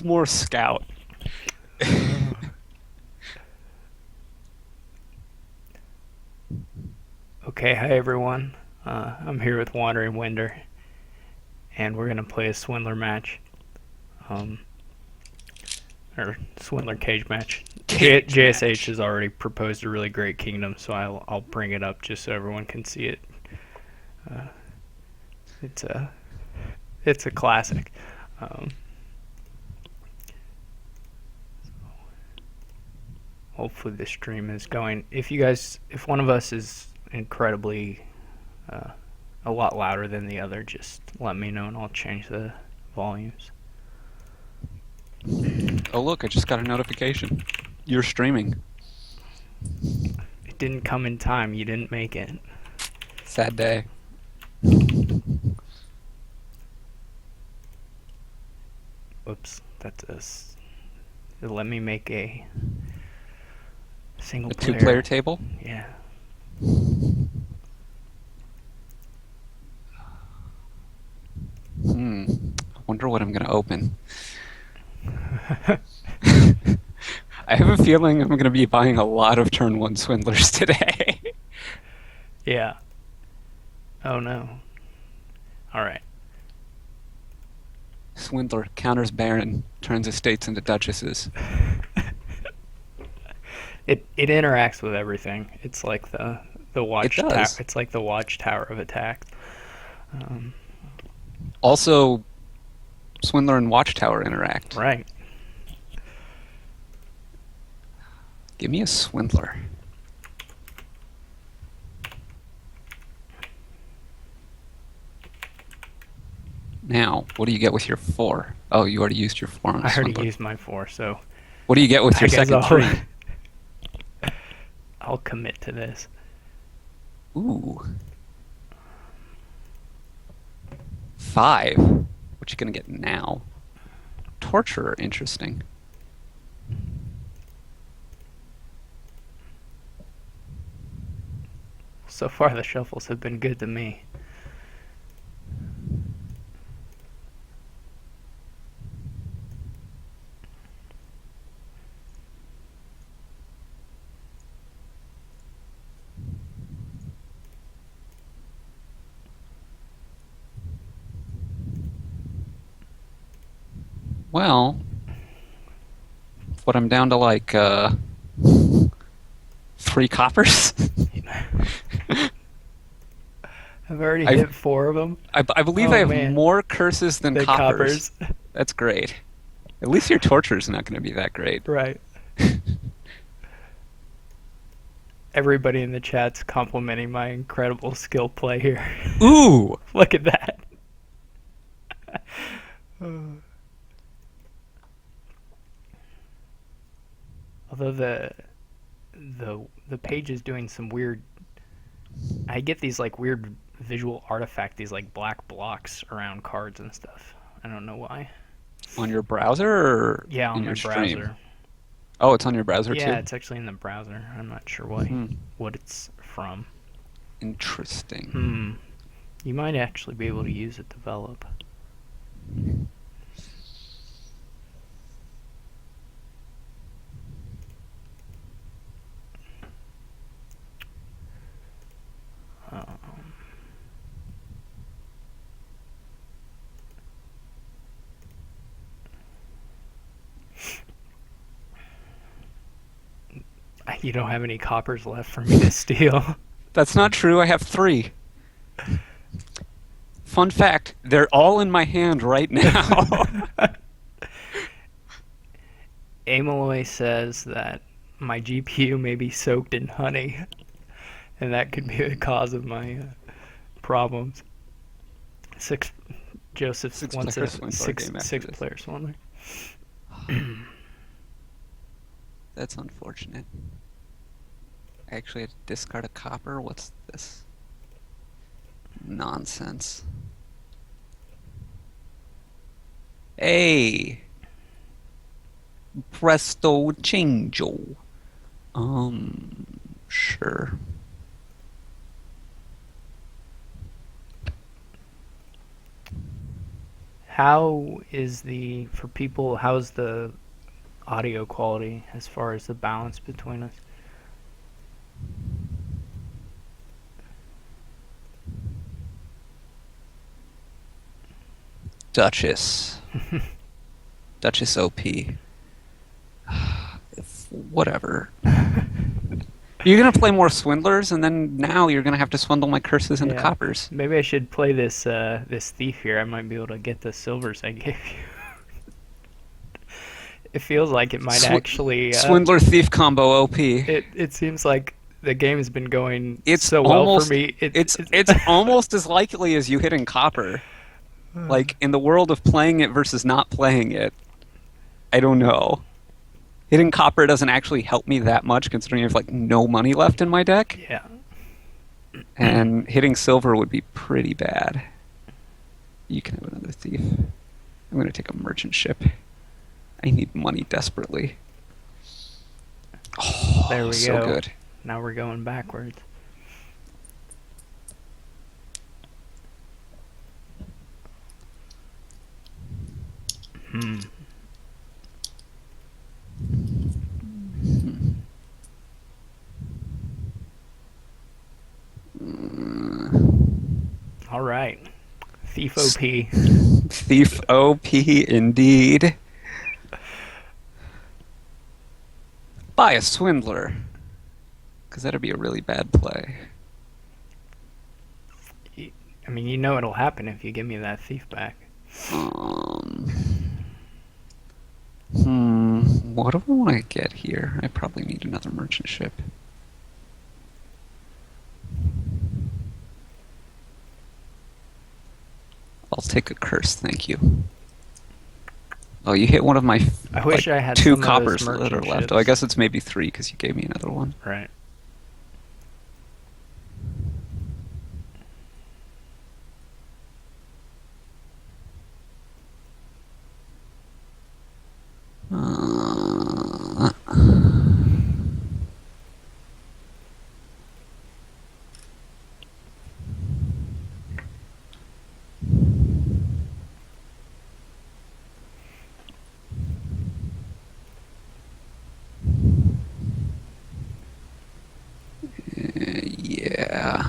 What's more scout? Okay, hi everyone. I'm here with Wandering Winder, and we're gonna play a Swindler match, um, or Swindler cage match. Cage JSH match. has already proposed a really great kingdom, so I'll bring it up just so everyone can see it. Uh, it's a classic. Um, Hopefully the stream is going. If one of us is incredibly uh, a lot louder than the other, just let me know and I'll change the volumes. Oh look, I just got a notification. You're streaming. It didn't come in time. You didn't make it. Sad day. Whoops. Let me make a single A player. two-player table? Yeah. I wonder what I'm gonna open. I have a feeling I'm gonna be buying a lot of turn 1 swindlers today. Yeah. Oh no. Alright. Swindler counters Baron, turns estates into duchesses. It interacts with everything. It's like the It watchtower. does. It's like the watchtower of attacks. Um, Also, Swindler and Watchtower interact. right. Give me a Swindler. Now, what do you get with your 4? Oh, you already used your 4 on I already Swindler. used my 4, so What do you get with I your guess second 3? I'll commit to this. Ooh. 5. What you gonna get now? Torturer, interesting. So far, the shuffles have been good to me. Well, what I'm down to like 3 coppers. I've already I, hit 4 of them. I believe I Oh have man, more curses than the coppers. coppers. That's great. At least your torture's not going to be that great. Right. Everybody in the chat's complimenting my incredible skill play here. Ooh! Look at that. Although the page is doing some weird. I get these like weird visual artifact, these like black blocks around cards and stuff. I don't know why. On your browser or Yeah, in on my your stream? browser. Oh, it's on your browser Yeah, too? it's actually in the browser. I'm not sure Hmm. what it's from. Interesting. Hmm. You might actually be able to use it develop. Um, you don't have any coppers left for me to steal. That's not true. I have 3. Fun fact, they're all in my hand right now. Amaloy says that my GPU may be soaked in honey, and that could be the cause of my problems. Six. Joseph wants Six-player a Swindler game after six this. player Swindler. That's unfortunate. I actually had to discard a copper. What's this? Nonsense. Hey! Presto changeo. Sure. How is the for people? How's the audio quality as far as the balance between us? Duchess. Duchess OP. Whatever. You're gonna play more swindlers, and then now you're gonna have to swindle my curses into Yeah, coppers. maybe I should play this thief here. I might be able to get the silvers I gave you. It feels like it might Sw- actually. Swindler thief combo OP. It seems like the game has been going It's so well for almost me. it's almost as likely as you hitting copper. Like in the world of playing it versus not playing it, I don't know. Hitting copper doesn't actually help me that much considering I have like no money left in my deck, Yeah. and hitting silver would be pretty bad. You can have another thief. I'm gonna take a merchant ship. I need money desperately. There Oh, we so go. good. Now we're going backwards. Hmm. All right. Thief OP. Thief OP indeed. Buy a swindler. Because that'd be a really bad play. I mean, you know it'll happen if you give me that thief back. Um, what do I want to get here? I probably need another merchant ship. I'll take a curse, thank you. Oh, you hit one of my I wish I had two some of coppers those that are merchant left. ships. Oh, I guess it's maybe three because you gave me another one. Right. Uh, yeah.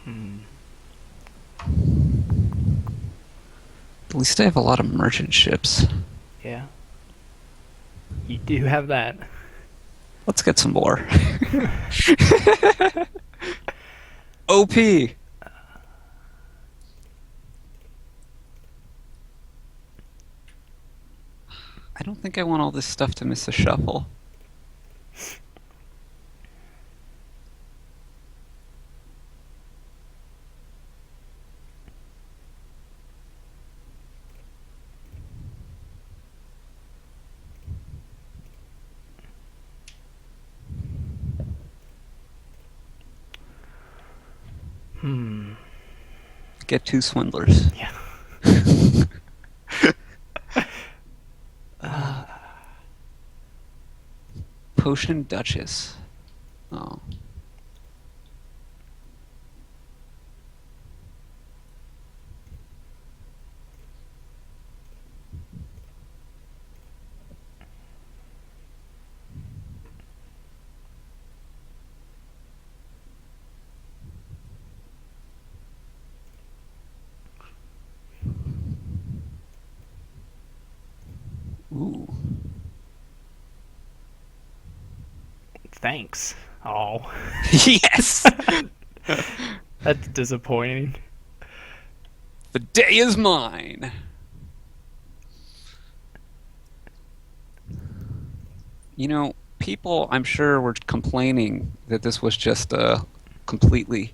Hmm. At least I have a lot of merchant ships. Yeah. You do have that. Let's get some more. OP. I don't think I want all this stuff to miss a shuffle. Hmm. Get two swindlers. Yeah. Potion Duchess. Oh. Ooh. Thanks. Oh. Yes! That's disappointing. The day is mine. You know, people, I'm sure, were complaining that this was just a completely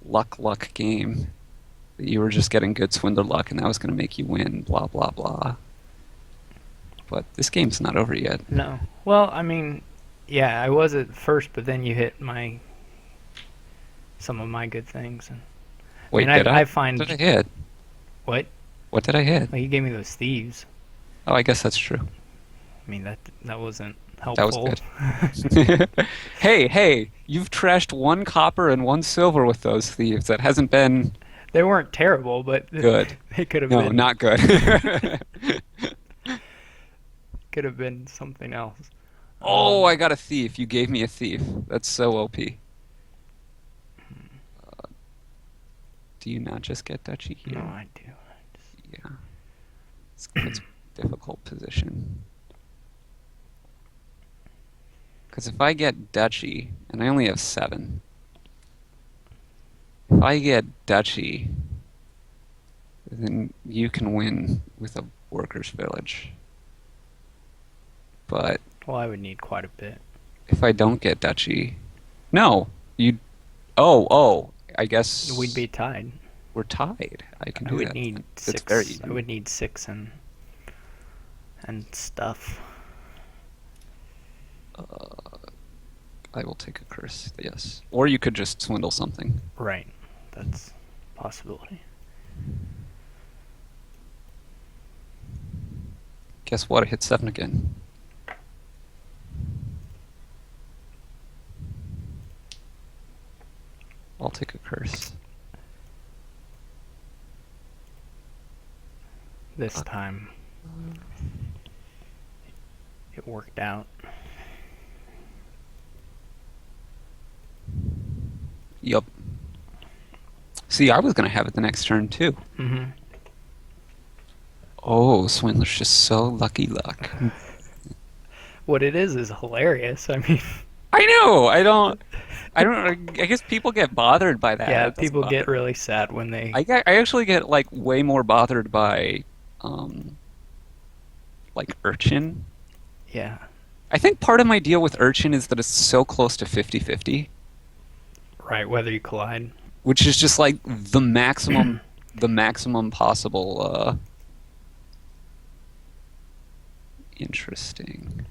luck game. That you were just getting good swindler luck and that was going to make you win, blah, blah, blah. But this game's not over yet. No. Well, I mean, yeah, I was at first, but then you hit some of my good things. And I Wait, mean, did I? I find What did I hit? what? What did I hit? Well, you gave me those thieves. Oh, I guess that's true. I mean, that wasn't That was helpful. good. Hey, hey, you've trashed one copper and one silver with those thieves. That hasn't been They weren't terrible, but good. they could have No, been not good. something else. Oh, Um, I got a thief. You gave me a thief. That's so OP. Do you not just get duchy no, here? I do. Yeah, this puts me in a difficult position. Because if I get duchy, and I only have 7, if I get duchy, then you can win with a workers' village. But Well, I would need quite a bit. if I don't get duchy, no, you. Oh, I We'd guess be tied. we're tied. I can I do would that. need That's very 6. I easy. would need 6 and stuff. I will take a curse. Yes, or you could just swindle something. Right. That's a possibility. Guess what? I hit 7 again. I'll take a curse. This time it worked out. Yup. See, I was gonna have it the next turn too. Mm-hmm. Oh, Swindler's just so lucky luck. What it is hilarious. I mean, I know. I guess people get bothered by that. yeah, It doesn't people bother get me. really sad when they. I actually get like way more bothered by um like Urchin. Yeah. I think part of my deal with Urchin is that it's so close to 50-50, Right. Whether you collide. which is just like the maximum possible interesting.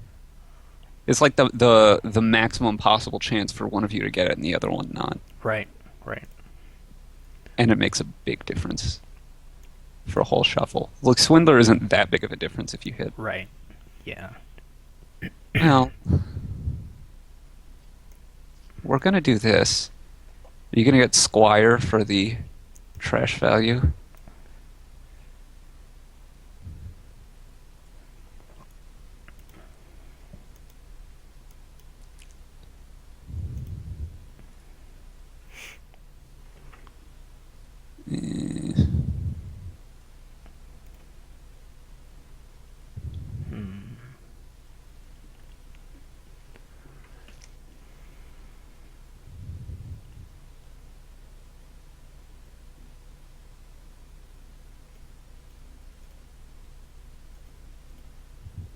It's like the maximum possible chance for one of you to get it and the other one not. Right. Right. And it makes a big difference for a whole shuffle. Look, Swindler isn't that big of a difference if you hit. Right. Yeah. Well, we're gonna do this. Are you gonna get Squire for the trash value? Eh, Hmm.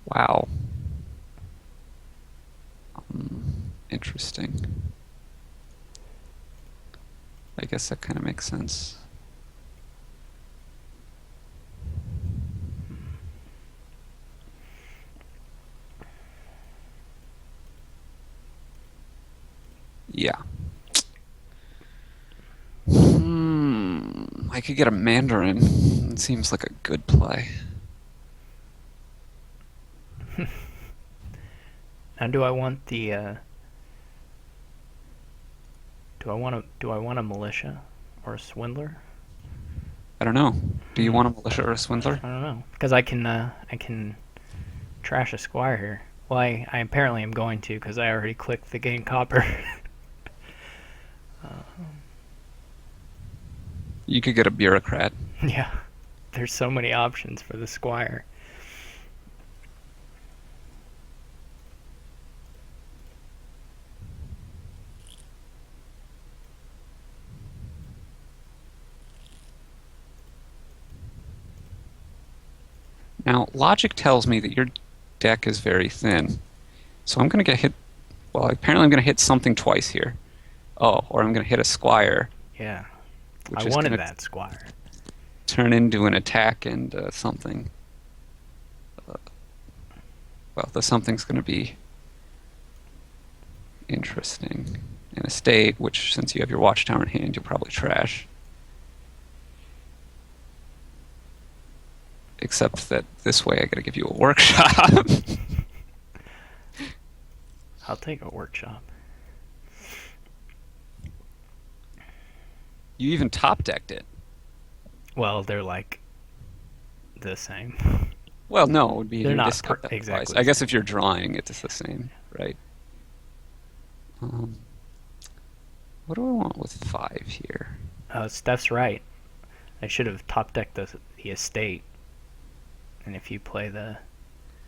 wow. Interesting. I guess that kind of makes sense. Yeah. I could get a Mandarin. It seems like a good play. Now, do I want the? Do I want a militia or a swindler? I don't know. Do you Hmm. want a militia or a swindler? I don't know because I can trash a squire here. Well, I apparently am going to because I already clicked the gain copper. You could get a bureaucrat. Yeah, there's so many options for the squire. Now, logic tells me that your deck is very thin. So I'm going to get hit. Well, apparently I'm going to hit something twice here. Oh, or I'm going to hit a squire, Yeah, I which is wanted going to that squire. turn into an attack and something. Well, the something's going to be interesting. In a state, which, since you have your watchtower in hand, you'll probably trash. Except that this way I gotta give you a workshop. I'll take a workshop. You even top decked it. Well, they're like the same. Well, no, it would be They're your not discard otherwise. exactly I the guess same. if you're drawing, it's the same, right? Um, what do I want with 5 here? Steph's right. I should have top decked the estate. And if you play the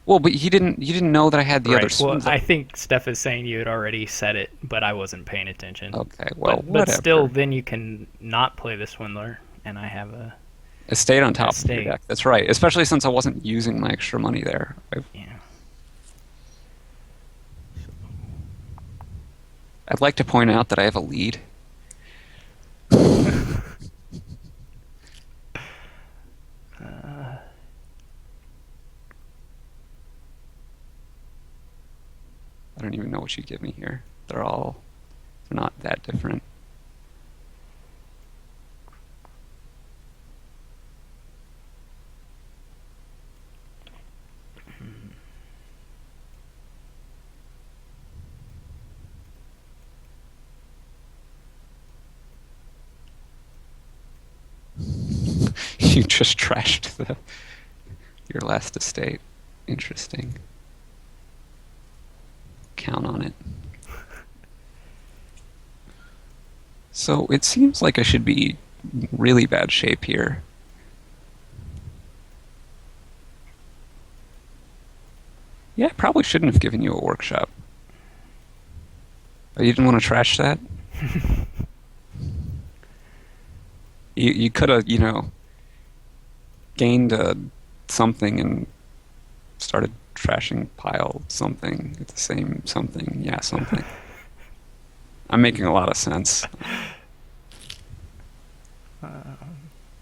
Well, but you didn't know that I had the other right, well, Swindler. I think Steph is saying you had already said it, but I wasn't paying attention. Okay, well, But still, whatever. then you can not play the Swindler, and I have a It stayed on top of your estate. deck. That's right. Especially since I wasn't using my extra money there. Yeah. I'd like to point out that I have a lead. Uh, I don't even know what you give me here. They're not that different. You just trashed your last estate. Interesting. Count on it. So it seems like I should be in really bad shape here. Yeah, I probably shouldn't have given you a workshop. Oh, you didn't want to trash that? You could have, gained something and started trashing pile something at the same something. Yeah, something. I'm making a lot of sense.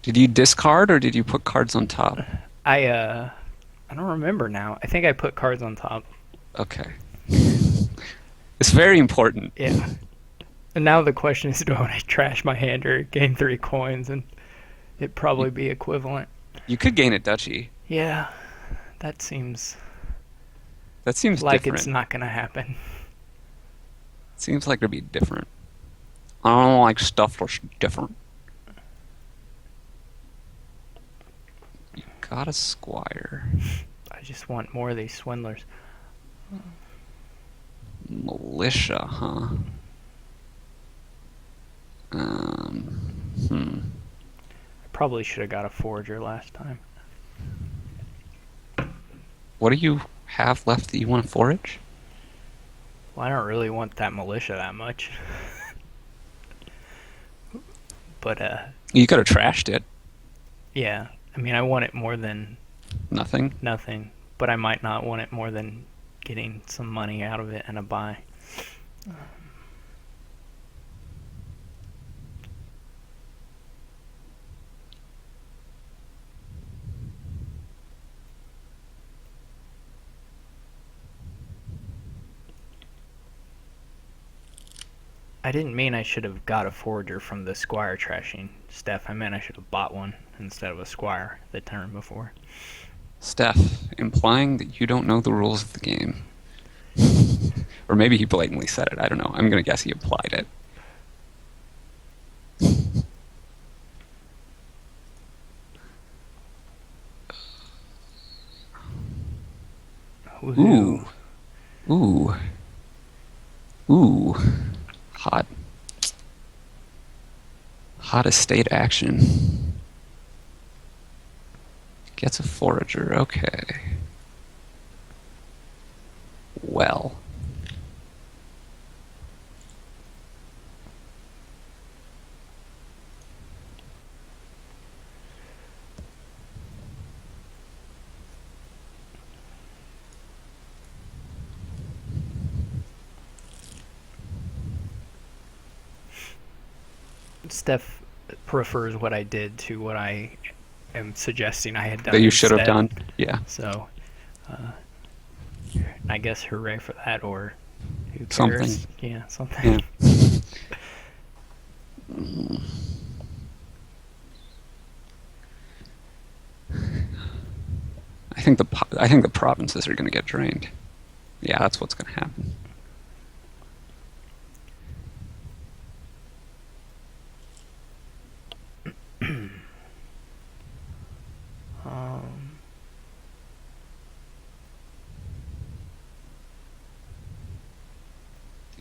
Did you discard or did you put cards on top? I don't remember now. I think I put cards on top. Okay. It's very important. Yeah. And now the question is, do I want to trash my hand or gain 3 coins? And it'd You, probably be equivalent. you could gain a duchy. Yeah, that seems That seems like it's different. not gonna happen. Seems like it'd be different. I don't like stuff that's different. You got a squire. I just want more of these swindlers. Militia, huh? Hmm. I probably should have got a forger last time. What do you have left that you want to forage? Well, I don't really want that militia that much. But You could have trashed it. yeah. I mean, I want it more than Nothing. nothing, but I might not want it more than getting some money out of it and a buy. I didn't mean I should have got a forger from the squire trashing Steph. I meant I should have bought one instead of a squire the turn before. Steph, implying that you don't know the rules of the game. Or maybe he blatantly said it. I don't know. I'm going to guess he implied it. Woohoo. Ooh. Ooh. Ooh. Hot. Hot estate action. Gets a forager. Okay. Well. Steph prefers what I did to what I am suggesting I had done That you should have instead. done. Yeah. So, uh, I guess hooray for that, or who Something. cares? Yeah, Yeah. something. I think the provinces are going to get drained. Yeah, that's what's going to happen. Um,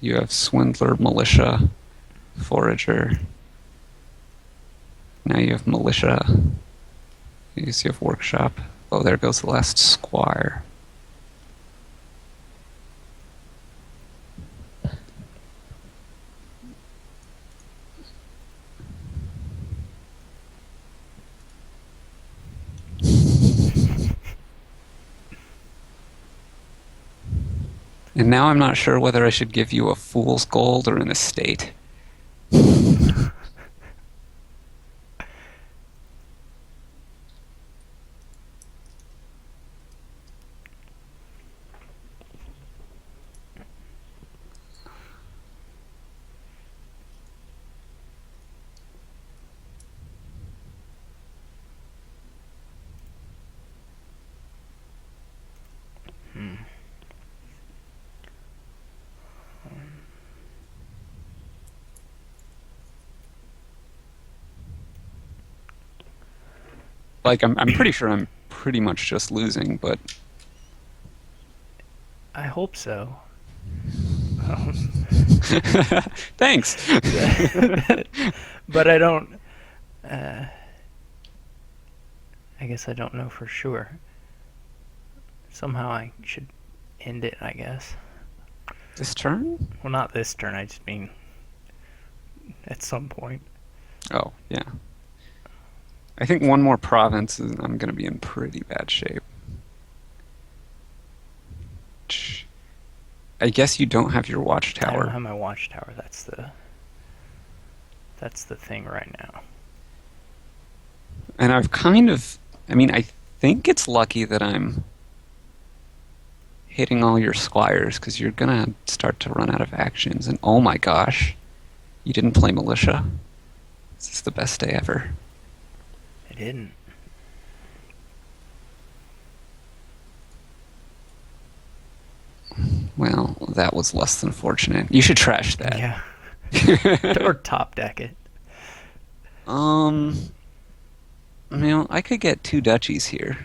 You have Swindler, Militia, Forager. Now you have Militia. You see, you have Workshop. Oh, there goes the last Squire. And now I'm not sure whether I should give you a fool's gold or an estate. hmm. Like, I'm pretty sure I'm pretty much just losing, but I hope so. Um, thanks. but I don't. Uh, I guess I don't know for sure. Somehow I should end it, I guess. This turn? Well, not this turn, I just mean at some point. Oh, yeah. I think one more province and I'm going to be in pretty bad shape. I guess you don't have your I don't watchtower. have my watchtower. That's the thing right now. And I've kind of, I mean, I think it's lucky that I'm hitting all your squires because you're going to start to run out of actions. And oh my gosh, you didn't play militia. This is the best day ever. I didn't. Well, that was less than fortunate. You should trash that. Yeah. Or top deck it. um, I could get two duchies here.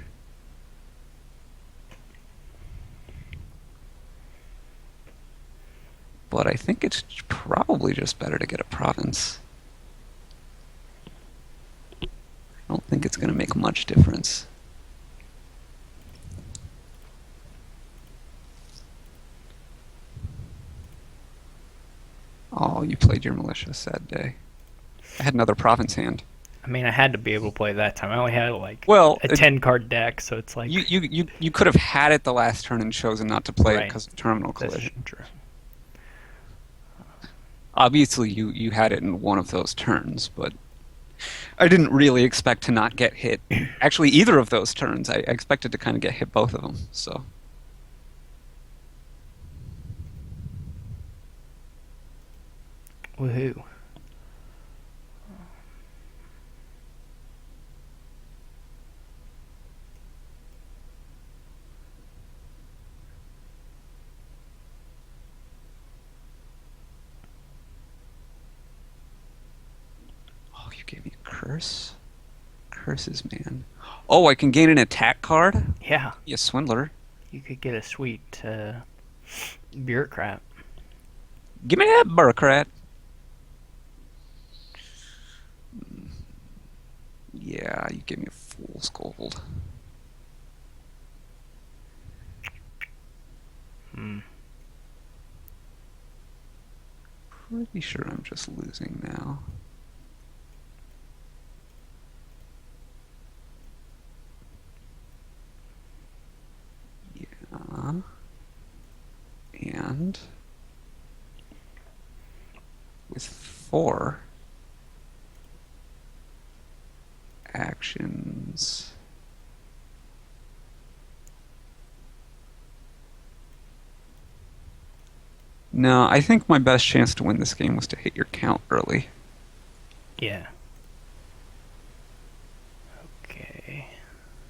But I think it's probably just better to get a province. I don't think it's going to make much difference. Oh, you played your militia. Sad day. I had another province hand. I mean, I had to be able to play that time. I only had like Well, a 10 card deck, so it's like. you could have had it the last turn and chosen not to play it Right. because of terminal That's collision. true. Obviously, you had it in one of those turns, but I didn't really expect to not get hit. Actually, either of those turns, I expected to kind of get hit both of them. So Woohoo. oh, you gave me a curse. Curses, man. Oh, I can gain an attack card. Yeah. You swindler. You could get a sweet bureaucrat. Give me that bureaucrat. Yeah, you gave me a fool's gold. Hmm. Pretty sure I'm just losing now. Yeah. And with 4 actions. No, I think my best chance to win this game was to hit your count early. Yeah. Okay.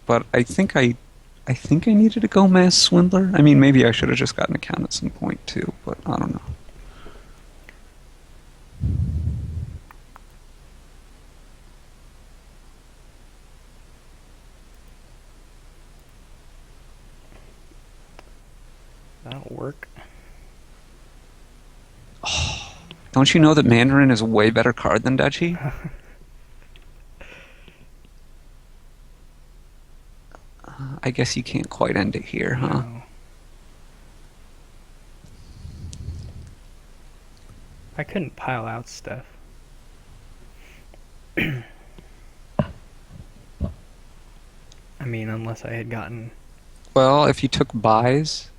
But I think I think I needed to go mass swindler. I mean, maybe I should have just gotten a count at some point too, but I don't know. That'll work. Don't you know that Mandarin is a way better card than Duchy? I guess you can't quite end it here, huh? No. I couldn't pile out stuff. I mean, unless I had gotten. Well, if you took buys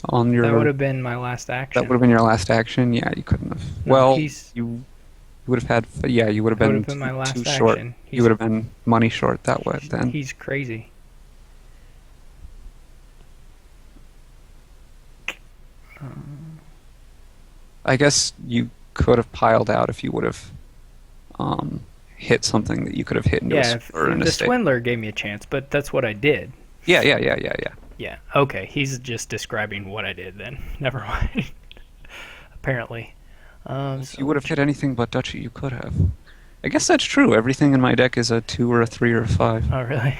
on That would your, have been my last that would action. have been your last action. Yeah, you couldn't have. No, Well, he's. you would have had. Yeah, you would have That would been have been my too last short. action. You would have been money short that way He's, then. he's crazy. I guess you could have piled out if you would have um, hit something that you could have hit into a Yeah, or in a the state. swindler gave me a chance, but that's what I did. Yeah. Yeah. Okay. He's just describing what I did then. Never mind. Apparently. If you So would have hit anything but Duchy, you could have. I guess that's true. Everything in my deck is a 2 or a 3 or a 5. oh really?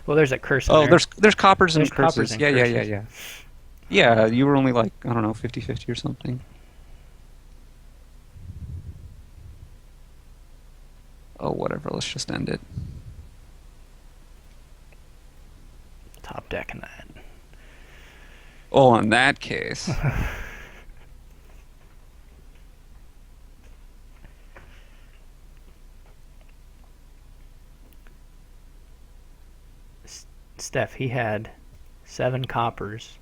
Well, there's a curse in Oh, there. there's coppers There's and coppers curses. and Yeah. curses. Yeah, you were only like, I don't know, 50-50 or something. Oh, whatever. Let's just end it. Top deck in that. Oh, in that case. Steph, he had 7 coppers,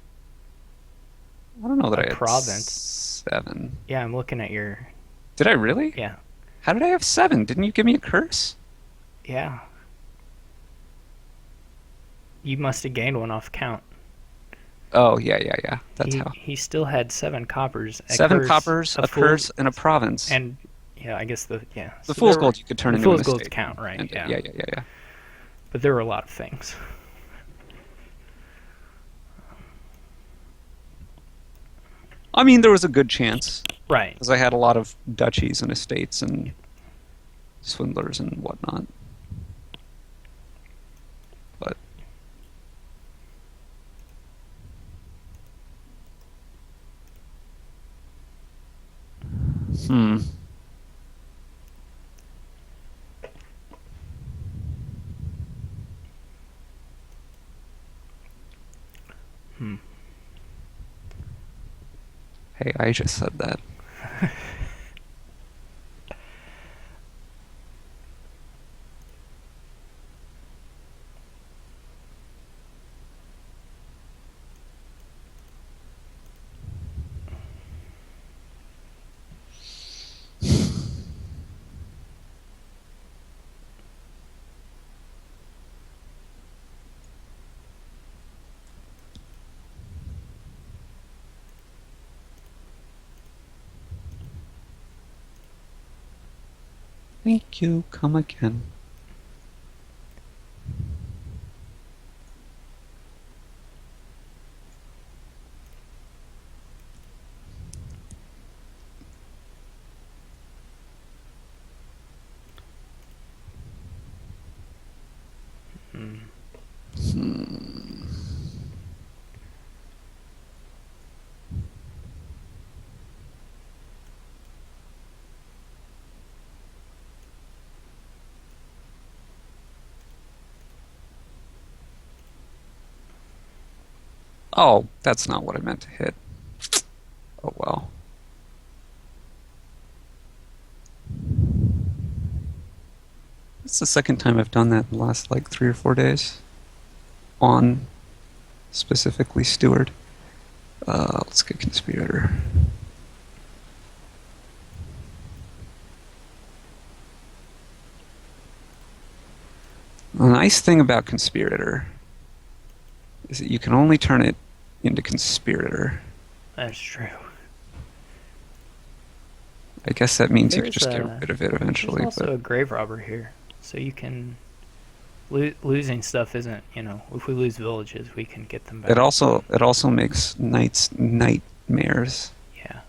I don't know that a I had province. 7. Yeah, I'm looking at your. Did I really? Yeah. How did I have 7? Didn't you give me a curse? Yeah. You must have gained one off count. Oh, yeah. That's how. He still had 7 coppers, a 7 curse, coppers, a a fool, curse, and a province. and yeah, I guess the yeah. The So fool's there were gold you could turn the into an fool's golds estate. count, right? And, Yeah. yeah. But there were a lot of things. I mean, there was a good chance Right. because I had a lot of duchies and estates and swindlers and whatnot. But hmm. Hmm. Hey, I just said that. Thank you. Come again. Hmm. Hmm. Oh, that's not what I meant to hit. Oh well. It's the second time I've done that in the last like 3 or 4 days. On specifically Steward. Let's get Conspirator. The nice thing about Conspirator is that you can only turn it into Conspirator. That's true. I guess that means you could There's just get rid of it there's eventually, also but a grave robber here, so you can Losing stuff isn't, if we lose villages, we can get them It back. also it also makes nights nightmares. Yeah.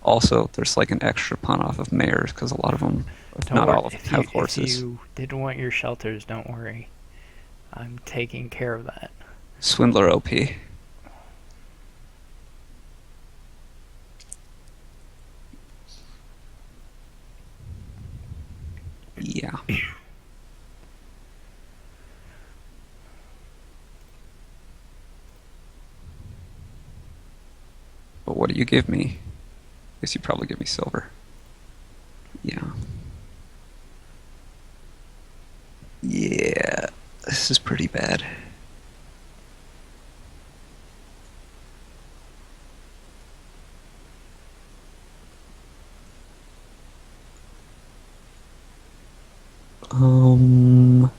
Also, there's like an extra pun off of mares because a lot of them, if Don't not worry. all of them, If have horses. you didn't want your shelters, don't worry. I'm taking care of that. Swindler OP. Yeah. But what do you give me? Guess you probably give me silver. Yeah. Yeah. This is pretty bad. Um,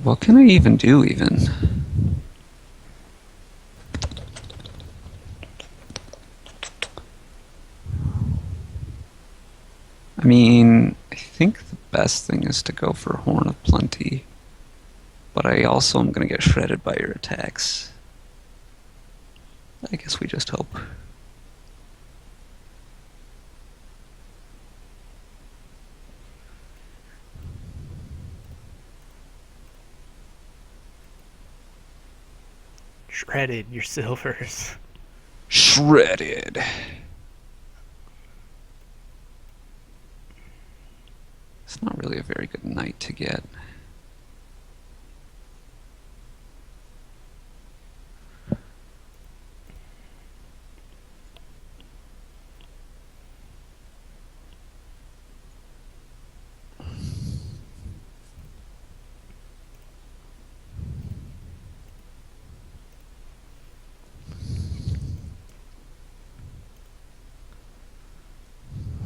what can I even do even? I mean, I think the best thing is to go for Horn of Plenty, but I also am gonna get shredded by your attacks. I guess we just hope. Shredded your silvers. Shredded. It's not really a very good night to get.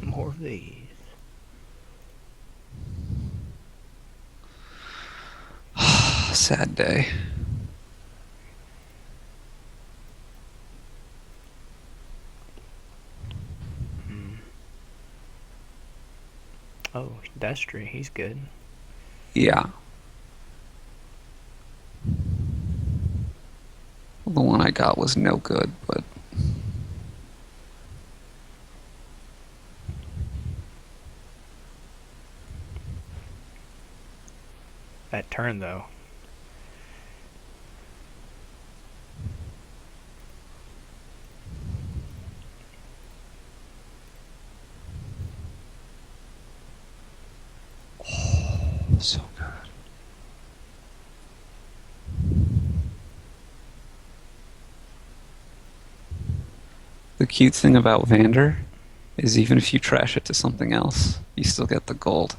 More of these. Sad day. Mm. Oh, Destry, he's good. Yeah. Well, the one I got was no good, but That turn, though. so good. The cute thing about Vander is even if you trash it to something else, you still get the gold.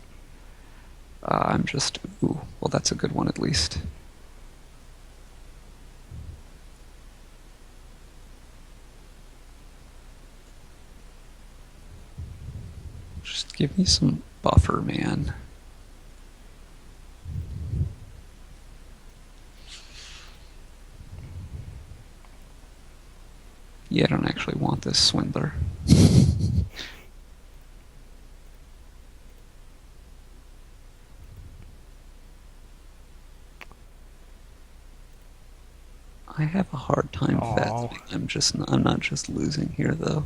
I'm just, ooh, well, that's a good one at least. Just give me some buffer, man. Yeah, I don't actually want this Swindler. I have a hard time Oh, fathoming. I'm not just losing here though.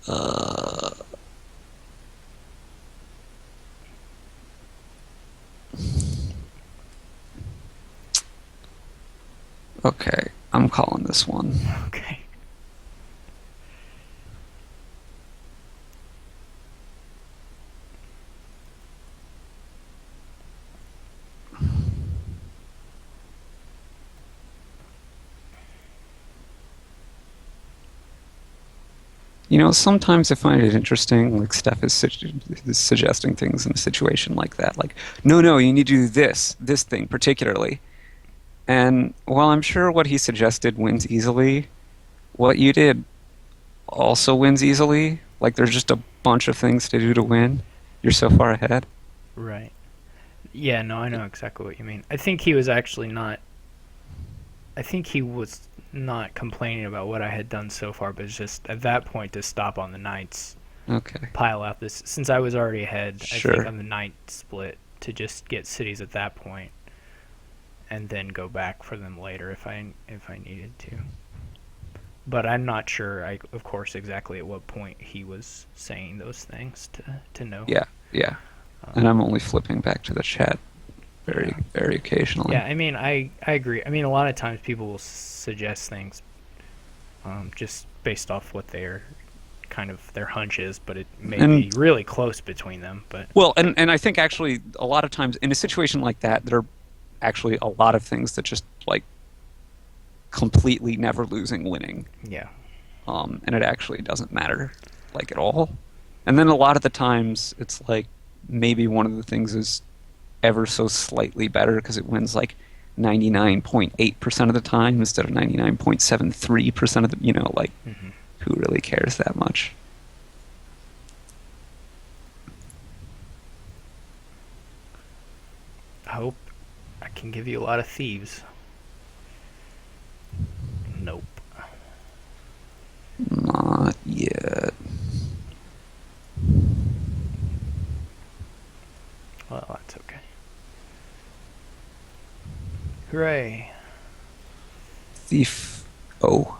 Uh, okay, I'm calling this one. okay. You know, sometimes I find it interesting, like Steph is suggesting things in a situation like that. Like, no, no, you need to do this thing particularly. And while I'm sure what he suggested wins easily, what you did also wins easily. Like, there's just a bunch of things to do to win. You're so far ahead. Right. Yeah, no, I know exactly what you mean. I think he was actually not. I think he was not complaining about what I had done so far, but it's just at that point to stop on the knights, Okay, pile out this. Since I was already ahead, I think sure. on the knight split, to just get cities at that point, and then go back for them later if I needed to. But I'm not sure, of course, exactly at what point he was saying those things to know. Yeah, yeah. And Um, I'm only flipping back to the chat yeah, very, very occasionally. yeah. I mean, I agree. I mean, a lot of times people will suggest things just based off what their kind of their hunch is, but it may be And really close between them. But well, and I think actually a lot of times in a situation like that, there are actually a lot of things that just like completely never losing winning. yeah, And it actually doesn't matter like at all. And then a lot of the times it's like maybe one of the things is ever so slightly better because it wins like 99.8% of the time instead of 99.73% of the, like hmm, who really cares that much? I hope I can give you a lot of thieves. Nope. Not yet. Well, that's okay. Hooray! Thief OP.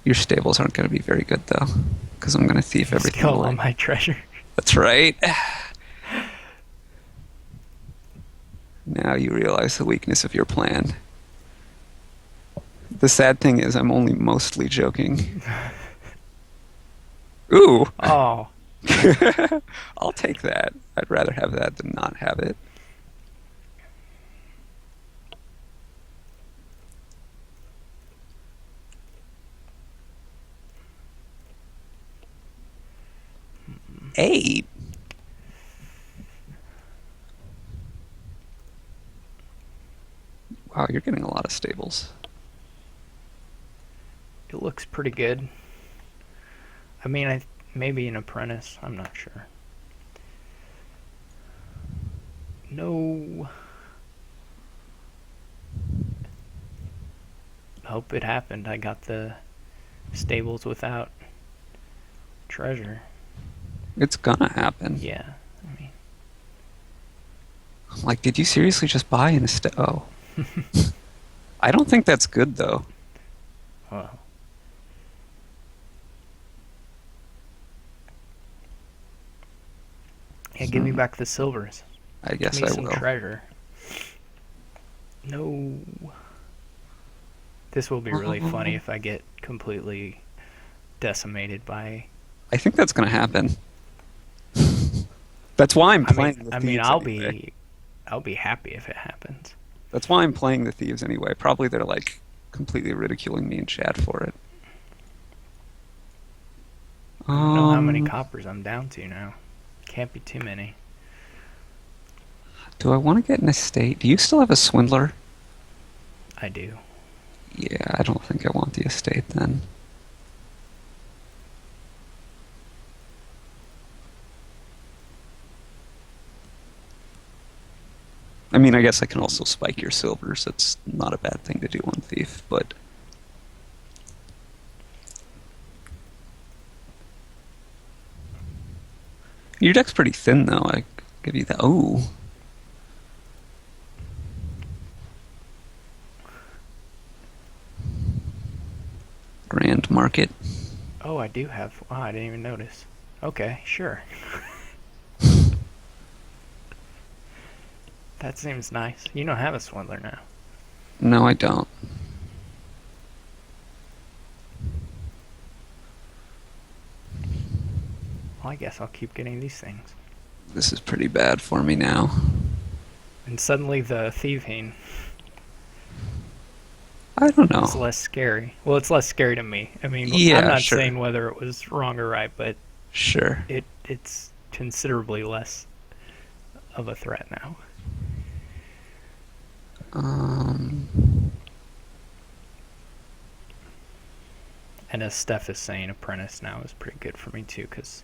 Your stables aren't going to be very good though, because I'm going to thief You everything stole all away. my treasure. That's right. Now you realize the weakness of your plan. The sad thing is, I'm only mostly joking. Ooh, Oh, I'll take that. I'd rather have that than not have it. Eight. Wow, you're getting a lot of stables. it looks pretty good. I mean, maybe an apprentice. I'm not sure. No. Hope it happened. I got the stables without treasure. It's gonna happen. Yeah. I mean, Like, did you seriously just buy an estate? Oh, I don't think that's good though. well, yeah. Give me Hmm, back the silvers. I Give guess me I some will. treasure. No. This will be really funny if I get completely decimated by. I think that's gonna happen. That's why I'm I mean, playing the I mean, thieves anyway. I'll be happy if it happens. That's why I'm playing the thieves anyway. Probably they're like completely ridiculing me in chat for it. I don't know how many Um, coppers I'm down to now. Can't be too many. do I want to get an estate? Do you still have a swindler? I do. Yeah, I don't think I want the estate then. I mean, I guess I can also spike your silvers. That's not a bad thing to do on Thief, but your deck's pretty thin though. I give you that. Oh, Grand Market. Oh, I do have. Wow, I didn't even notice. Okay, sure. That seems nice. You don't have a swindler now. No, I don't. Well, I guess I'll keep getting these things. This is pretty bad for me now. And suddenly the thieving I don't is know. less scary. Well, it's less scary to me. I mean, I'm Yeah, not sure. saying whether it was wrong or right, but Sure. it's considerably less of a threat now. Um, And as Steph is saying, Apprentice now is pretty good for me too, because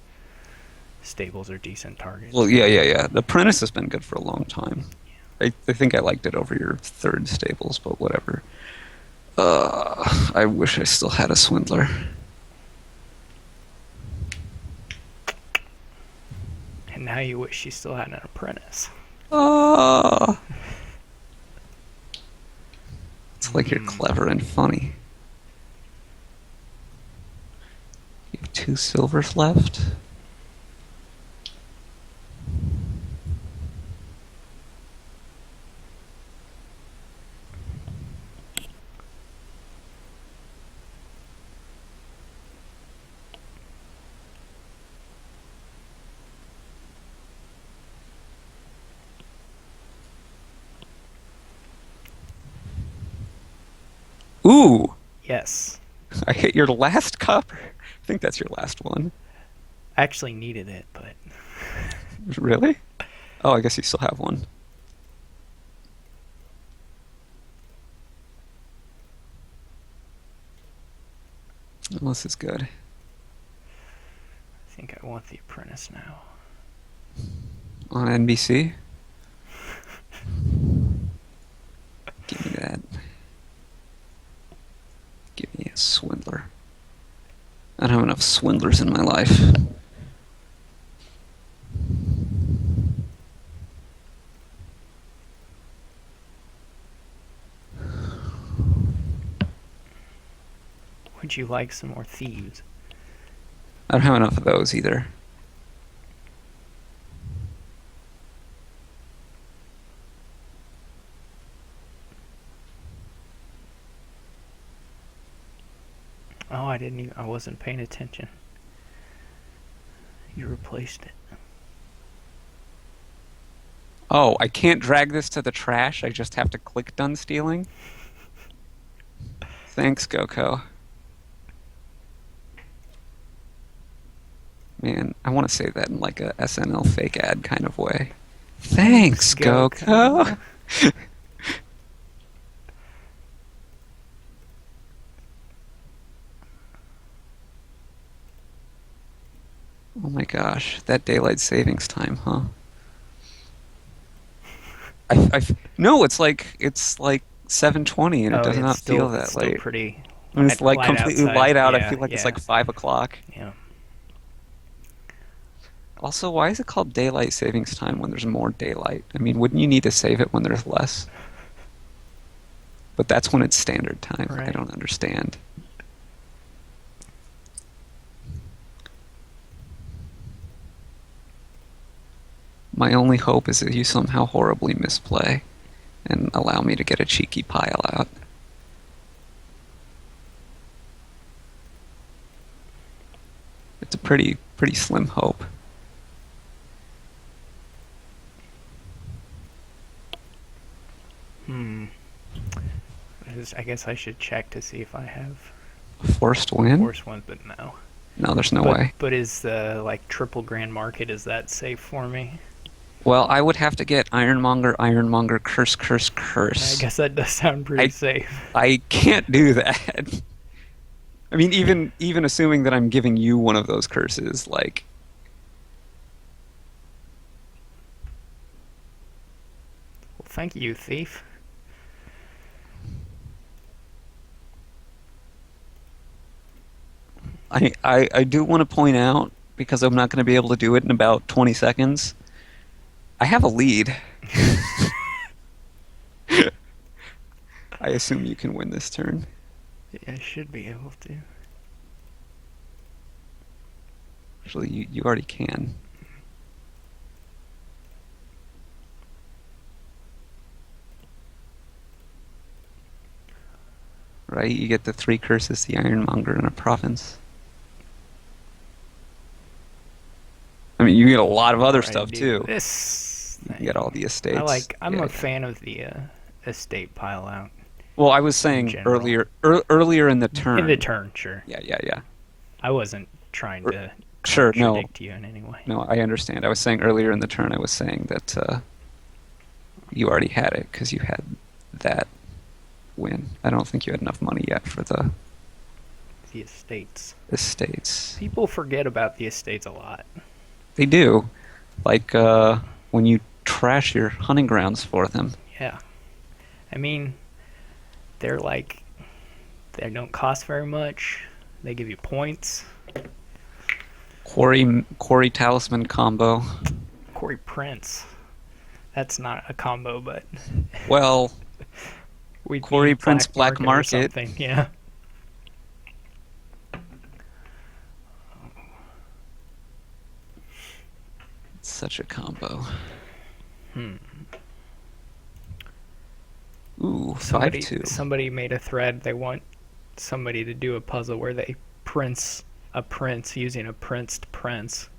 stables are decent well, targets. yeah. The Apprentice has been good for a long time. I think I liked it over your third stables, but whatever. I wish I still had a Swindler. And now you wish you still had an apprentice. Oh, it's like you're Hmm. clever and funny. You have 2 silvers left. Ooh, Yes. I hit your last copper. I think that's your last one. I actually needed it, but Really? Oh, I guess you still have one. Well, this is good. I think I want the apprentice now. On NBC? Give me that. Give me a swindler. I don't have enough swindlers in my life. Would you like some more thieves? I don't have enough of those either. Oh, I didn't even. I wasn't paying attention. You replaced it. Oh, I can't drag this to the trash. I just have to click done stealing. Thanks, GoCo. Man, I want to say that in like a SNL fake ad kind of way. Thanks, GoCo. Go. Oh my gosh, that daylight savings time, huh? No, it's like 7:20 and it Oh, does not feel it's that still late. pretty When it's like light completely outside. light out, I Yeah, feel like it's yeah, like 5 o'clock. yeah. Also, why is it called daylight savings time when there's more daylight? I mean, wouldn't you need to save it when there's less? But that's when it's standard time. I Right. don't understand. My only hope is that you somehow horribly misplay and allow me to get a cheeky pile out. It's a pretty slim hope. Hmm. I guess I should check to see if I have Forced win? force ones, but no. No, there's no But way. but is the like triple grand market, is that safe for me? Well, I would have to get Ironmonger, Ironmonger, Curse, Curse, I Curse. guess that does sound pretty I safe. I can't do that. I mean, even assuming that I'm giving you one of those curses, like Well, thank you, thief. I do want to point out because I'm not going to be able to do it in about 20 seconds. I have a lead. I assume you can win this turn. Yeah, I should be able to. Actually, you already can. Right? You get the 3 curses, the Ironmonger, and a province. I mean, you get a lot of other Before I stuff do too. this You get all thing, the estates. I'm Yeah, a yeah. fan of the estate pile out Well, I was in saying general. earlier in the In the turn. turn, sure. Yeah, yeah, yeah. I wasn't trying Er, to sure, no, contradict you in any way. no, I understand. I was saying earlier in the turn, I was saying that you already had it because you had that win. I don't think you had enough money yet for the The estates. estates. People forget about the estates a lot. They do, like when you trash your hunting grounds for them. Yeah. I mean, they're like, they don't cost very much. They give you points. Quarry talisman combo. Corey Prince. That's not a combo, but Well, we'd Corey need Prince black Black market or Market. something. Yeah. It's such a combo. Hmm. Ooh, five Somebody two. somebody made a thread. They want somebody to do a puzzle where they prince a prince using a princed prince.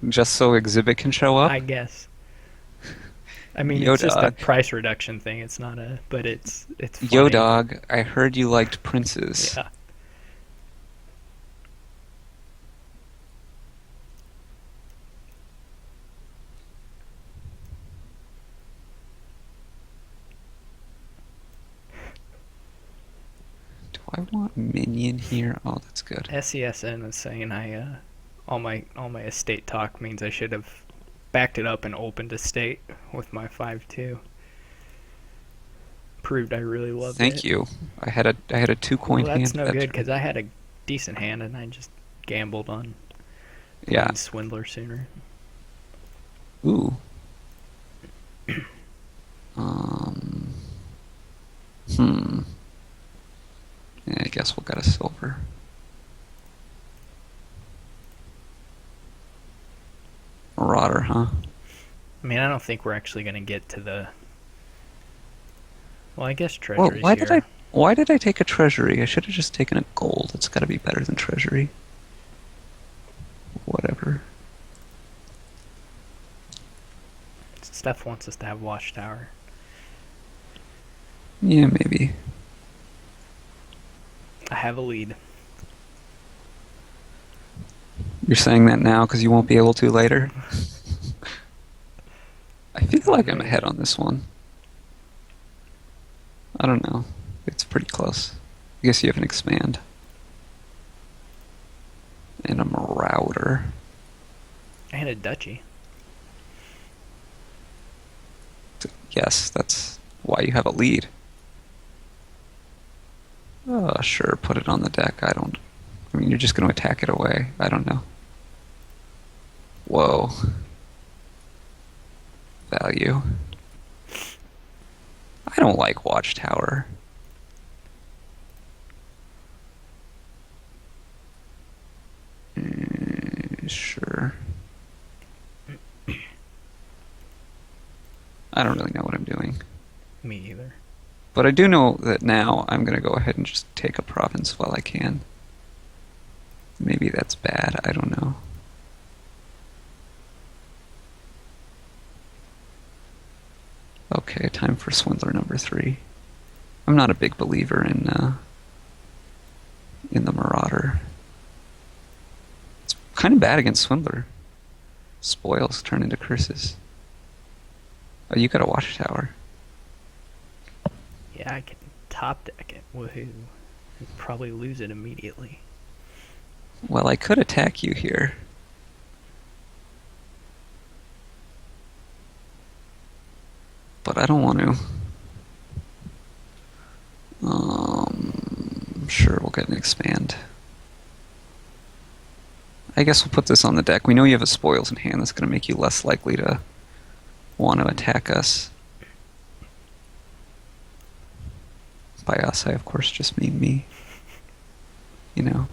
Just so exhibit can show up. I guess. I mean, Yo it's just a dog. price reduction thing. It's not a, but it's Yo funny. dog. I heard you liked princes. Yeah. Do I want minion here? Oh, that's good. SESN is saying all my estate talk means I should have backed it up and opened estate with my 5-2. Proved I really loved Thank it. you. I had a two Well, coin that's hand no that good turn. because I had a decent hand and I just gambled on Yeah. playing Swindler sooner. Ooh. Um. Hmm. Yeah, I guess we'll get a silver. Marauder, huh? I mean, I don't think we're actually going to get to the. Well, I guess Well, Treasury's here. why did I take a treasury? I should have just taken a gold. It's got to be better than treasury. Whatever. Steph wants us to have Watchtower. Yeah, maybe. I have a lead. You're saying that now because you won't be able to later? I feel like I'm ahead on this one. I don't know. It's pretty close. I guess you have an expand. And a marauder. And a duchy. Yes, that's why you have a lead. Sure, put it on the deck. I mean, you're just going to attack it away. I don't know. Whoa. Value. I don't like Watchtower. Sure. I don't really know what I'm doing. Me either. But I do know that now I'm going to go ahead and just take a province while I can. Maybe that's bad. I don't know. Okay, time for Swindler number 3. I'm not a big believer in the Marauder. It's kind of bad against Swindler. Spoils turn into curses. Oh, you got a Watchtower. Yeah, I can top deck it. Woohoo. I'd probably lose it immediately. Well, I could attack you here. But I don't want to. Sure, we'll get an expand. I guess we'll put this on the deck. We know you have a spoils in hand. That's going to make you less likely to want to attack us. By us, I of course just mean me. You know.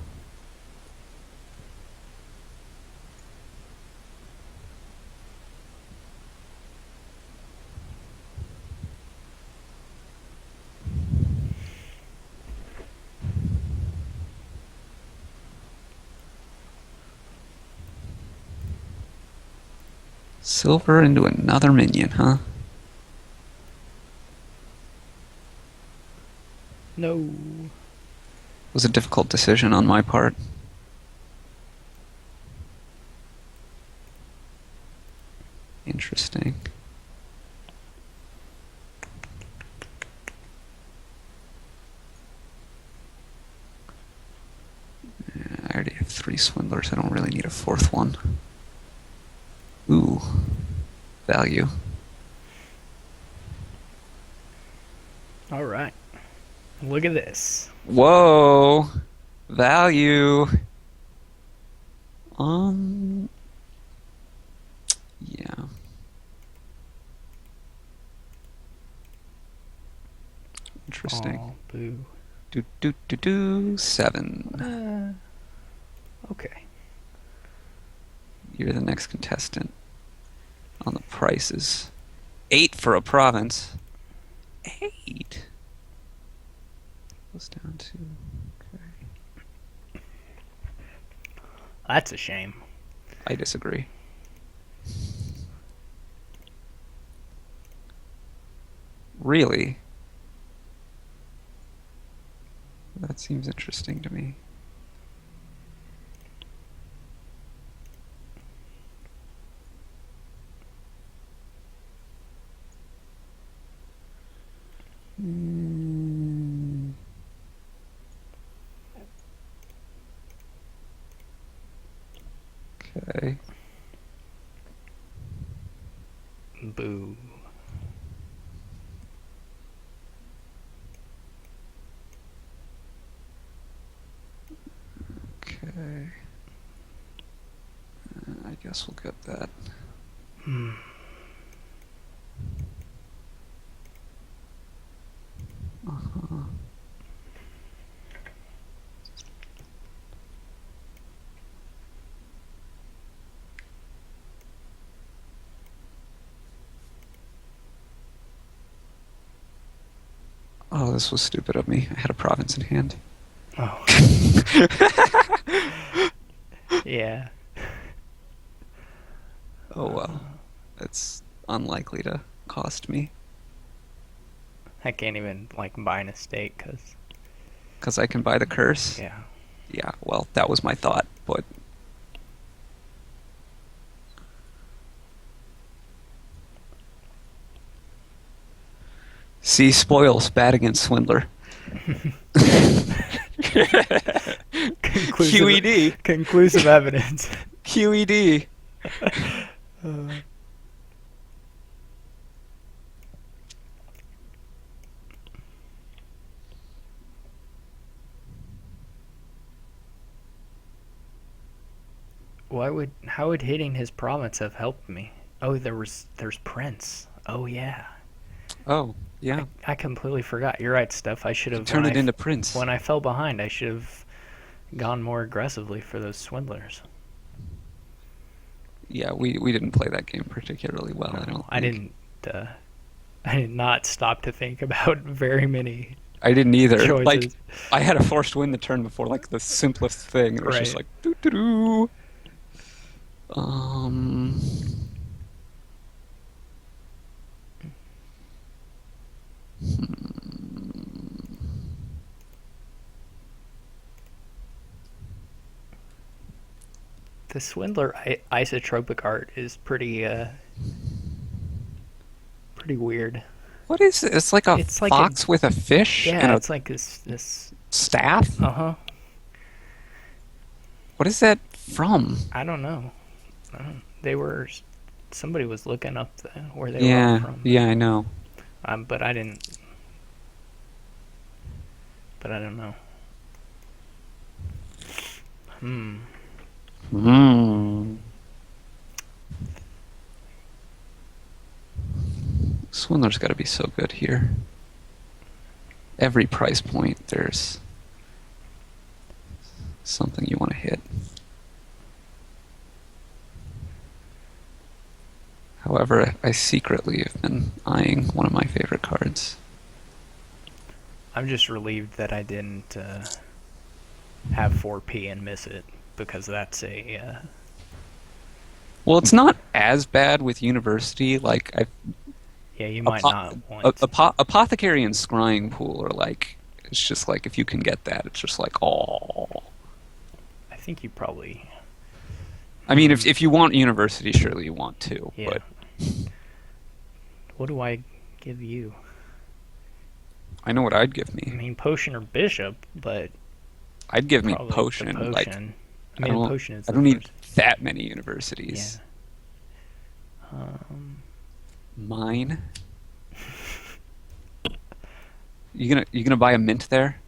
Silver into another minion, huh? No. Was a difficult decision on my part. Interesting. I already have 3 swindlers. I don't really need a 4th one. Ooh. Value. All right. Look at this. Whoa. Value. Um. Yeah, interesting. Oh, boo. Do do do do. 7. Uh, okay. You're the next contestant on the prices. 8 for a province. 8 goes down to. Okay. That's a shame. I disagree. Really? That seems interesting to me. Mm, okay. Boo. Okay. I guess we'll get that. Hmm. Uh-huh. Oh, this was stupid of me. I had a province in hand. Oh, yeah. Oh well. It's unlikely to cost me I can't even like buy an estate because because I can buy the curse. yeah. Yeah, well, that was my thought, but see, spoils bad against Swindler. conclusive QED. conclusive evidence. QED. Uh, why would how would hitting his province have helped me? Oh, there's Prince. Oh yeah. Oh, I, yeah. I completely forgot. You're right, Steph. I should You have turn it into Prince. when I fell behind. I should have gone more aggressively for those swindlers. Yeah, we didn't play that game particularly well, I No, don't I think. didn't. I did not stop to think about very many I didn't either. Like, choices. I had a forced win the turn before, like the simplest thing, and it was just Right. like doo doo doo. Um, The swindler isotropic art is pretty weird. what is it? It's like a It's like a fox with a fish yeah. and a It's like this. staff. Uh-huh. What is that from? I don't know. They were somebody was looking up where they were all Yeah, from, yeah, I know. but I didn't. But I don't know. Hmm. Hmm. Swindler's got to be so good here. Every price point, there's something you want to hit. However, I secretly have been eyeing one of my favorite cards. I'm just relieved that I didn't have 4P and miss it because that's Well, it's not as bad with University. Like, yeah, you might apo- not want. Apothecary and Scrying Pool are like, it's just like if you can get that, it's just like, oh. I think you probably. I mean, if you want University, surely you want to, Yeah. but What do I give you? I know what I'd give I me. mean, potion or bishop, but I'd give me probably the Potion. Like, potion. I mean, the potion is I the don't need first. that many Yeah. universities. Um, Mine. You gonna buy a mint there?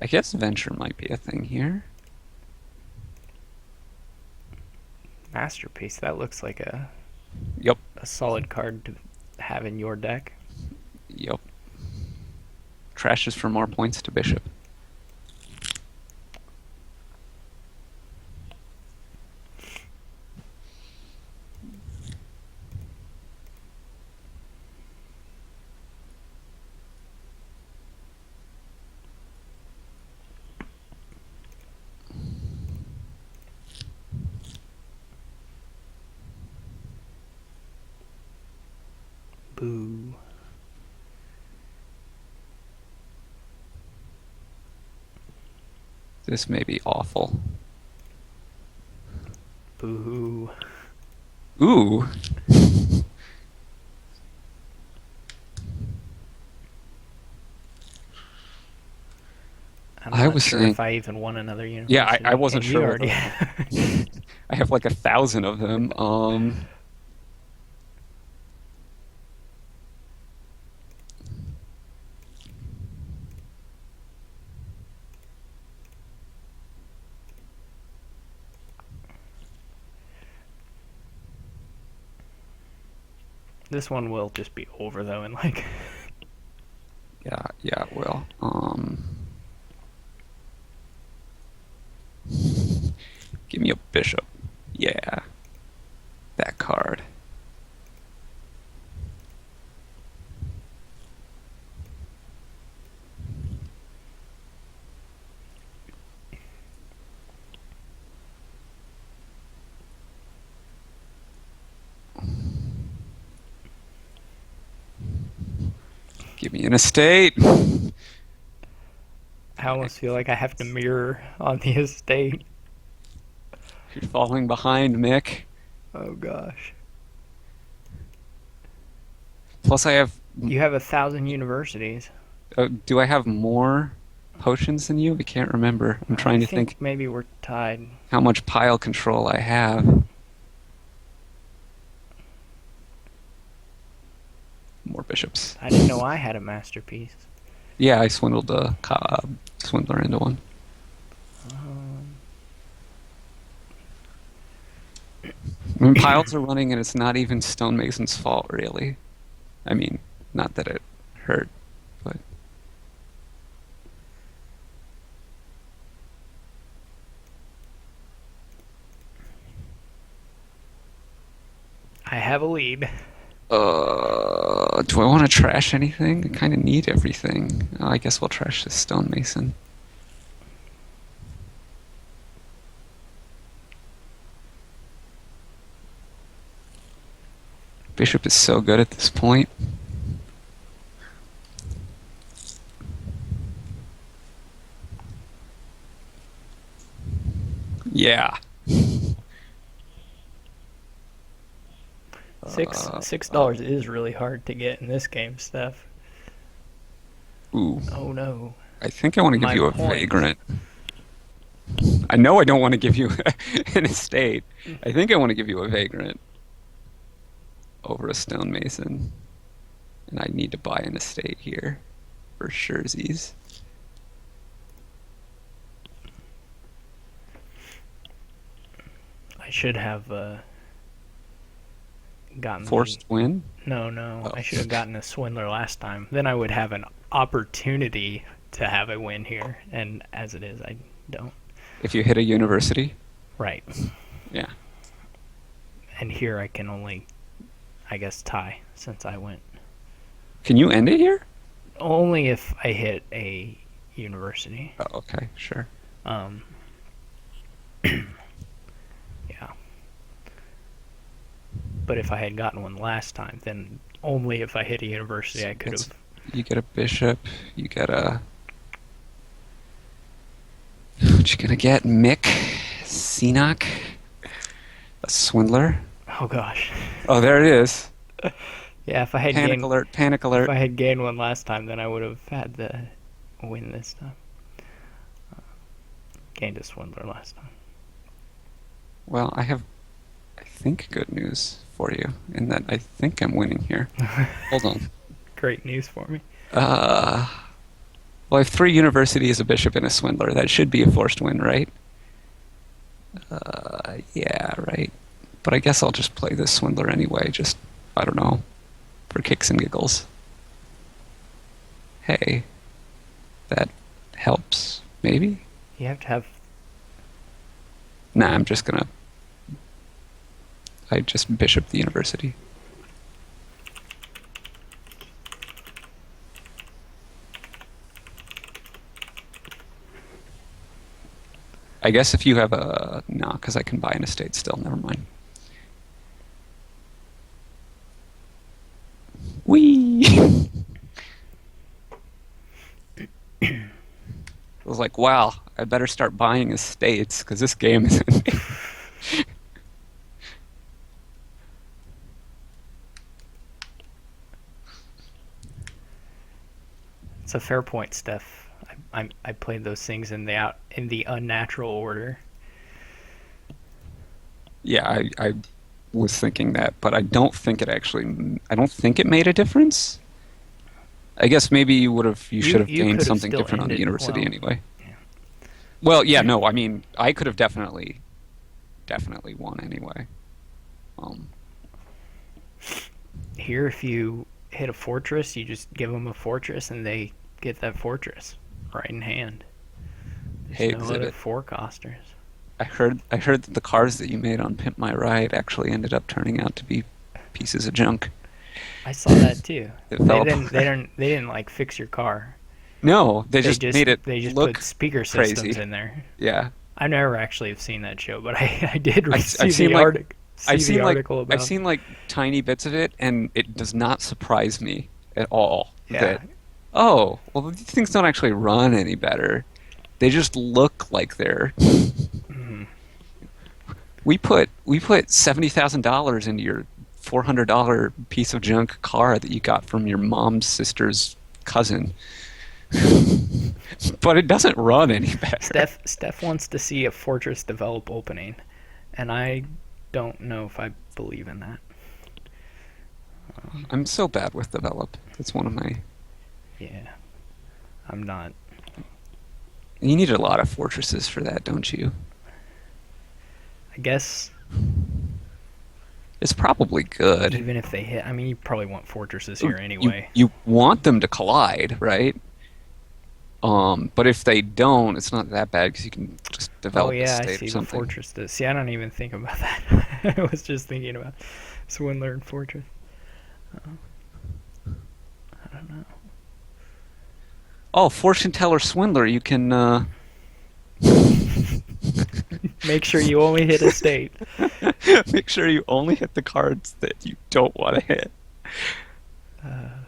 I guess venture might be a thing here. Masterpiece. That looks like Yep, a solid card to have in your deck. yep. Trashes for more points to bishop. Boo. This may be awful. Boo. Ooh, I'm I not was sure saying, if I even won another yeah, I university, wasn't and you sure whether already. I have like 1,000 of them. This one will just be over though, and like Yeah, yeah, well, give me a bishop. Yeah, that card. Give me an estate. I almost feel like I have to mirror on the estate. You're falling behind, Mick. Oh gosh. Plus, I have. You have 1,000 universities. Do I have more potions than you? I can't remember. I'm I trying to think think maybe we're tied. how much pile control I have. More bishops. I didn't know I had a masterpiece. Yeah, I swindled a swindler into one. Um, I mean, piles are running, and it's not even Stonemason's fault, really. I mean, not that it hurt, but I have a lead. do I want to trash anything? I kind of need everything. I guess we'll trash this stonemason. Bishop is so good at this point. Yeah. Six dollars is really hard to get in this game, Steph. Ooh. Oh no. I think I want to give My you a points. vagrant. I know I don't want to give you an estate. I think I want to give you a vagrant over a stonemason. And I need to buy an estate here for surezies. I should have gotten the. Forced win? No, no. Oh. I should have gotten a swindler last time. Then I would have an opportunity to have a win here. And as it is, I don't. If you hit a university? Right. Yeah. And here I can only, I guess, tie since I went. Can you end it here? Only if I hit a university. Oh, okay, sure. Um, yeah. But if I had gotten one last time, then only if I hit a university I could have. You get a bishop. You get a. What you gonna get? Mick? Seanock? A swindler? Oh gosh. Oh, there it is. Yeah, if I had Panic gained, alert, panic if I alert. had gained one last time, then I would have had the win this time. Gained a swindler last time. Well, I have, I think, good news for you in that I think I'm winning here. Hold on. Great news for me. Uh, Well, I have three universities, a bishop, and a swindler. That should be a forced win, right? Yeah, right. But I guess I'll just play this swindler anyway. Just, I don't know, for kicks and giggles. Hey, that helps, maybe? You have to have. Nah, I'm just gonna. I just bishop the university. I guess if you have a. Nah, because I can buy an estate still. Never mind. Whee! I was like, wow, I better start buying estates because this game is. It's a fair point, Steph. I played those things in the unnatural order. Yeah, I was thinking that, but I don't think it actually. I don't think it made a difference. I guess maybe you should have You gained could have something still different on the ended university well. anyway. Yeah. Well, yeah, no, I mean, I could have definitely won anyway. Um, Here, if you hit a fortress, you just give them a fortress, and they get that fortress right in hand. There's hey, no other Exhibit, forecasters. I heard that the cars that you made on Pimp My Ride actually ended up turning out to be pieces of junk. I saw that too. It fell apart. They didn't like fix your car. No, they just made it They just put look speaker systems crazy. in there. Yeah, I never actually have seen that show, but I did I've seen like see the article I've about. seen like tiny bits of it, and it does not surprise me at all Yeah, that oh well these things don't actually run any better. They just look like they're. mhm. We put $70,000 into your $400 piece of junk car that you got from your mom's sister's cousin, but it doesn't run any better. Steph wants to see a fortress develop opening, and I don't know if I believe in that. I'm so bad with develop. That's one of my. Yeah, I'm not. You need a lot of fortresses for that, don't you? I guess It's probably good. even if they hit, I mean, you probably want fortresses You here anyway. you want them to collide, right? But if they don't, it's not that bad because you can just Oh develop a yeah, I state or see the something. fortress. See, I don't even think about that. I was just thinking about Swindler and Fortress. I don't know. Oh, fortune teller swindler, you can Make sure you only hit a state. make sure you only hit the cards that you don't want to hit. Uh,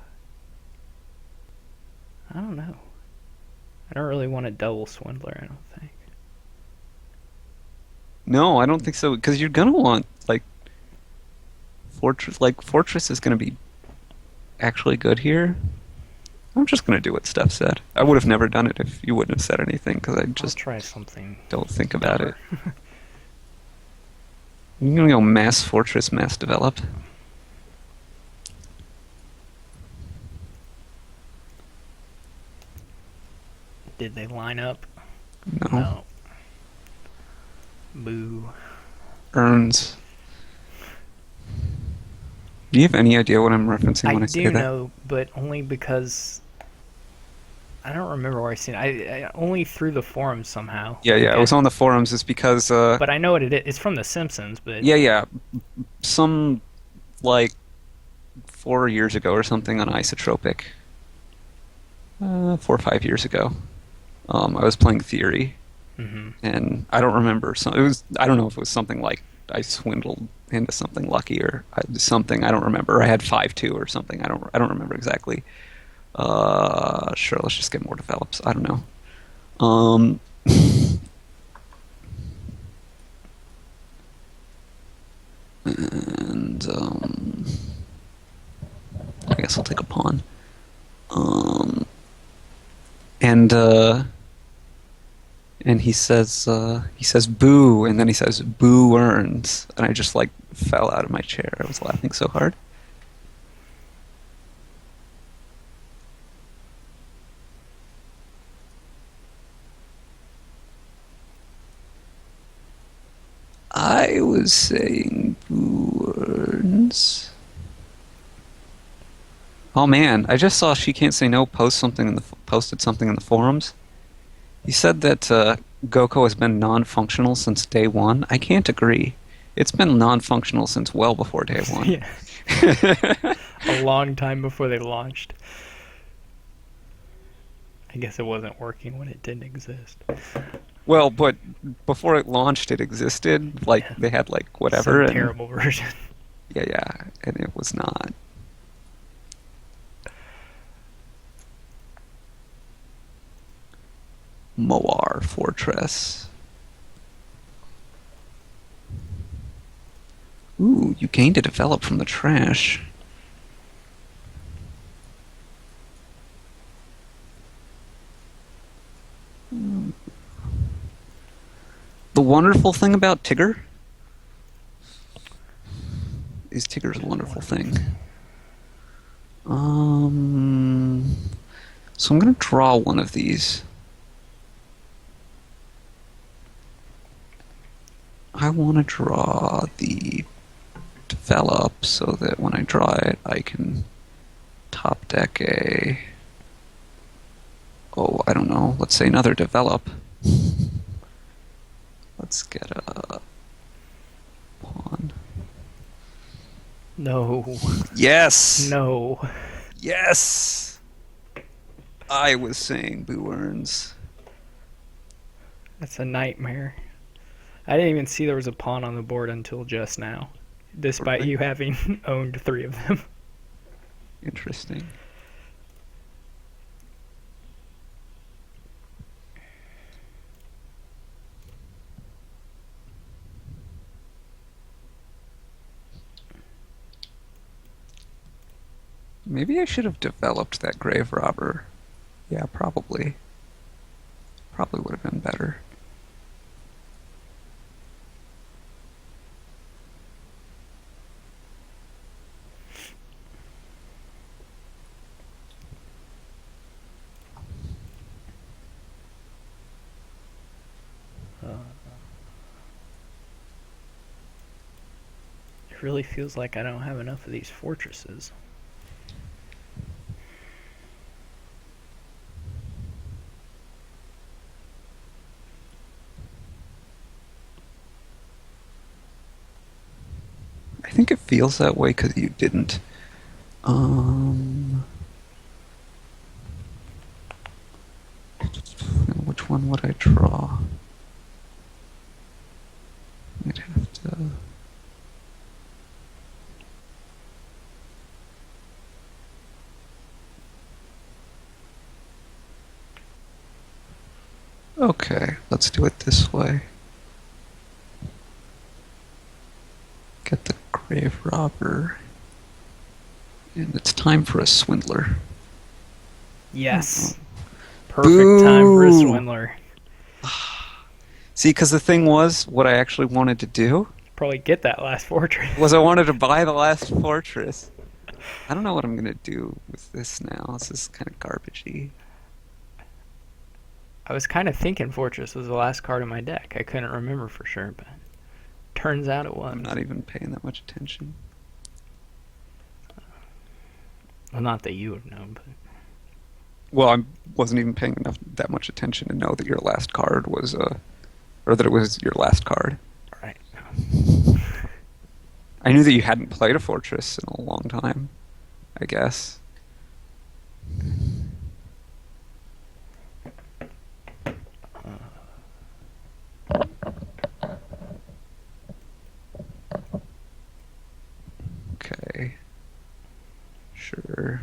I don't know. I don't really want a double Swindler. I don't think. No, I don't think so because you're gonna want like fortress. Like fortress is gonna be actually good here. I'm just gonna do what Steph said. I would have never done it if you wouldn't have said anything because I I'll just try something don't think about it. dumber. You're gonna go mass fortress, mass develop. Did they line up? No. No. Boo. Earns. Do you have any idea what I'm referencing I when I say do that? know, but only because I don't remember where I seen it. I only through the forums somehow. Yeah, Like yeah. I was on the forums. It's because, but I know what it is. It's from The Simpsons, but yeah, yeah. Some like 4 years ago or something on Isotropic. 4 or 5 years ago. I was playing Theory, hmm and I don't remember. It was I don't know if it was something like I swindled into something lucky or something. I don't remember. I had 5-2 or something. I don't remember exactly. Sure. Let's just get more develops. I don't know. Um, and I guess I'll take a pawn. Um, and he says boo, and then he says boo earns, and I just like fell out of my chair. I was laughing so hard. was saying Burns. Oh man, I just saw She Can't Say No posted something in the forums. He said that Goko has been non-functional since day one. I can't agree. It's been non-functional since well before day one. Yeah, a long time before they launched. I guess it wasn't working when it didn't exist. Well, but before it launched, it existed. Like Yeah, they had like whatever, some and terrible version. yeah, yeah, and it was not. Moar Fortress. Ooh, you gained a develop from the trash. The wonderful thing about Tigger is Tigger's a wonderful thing. Um, so I'm gonna draw one of these. I want to draw the develop so that when I draw it, I can top deck a. Oh, I don't know. Let's say another develop. Let's get a pawn. No, Yes! no. Yes! I was saying Boo Earns. That's a nightmare. I didn't even see there was a pawn on the board until just now, despite Really you having owned three of them. interesting. Maybe I should have developed that grave robber. Yeah, probably. Probably would have been better. It really feels like I don't have enough of these fortresses. I think it feels that way because you didn't. Um, which one would I draw? I'd have to. Okay, let's do it this way. Get the grave robber. And it's time for a swindler. Yes. Perfect time for a Boo! swindler. See, because the thing was, what I actually wanted to do Probably get that last was fortress. I wanted to buy the last fortress. I don't know what I'm gonna do with this now. This is kind of garbagey. I was kind of thinking fortress was the last card in my deck. I couldn't remember for sure, but turns out it I'm was. not even paying that much attention. Well, not that you would know, but Well, I wasn't even paying that much attention to know that your last card was or that it was your last card. all right. I knew that you hadn't played a fortress in a long time, I guess. Okay. Sure.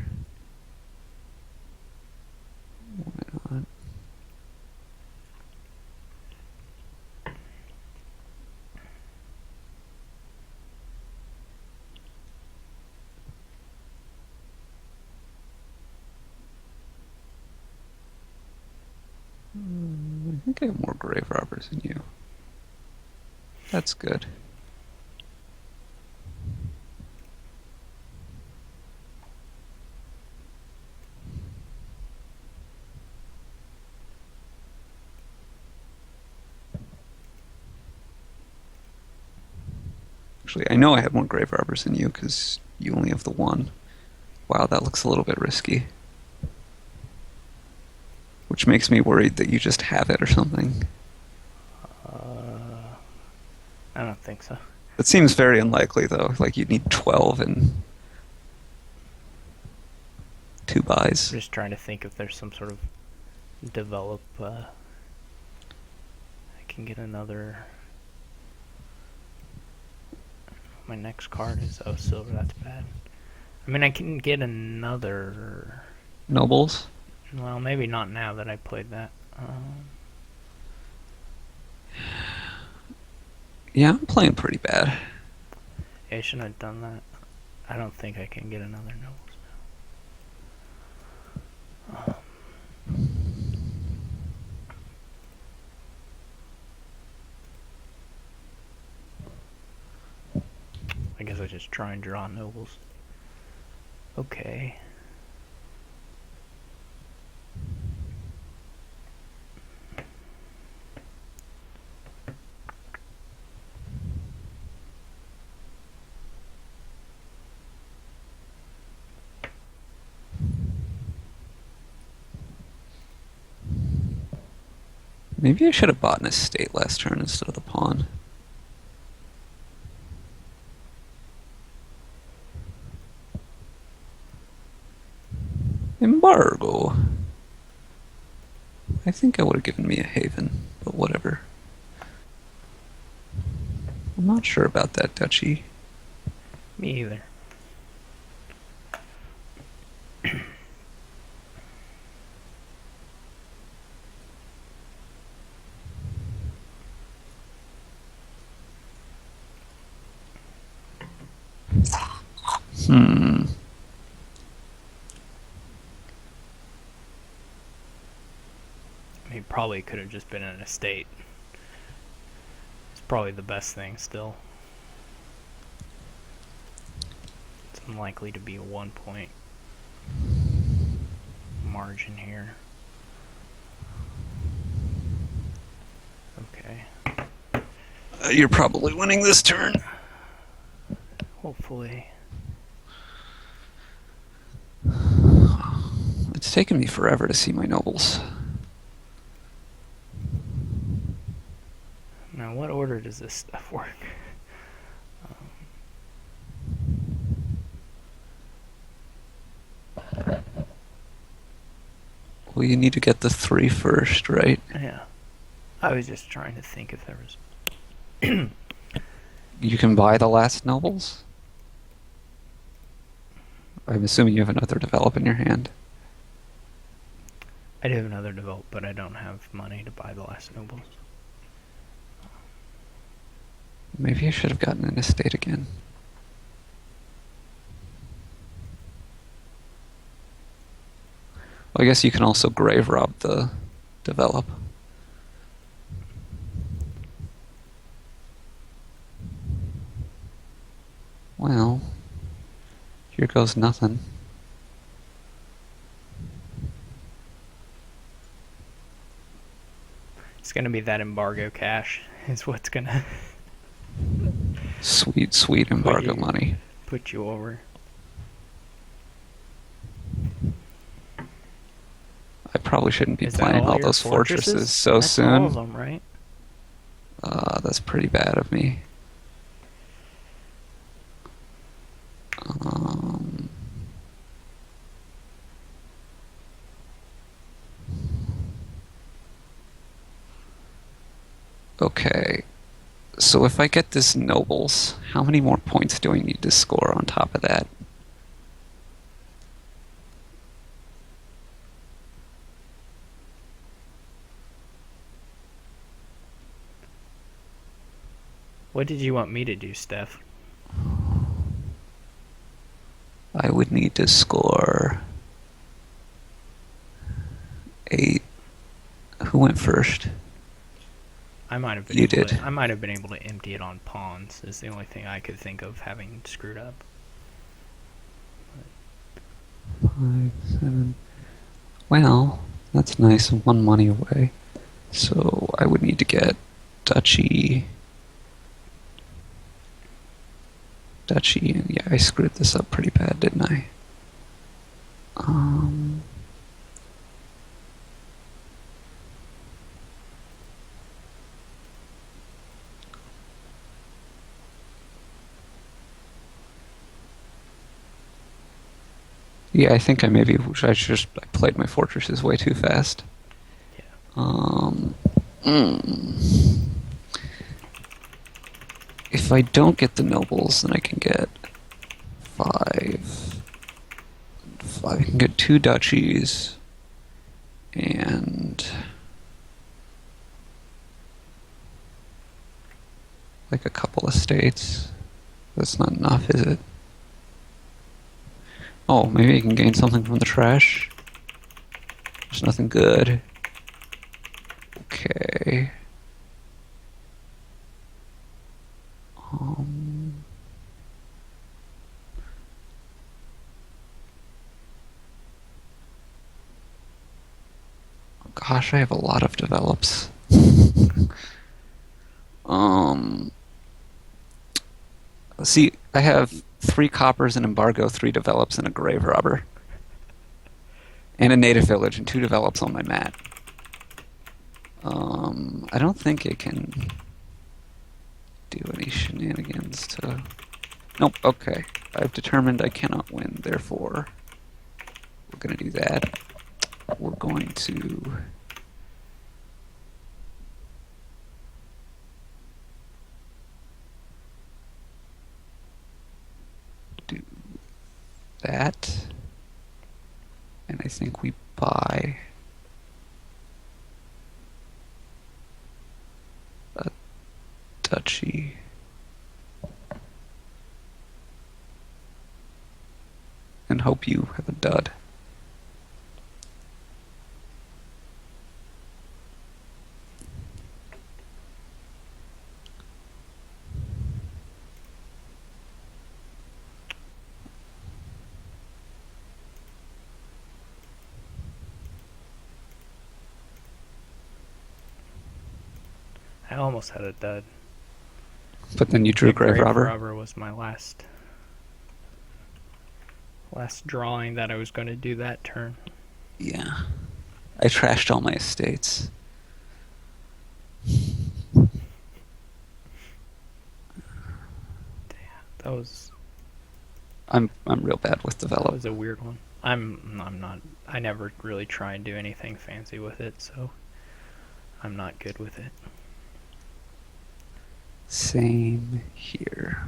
Why not? I think I have more grave robbers than you. That's good. Actually, I know I have more grave robbers than you because you only have the one. Wow, that looks a little bit risky. Which makes me worried that you just have it or something. Uh, I don't think so. It seems very unlikely, though. Like, you'd need 12 and two I'm buys. just trying to think if there's some sort of develop. I can get another. My next card is silver. That's bad. I mean, I can get another. Nobles? Well, maybe not now that I played that. Yeah, I'm playing pretty bad. Yeah, I shouldn't have done that. I don't think I can get another nobles now. I guess I just try and draw nobles. Okay. Maybe I should have bought an estate last turn instead of the pawn. Embargo. I think I would have given me a haven, but whatever. I'm not sure about that duchy. Me either. Hmm. He probably could have just been an estate. It's probably the best thing still. It's unlikely to be a 1 point margin here. Okay. You're probably winning this turn. Hopefully. It's taken me forever to see my nobles. Now, what order does this stuff work? Well, you need to get the 3 first, right? Yeah. I was just trying to think if there was. You can buy the last nobles? I'm assuming you have another develop in your hand. I do have another develop, but I don't have money to buy the last nobles. Maybe I should have gotten an estate again. Well, I guess you can also grave rob the develop. Well, here goes nothing. It's gonna be that embargo cash is what's gonna Sweet, sweet embargo money. put you over. I probably shouldn't be Is that playing all your those fortresses so That's soon. all of them, right? That's pretty bad of me. Okay, so if I get this nobles, how many more points do I need to score on top of that? What did you want me to do, Steph? I would need to score 8. Who went first? I might have been You able did. To, I might have been able to empty it on pawns. Is the only thing I could think of having screwed up. 5, 7. Well, that's nice. 1 money away. So I would need to get duchy. Duchy. Yeah, I screwed this up pretty bad, didn't I? Um, yeah, I think I played my fortresses way too fast. Yeah. Um, mm, if I don't get the nobles, then I can get five. I can get two duchies and like a couple of states. That's not enough, is it? Oh, maybe I can gain something from the trash. There's nothing good. Okay. Um, gosh, I have a lot of develops. Um, see, I have three coppers, an embargo, three develops, and a grave robber, and a native village, and two develops on my mat. I don't think it can do any shenanigans to. Nope. Okay, I've determined I cannot win. Therefore, we're gonna do that. We're going to do that, and I think we buy a duchy. And hope you have a dud. I almost had a dud. But then you drew The grave grave robber. robber was my last drawing that I was going to do that turn. Yeah. I trashed all my estates. That was I'm real bad with that develop. was a weird one. I'm not. I never really try and do anything fancy with it, so I'm not good with it. Same here.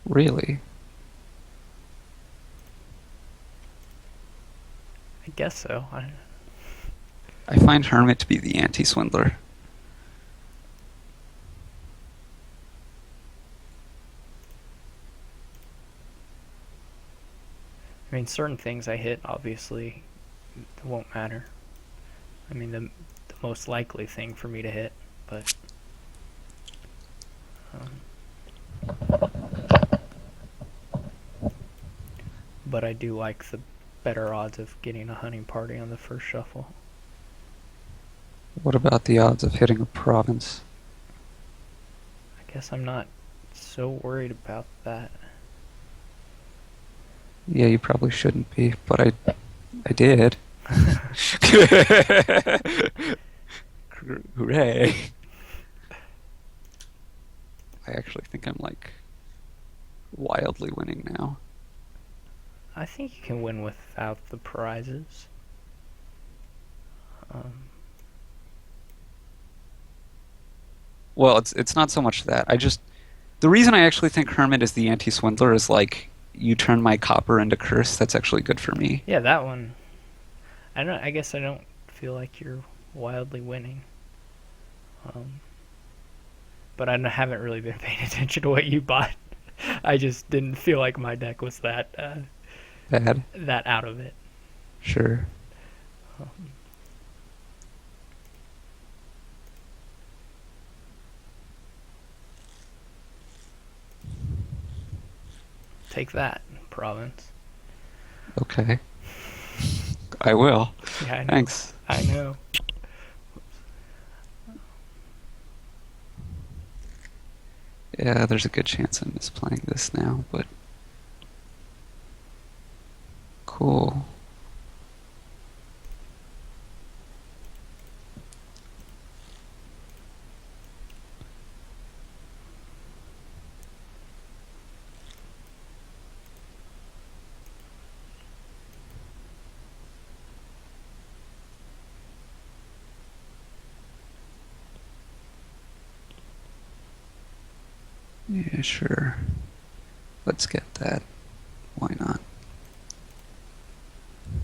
Really? I guess so. I find Hermit to be the anti-swindler. I mean, certain things I hit obviously won't matter. I mean, the most likely thing for me to hit, but but I do like the better odds of getting a hunting party on the first shuffle. What about the odds of hitting a province? I guess I'm not so worried about that. Yeah, you probably shouldn't be, but I did. Hooray. I actually think I'm like wildly winning now. I think you can win without the prizes. Um, Well, it's not so much that. The reason I actually think Hermit is the anti-swindler is like you turn my copper into curse. That's actually good for me. yeah, that one. I don't. I guess I don't feel like you're wildly winning. Um, but I haven't really been paying attention to what you bought. I just didn't feel like my deck was Bad. that out of it. Sure. Take that, province. Okay, I will. Yeah, I know. Thanks. I know. Yeah, there's a good chance I'm misplaying this now, but cool. Yeah, sure. Let's get that. Why not?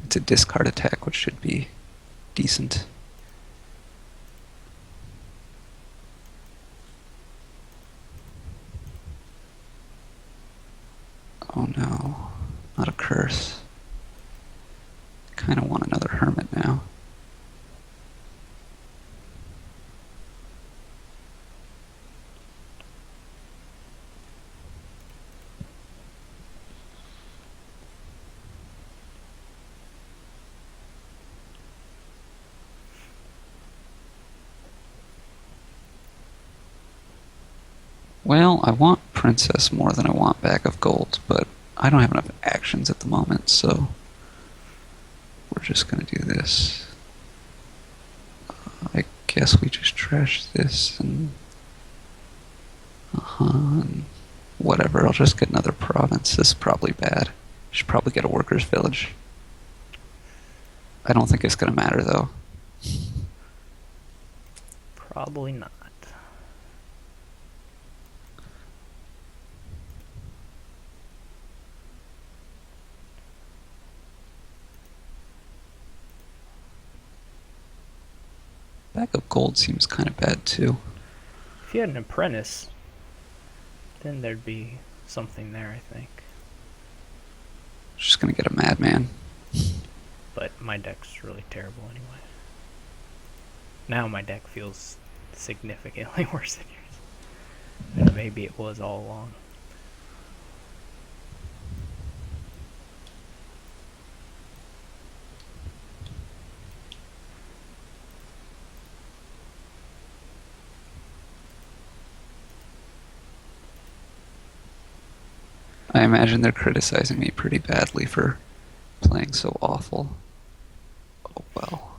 It's a discard attack, which should be decent. Oh no, not a curse. Kind of want another hermit now. Well, I want princess more than I want bag of gold, but I don't have enough actions at the moment, so we're just gonna do this. I guess we just trash this and and whatever. I'll just get another province. This is probably bad. Should probably get a workers' village. I don't think it's gonna matter though. Probably not. Bag of gold seems kind of bad too. If you had an apprentice, then there'd be something there, I think. Just gonna get a madman. But my deck's really terrible anyway. Now my deck feels significantly worse than yours. And maybe it was all along. I imagine they're criticizing me pretty badly for playing so awful. Oh well.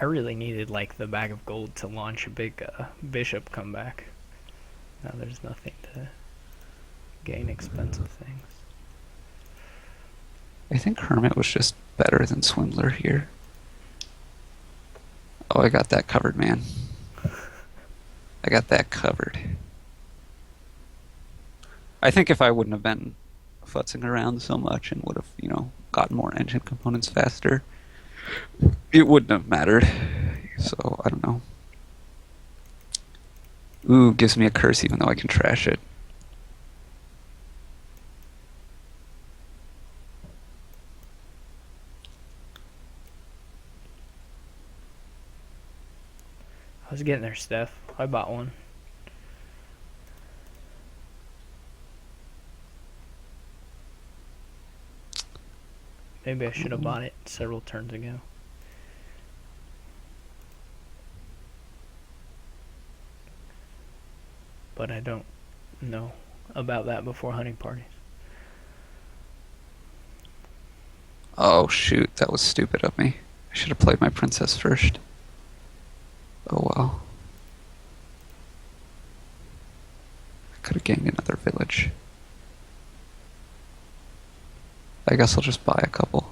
I really needed like the bag of gold to launch a big bishop comeback. Now there's nothing to gain expensive things. I think Hermit was just better than Swindler here. Oh, I got that covered, man. I got that covered. I think if I wouldn't have been futzing around so much and would have, gotten more engine components faster, it wouldn't have mattered. So, I don't know. Ooh, gives me a curse even though I can trash it. I was getting there, Steph. I bought one. Maybe I should have bought it several turns ago. But I don't know about that before hunting parties. Oh, shoot, that was stupid of me. I should have played my princess first. Oh well. I could have gained another village. I guess I'll just buy a couple.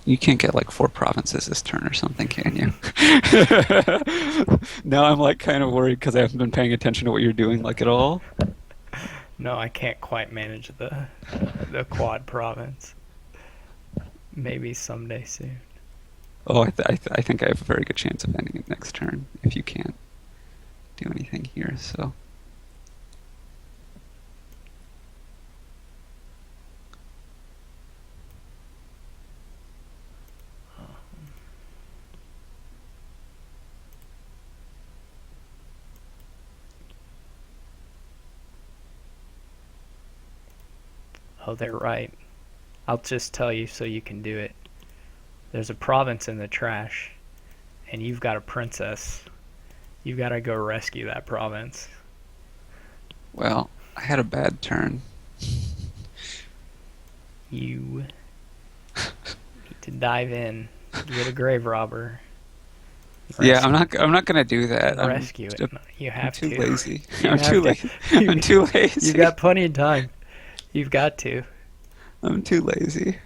You can't get like 4 provinces this turn or something, can you? Now I'm like kind of worried because I haven't been paying attention to what you're doing like at all. No, I can't quite manage the quad province. Maybe someday soon. Oh, I think I have a very good chance of ending it next turn if you can't do anything here. So Oh, they're right. I'll just tell you so you can do it. There's a province in the trash, and you've got a princess. You've got to go rescue that province. well, I had a bad turn. You need to dive in, get a grave robber, Yeah, rescue, I'm not gonna do that. and rescue it. You I'm have too to. lazy. You I'm too have to. lazy. You, I'm too you lazy. got plenty of time. You've got to. I'm too lazy.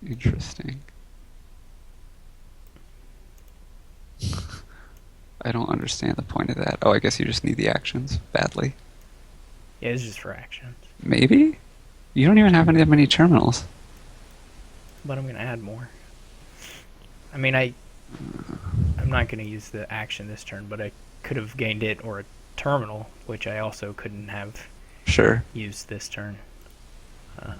Interesting. I don't understand the point of that. Oh, I guess you just need the actions badly. Yeah, it's just for actions. Maybe? You don't even have that many terminals. But I'm gonna add more. I mean, I'm not gonna use the action this turn, but I could have gained it or a terminal, which I also couldn't have Sure. used this turn. Uh,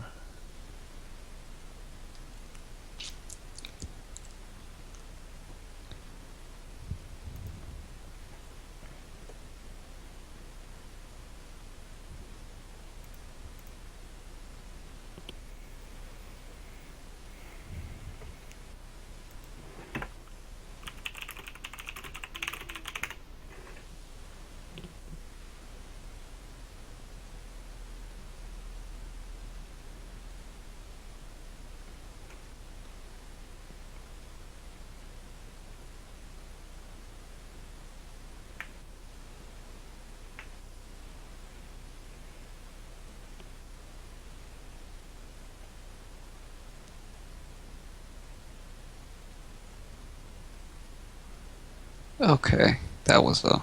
Okay. That was a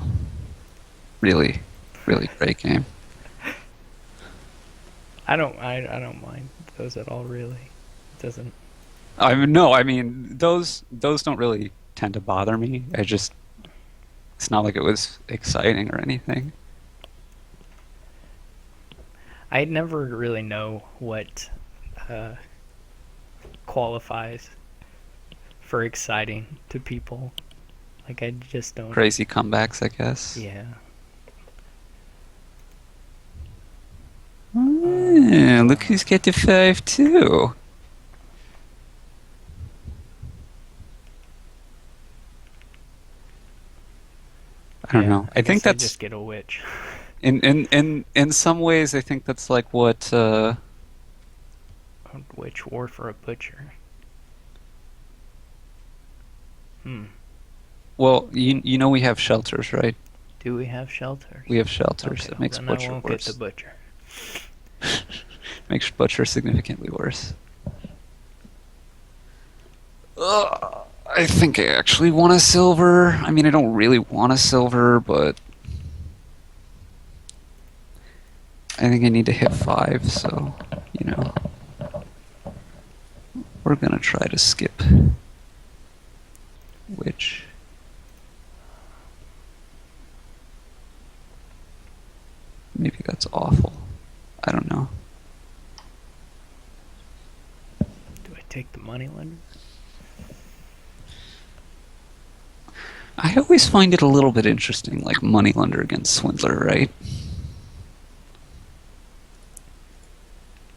really, really great game. I don't mind those at all. Really, it doesn't. I mean, no, I mean those don't really tend to bother me. I just it's not like it was exciting or anything. I never really know what uh, qualifies for exciting to people. Like I just don't. Crazy comebacks, I guess. Yeah. Yeah, look who's get to 5 too. I don't Yeah. know. I I think guess I that's just get a witch. in some ways I think that's like what Witch war for a butcher. Hmm. well, you know we have shelters, right? Do we have shelters? We have shelters. Okay, It well makes then I butcher won't get the worse. butcher. Makes butcher significantly worse. I think I actually want a silver. I mean, I don't really want a silver, but I think I need to hit 5, so, you know, we're gonna try to skip. Which, maybe that's awful. I don't know. Do I take the money lender? I always find it a little bit interesting, like Moneylender against Swindler, right?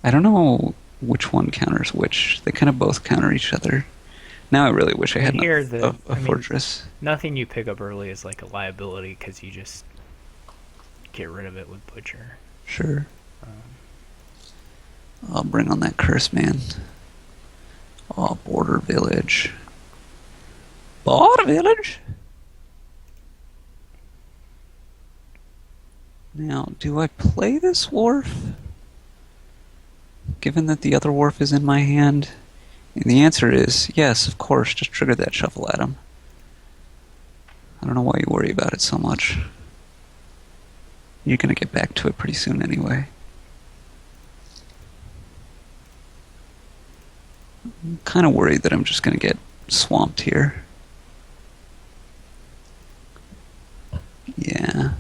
I don't know which one counters which. They kind of both counter each other. Now I really wish I had And here a fortress. nothing you pick up early is like a liability because you just get rid of it with Butcher. Sure. Um, I'll bring on that curse, man. Oh, border village. Border village? Now, do I play this wharf? Given that the other wharf is in my hand? And the answer is yes, of course. Just trigger that shuffle at him. I don't know why you worry about it so much. You're gonna get back to it pretty soon anyway. I'm kind of worried that I'm just gonna get swamped here. Yeah.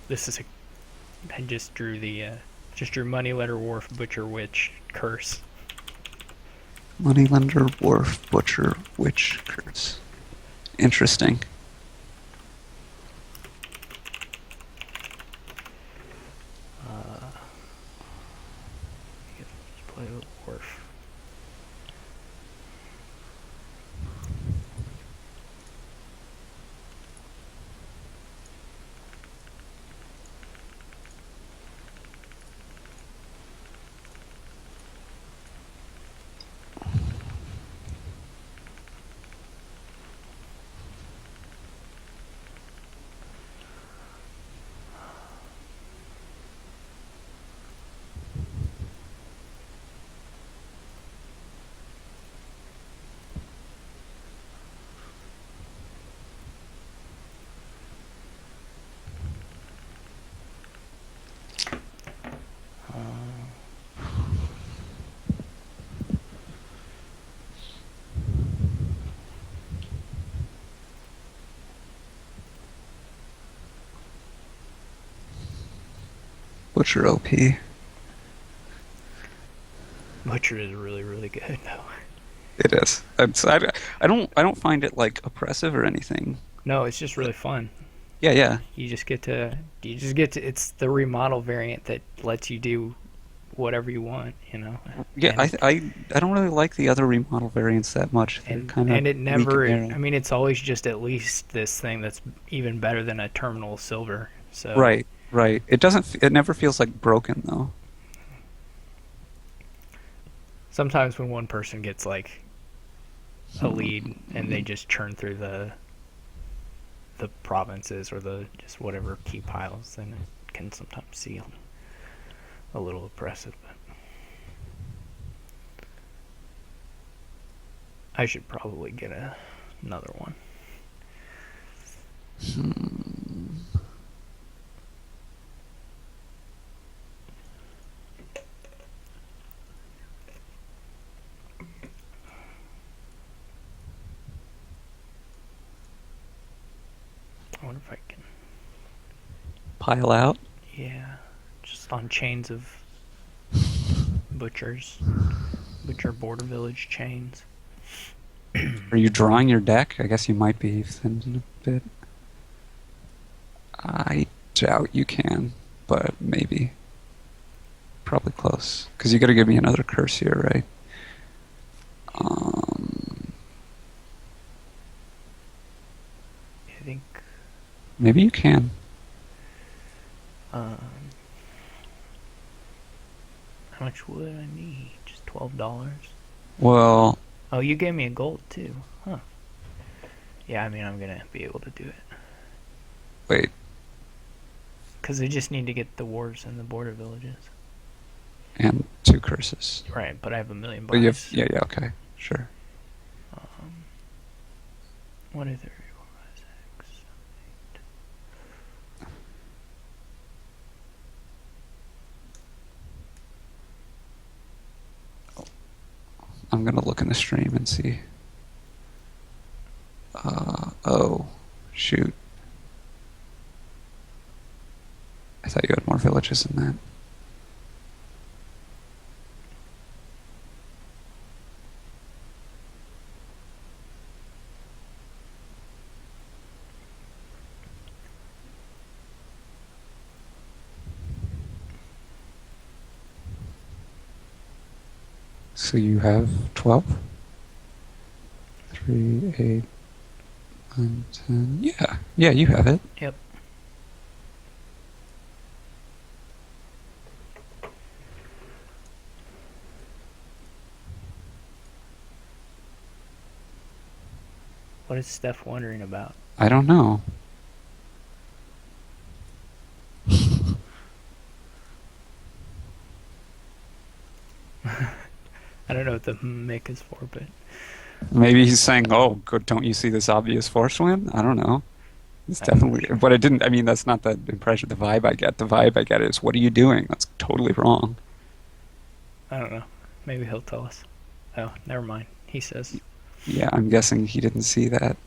this is a. I just drew the. Just drew Money Letter Wharf Butcher Witch Curse. Moneylender, Wharf, Butcher, Witch, Curse. Interesting. Let's play with Wharf. Butcher OP. Butcher is really, really good though. It is. I don't find it like oppressive or anything. No, it's just really fun. Yeah, yeah. You just get to. It's the remodel variant that lets you do whatever you want. Yeah, And I don't really like the other remodel variants that much. They're and kind of and it weak and never. I narrow. mean, it's always just at least this thing that's even better than a terminal silver. So Right, right. It never feels like broken though. sometimes when one person gets like a lead and they just churn through the provinces or the just whatever key piles, then it can sometimes seem a little oppressive. But I should probably get another one. I wonder if I can. Pile out. Yeah, just on chains of butchers, butcher border village chains. Are you drawing your deck? I guess you might be thinned in a bit. I doubt you can, but maybe. Probably close. Because you got to give me another curse here, right? Um, I think. Maybe you can. Um, how much would I need? Just $12. Well, Oh, you gave me a gold too, huh? Yeah, I mean I'm gonna be able to do it wait. because I just need to get the wars and the border villages. And two curses. Right, but I have a million But you have, buys. yeah, yeah, okay. Sure. Um, what is it? I'm going to look in the stream and see. Shoot, I thought you had more villages than that. So you have 12? 3, 8, 9, 10. Yeah, yeah, you have it. Yep. What is Steph wondering about? I don't know. I don't know what the mic is for, but Maybe he's saying, "Oh, good, don't you see this obvious force win?" I don't know. It's I don't know. definitely, but it didn't. I mean, that's not the impression. The vibe I get. The vibe I get is, "What are you doing?" That's totally wrong. I don't know. Maybe he'll tell us. Oh, never mind. He says. Yeah, I'm guessing he didn't see that.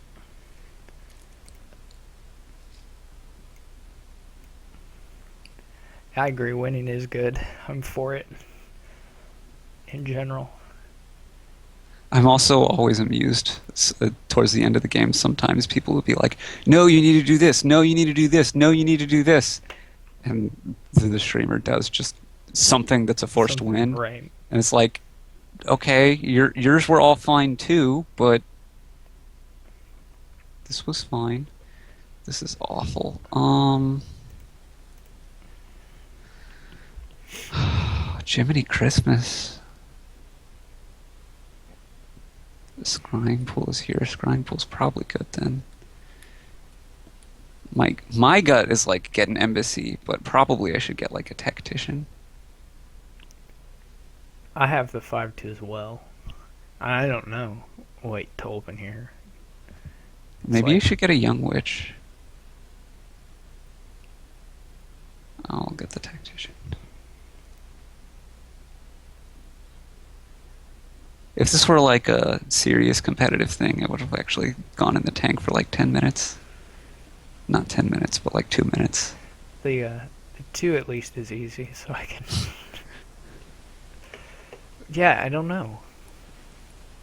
I agree. Winning is good. I'm for it. In general. I'm also always amused towards the end of the game. Sometimes people will be like, "No, you need to do this. No, you need to do this. No, you need to do this," and the streamer does just something that's a forced Something win, right. and it's like, okay, yours were all fine too, but this was fine. This is awful. Jiminy Christmas. The scrying pool is here. Scrying pool's probably good then. My gut is like get an embassy, but probably I should get like a tactician. I have the 5-2 as well. I don't know. Wait to open here. It's Maybe I like should get a young witch. I'll get the tactician. If this were like a serious competitive thing, it would have actually gone in the tank for like 10 minutes. Not 10 minutes, but like 2 minutes. the 2 at least is easy, so I can. Yeah, I don't know.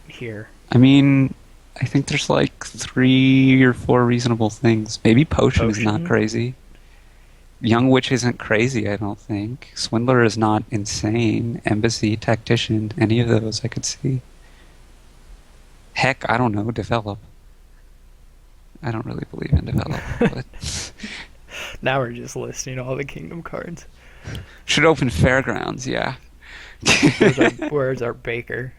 Here. I mean, I think there's like 3 or 4 reasonable things. Maybe potion is not Potion? crazy. Young witch isn't crazy, I don't think. Swindler is not insane. Embassy, tactician, any of those I could see. Heck, I don't know, develop. I don't really believe in develop, but Now we're just listing all the kingdom cards. should open fairgrounds, yeah. Where's our baker?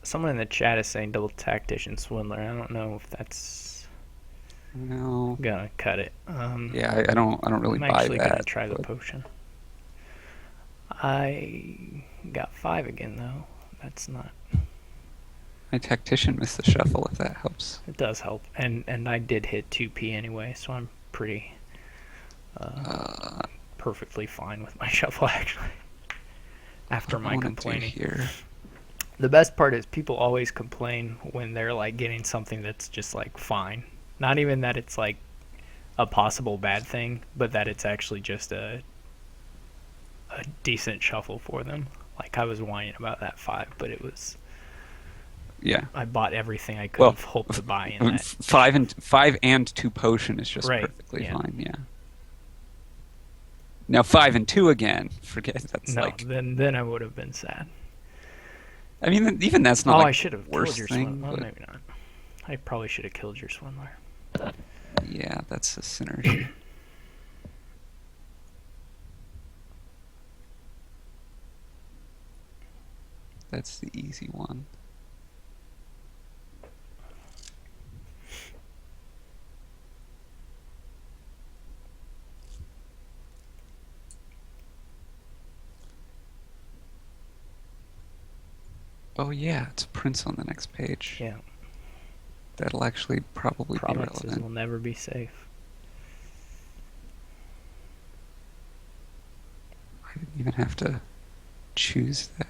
Someone in the chat is saying double tactician swindler. I don't know if that's No. gonna cut it. Yeah, I don't really I'm buy actually gonna that. try the But potion. I got 5 again though. That's not. my tactician missed the shuffle if that helps. It does help, and I did hit 2p anyway, so I'm pretty Uh, perfectly fine with my shuffle actually. After what do I my want to do complaining. here? The best part is people always complain when they're like getting something that's just like fine. Not even that it's like a possible bad thing, but that it's actually just a decent shuffle for them. Like I was whining about that 5, but it was Yeah. I bought everything I could Well, have hoped to buy in that. 5 and 2 potion is just Right, perfectly yeah. fine. Yeah. Now 5 and 2 again. Forget that's No, like. then I would have been sad. I mean, even that's not Oh, like I should have the killed worst your thing. swindler. Well, But maybe not. I probably should have killed your swindler. yeah, that's a synergy. That's the easy one. Oh yeah, it's a prince on the next page. Yeah, That'll actually probably be provinces relevant. will never be safe. I didn't even have to choose that.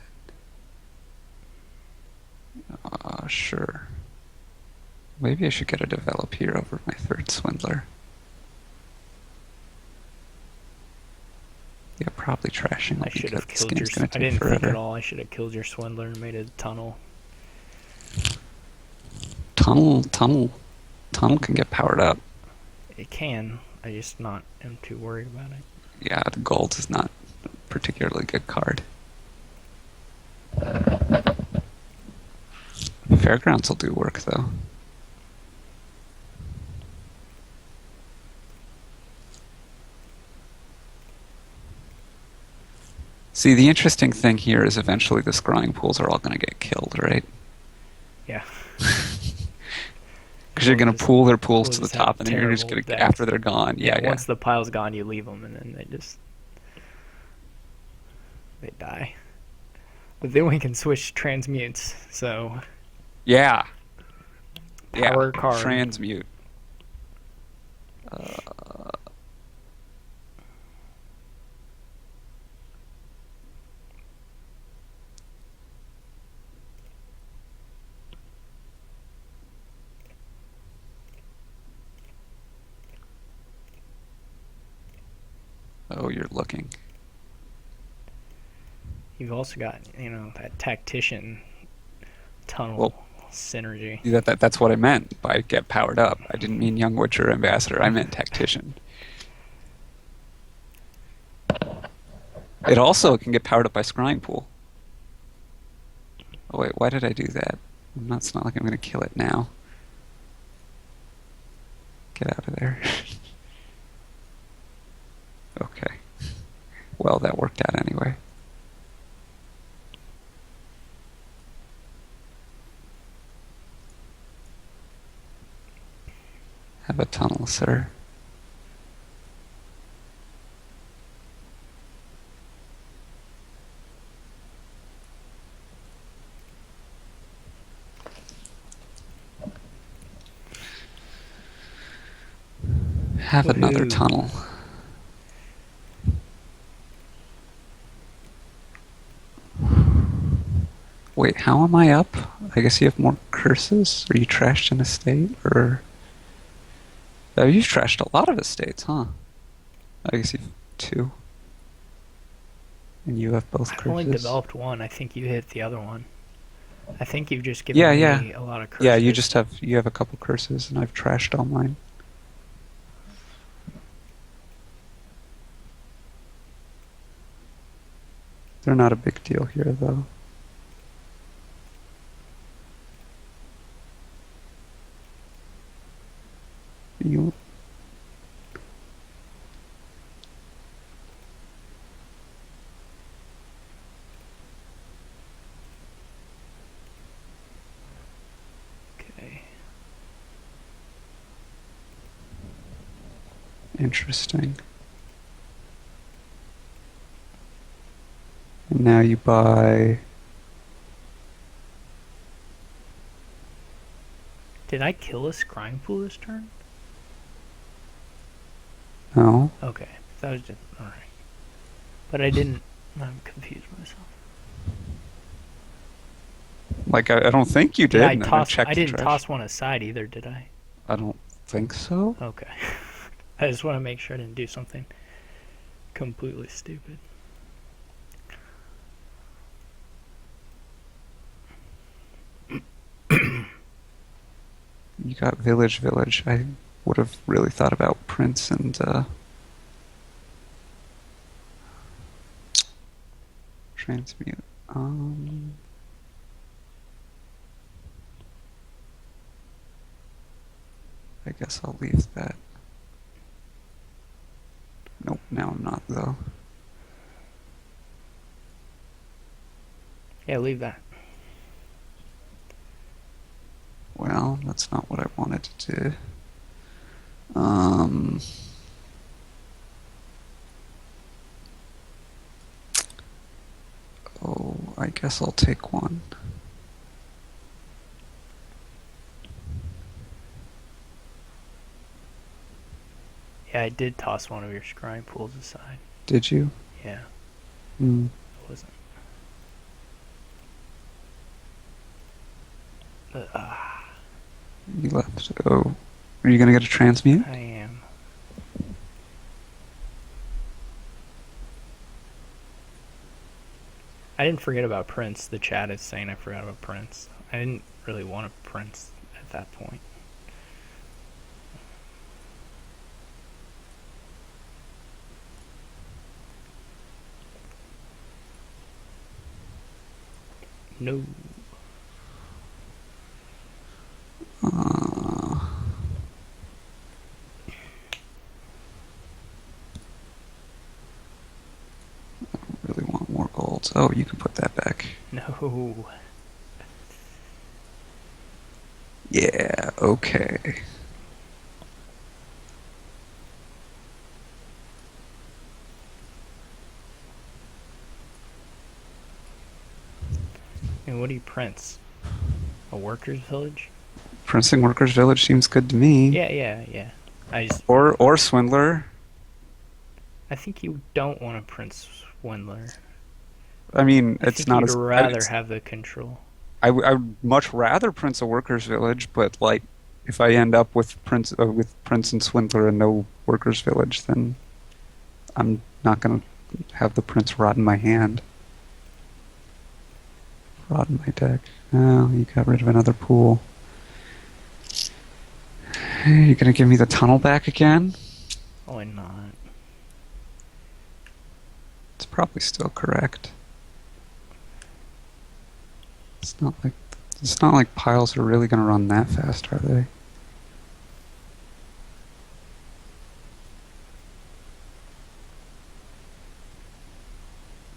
Sure. Maybe I should get a develop here over my third Swindler. Yeah, probably trashing will I be should good. have This killed your. game's gonna I take didn't think at forever. all. I should have killed your Swindler and made a tunnel. Tunnel can get powered up. It can. I just not am too worried about it. Yeah, the gold is not a particularly good card. Fairgrounds will do work though. See, the interesting thing here is eventually the scrying pools are all going to get killed, right? Yeah. Because you're going to pool their pools We'll to the just top, have and then you're just terrible going to, decks. after they're gone, Yeah. yeah. Once the pile's gone, you leave them, and then they die. But then we can switch transmutes. So Yeah, yeah. power card. Transmute. Oh, you're looking. You've also got that tactician tunnel Well, synergy. that's what I meant by get powered up. I didn't mean Young Witcher Ambassador. I meant Tactician. It also can get powered up by Scrying Pool. Oh wait, why did I do that? It's not like I'm going to kill it now. Get out of there. Okay. Well, that worked out anyway. Have a tunnel, sir. Have another Woohoo. tunnel. Wait, how am I up? I guess you have more curses? Are you trashed an estate? Or... Oh, you've trashed a lot of estates, huh? I guess you've two. And you have both I've only curses. developed one. I think you hit the other one. I think you've just Yeah, given yeah. me a lot of curses. Yeah, you have a couple curses, and I've trashed all mine. They're not a big deal here, though. You... Okay. Interesting. And now you buy... Did I kill a scrying pool this turn? No. Okay. That was just alright. But I didn't. I'm confused myself. Like, I don't think you did. Yeah, And then I checked I the didn't trash. toss one aside either, did I? I don't think so. Okay. I just want to make sure I didn't do something completely stupid. You got village. I would have really thought about Prince and transmute. I guess I'll leave that. Nope, now I'm not though. Yeah, leave that. Well, that's not what I wanted to do. Um, oh, I guess I'll take one. Yeah, I did toss one of your scrying pools aside. Did you? Yeah, Hmm. it wasn't. You left. Oh, are you gonna get a transmute? I am. I didn't forget about Prince. The chat is saying I forgot about Prince. I didn't really want a Prince at that point. No. Uh, really want more golds. Oh, you can put that back. No. Yeah, okay. And what do you Prince? A workers' village? Princeton Workers Village seems good to me. Yeah, yeah, yeah. I just. Or Swindler. I think you don't want a Prince Swindler. I mean, I it's think not you'd as. rather have the control. I would much rather Prince a Workers Village, but like, if I end up with Prince and Swindler and no Workers Village, then I'm not gonna have the Prince rot in my hand, rot in my deck. Oh, you got rid of another pool. Hey, you gonna give me the tunnel back again? Why not? It's probably still correct. It's not like it's not like piles are really gonna run that fast, are they?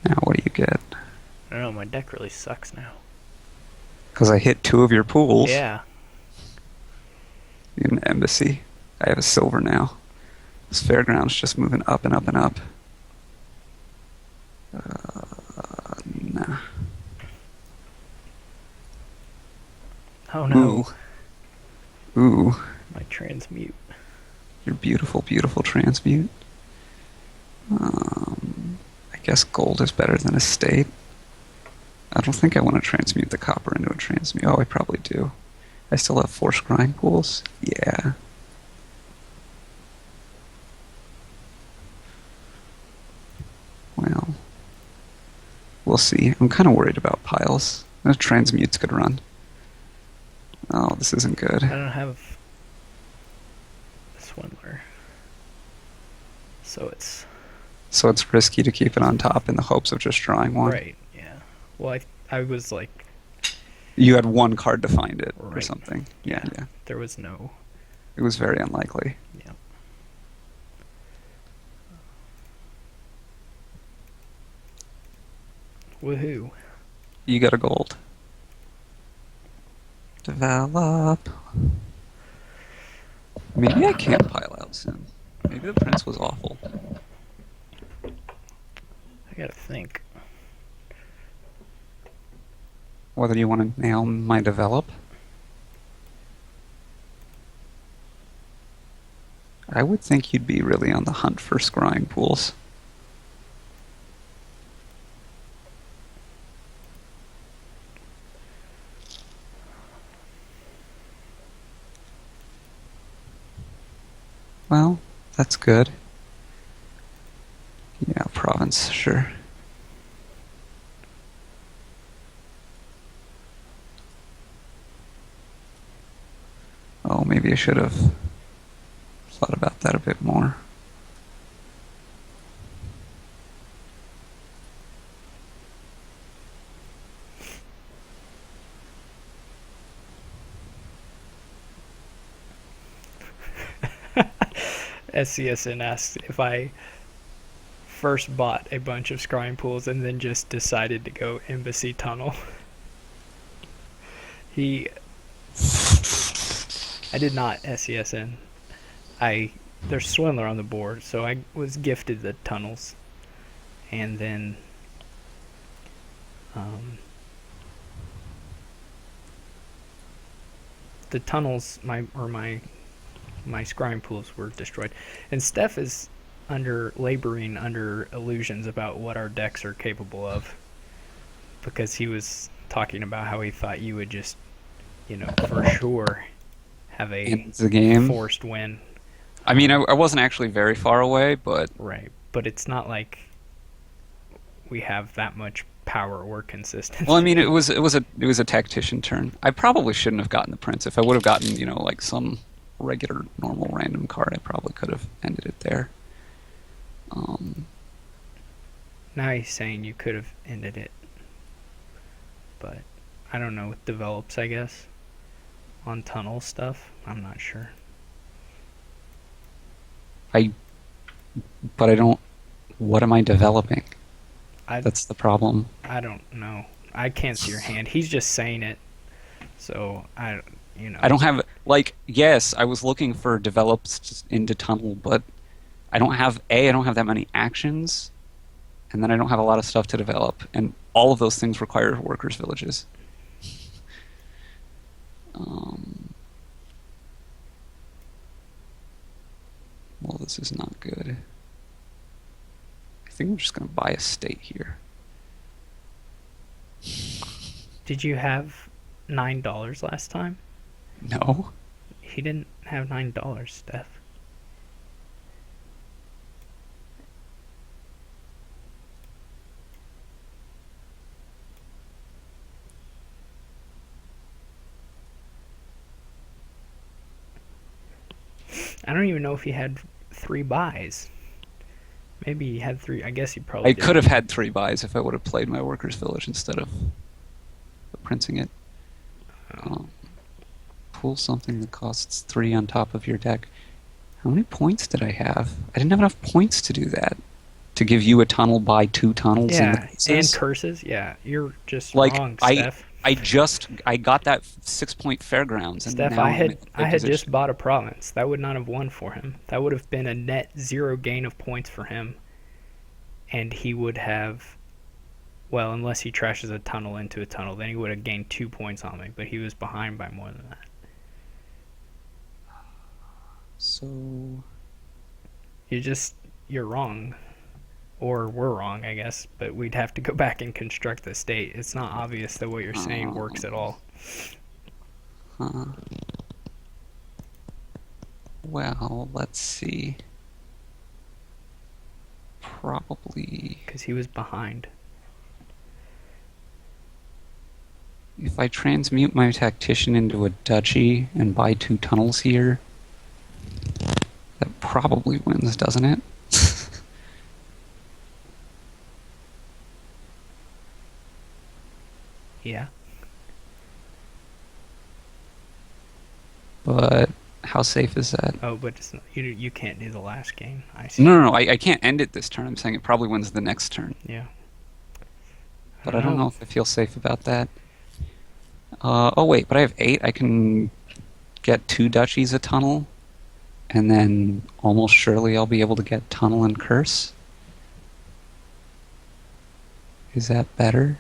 Now what do you get? I don't know. My deck really sucks now. Because I hit two of your pools. Yeah. You get an embassy. I have a silver now. This fairground's just moving up and up and up. Nah. Oh no. Ooh. Ooh. My transmute. Your beautiful, beautiful transmute. I guess gold is better than a state. I don't think I want to transmute the copper into a transmute. Oh, I probably do. I still have 4 scrying pools? Yeah. Well, we'll see. I'm kind of worried about piles. The transmute's could run. Oh, this isn't I good. don't have a Swindler. So it's. So it's risky to keep it on top in the hopes of just drawing one. Right, yeah. Well, I was like. You had one card to find it or Right. something. Yeah, yeah. There was no. It was very unlikely. Yeah. Woohoo. You got a gold. Develop. Maybe I can't pile out soon. Maybe the prince was awful. I gotta think. Whether you want to nail my develop? I would think you'd be really on the hunt for scrying pools. Well, that's good. Yeah, province, sure. Oh, maybe I should have thought about that a bit more. SCSN asked if I first bought a bunch of scrying pools and then just decided to go embassy tunnel. I did not SCSN. There's Swindler on the board, so I was gifted the tunnels, and then the tunnels my scrying pools were destroyed, and Steph is laboring under illusions about what our decks are capable of, because he was talking about how he thought you would just, for sure have a ends the game. forced win. I mean, I wasn't actually very far away, but Right, but it's not like we have that much power or well, I mean, consistency. it was a tactician turn. I probably shouldn't have gotten the prince. If I would have gotten, like some regular normal random card, I probably could have ended it there. Um, Now he's saying you could have ended it, but I don't know. It develops, I guess, on tunnel stuff. I'm not sure. I but I don't. What am I developing? I That's the problem. I don't know. I can't see your hand. He's just saying it, so I, you I know. don't have like yes, I was looking for develops into tunnel, but I don't have I don't have that many actions, and then I don't have a lot of stuff to develop, and all of those things require workers' villages. Um, well, this is not good. I think I'm just gonna buy a state here. Did you have $9 last time? No, He didn't have $9, Steph. I don't even know if he had 3 buys. Maybe he had three. I guess he probably I could did. have had 3 buys if I would have played my workers' village instead of printing it. Oh. Um, Pull something that costs 3 on top of your deck. How many points did I have? I didn't have enough points to do that. To give you a tunnel, buy 2 tunnels in the Yeah, and bases. curses. Yeah, you're just Like wrong, Steph. I got that 6 point fairgrounds, and Steph, now I'm in a I good had just position. bought a province. That would not have won for him. That would have been a net zero gain of points for him, and he would have. Well, unless he trashes a tunnel into a tunnel, then he would have gained 2 points on me. But he was behind by more than that. So You're wrong, or we're wrong, I guess. But we'd have to go back and construct the state. It's not obvious that what you're saying works at um, all. huh. Well, let's see. Probably Because he was behind. if I transmute my tactician into a duchy and buy 2 tunnels here, that probably wins, doesn't it? Yeah. But how safe is that? Oh, but it's not, you can't do the last game. I see. No, I can't end it this turn. I'm saying it probably wins the next turn. Yeah. I But don't I don't know. know if I feel safe about that. Oh wait, but I have 8. I can get 2 duchies a tunnel, and then almost surely I'll be able to get tunnel and curse. Is that better?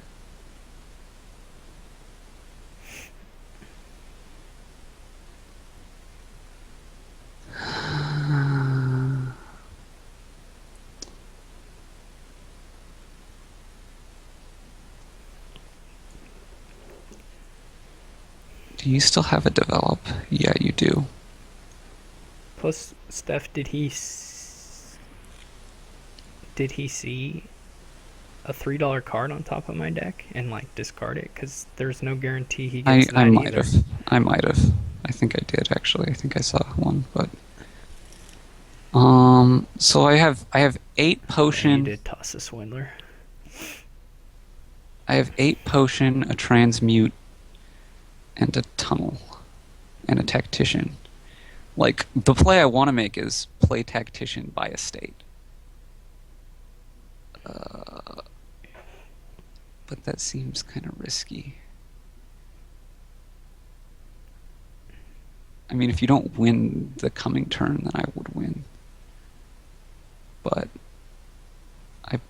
Do you still have a develop? Yeah, you do. Plus, Steph, did he see a $3 card on top of my deck and like discard it? Because there's no guarantee he gets I that might either. have. I might have. I think I did actually. I think I saw one, but so I have 8 Yeah, you potion. did toss a swindler. I have 8 potion, a transmute, and a tunnel, and a tactician. Like the play I want to make is play tactician by a state. But that seems kind of risky. I mean, if you don't win the coming turn, then I would win. But I,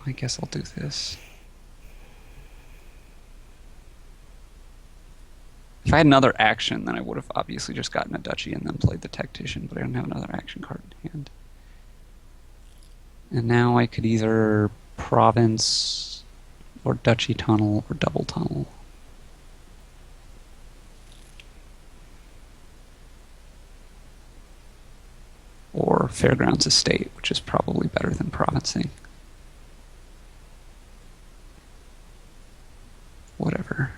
I guess I'll do this. If I had another action, then I would have obviously just gotten a duchy and then played the tactician, but I don't have another action card in hand. And now I could either province or duchy tunnel or double tunnel. or Fairgrounds Estate, which is probably better than provincing. Whatever.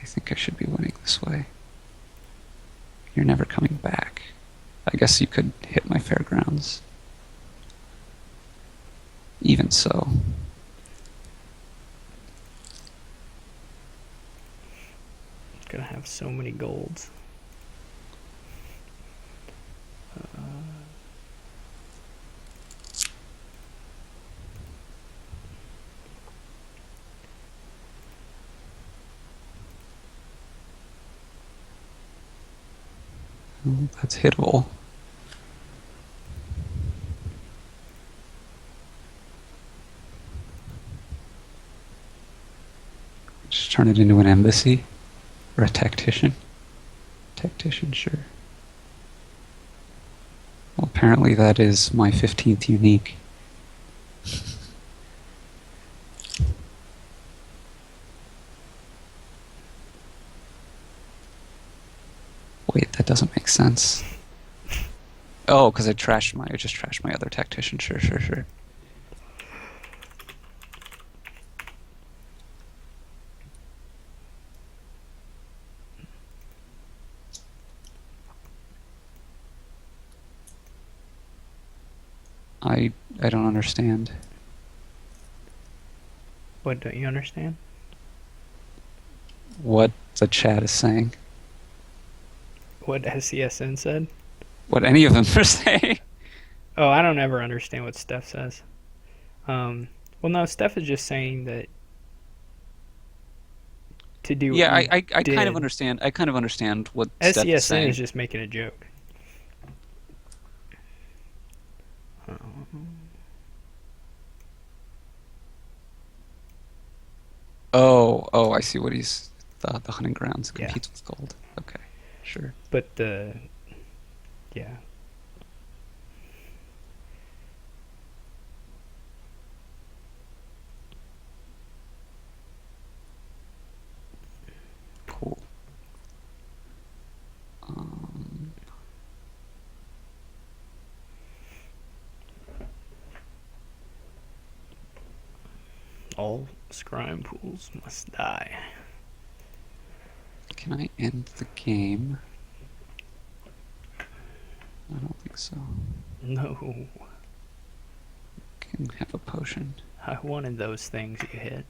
I think I should be winning this way. You're never coming back. I guess you could hit my Fairgrounds. Even so. Gonna have so many golds. Oh, that's hittable. Just turn it into an embassy or a tactician. Tactician, sure. Well, apparently that is my 15th unique. Wait, that doesn't make sense. Oh, because I just trashed my other tactician. Sure, sure, sure. I don't understand. What don't you understand? What the chat is saying. What SCSN said? What any of them are saying. Oh, I don't ever understand what Steph says. Well, no, Steph is just saying that to do what Yeah, you I kind of did. understand. I kind of understand what Steph is SCSN is saying. just making a joke. Oh, I see what he's the hunting grounds Yeah, competes with gold. Okay, sure. but yeah, Cool. Um, all scrying pools must die. can I end the game? I don't think so. No, Can have a potion. I wanted those things you hit.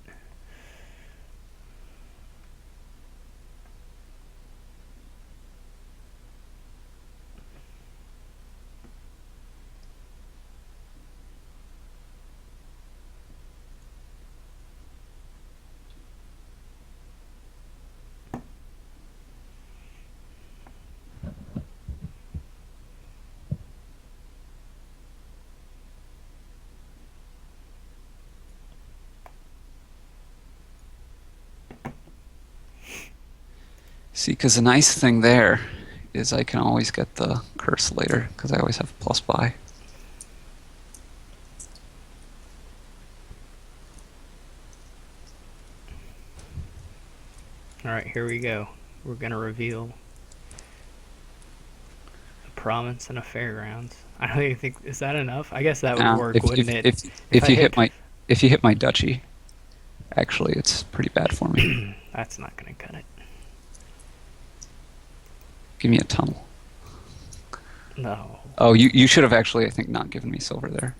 See, because the nice thing there is I can always get the curse later because I always have plus buy. All right, here we go. We're gonna reveal a province and a fairgrounds. I don't even think is that enough. I guess that would Now, work, wouldn't it? If if I you hit hit, my duchy, actually, it's pretty bad for me. that's not gonna cut it. Give me a tunnel. No. Oh, you should have actually, I think, not given me silver there,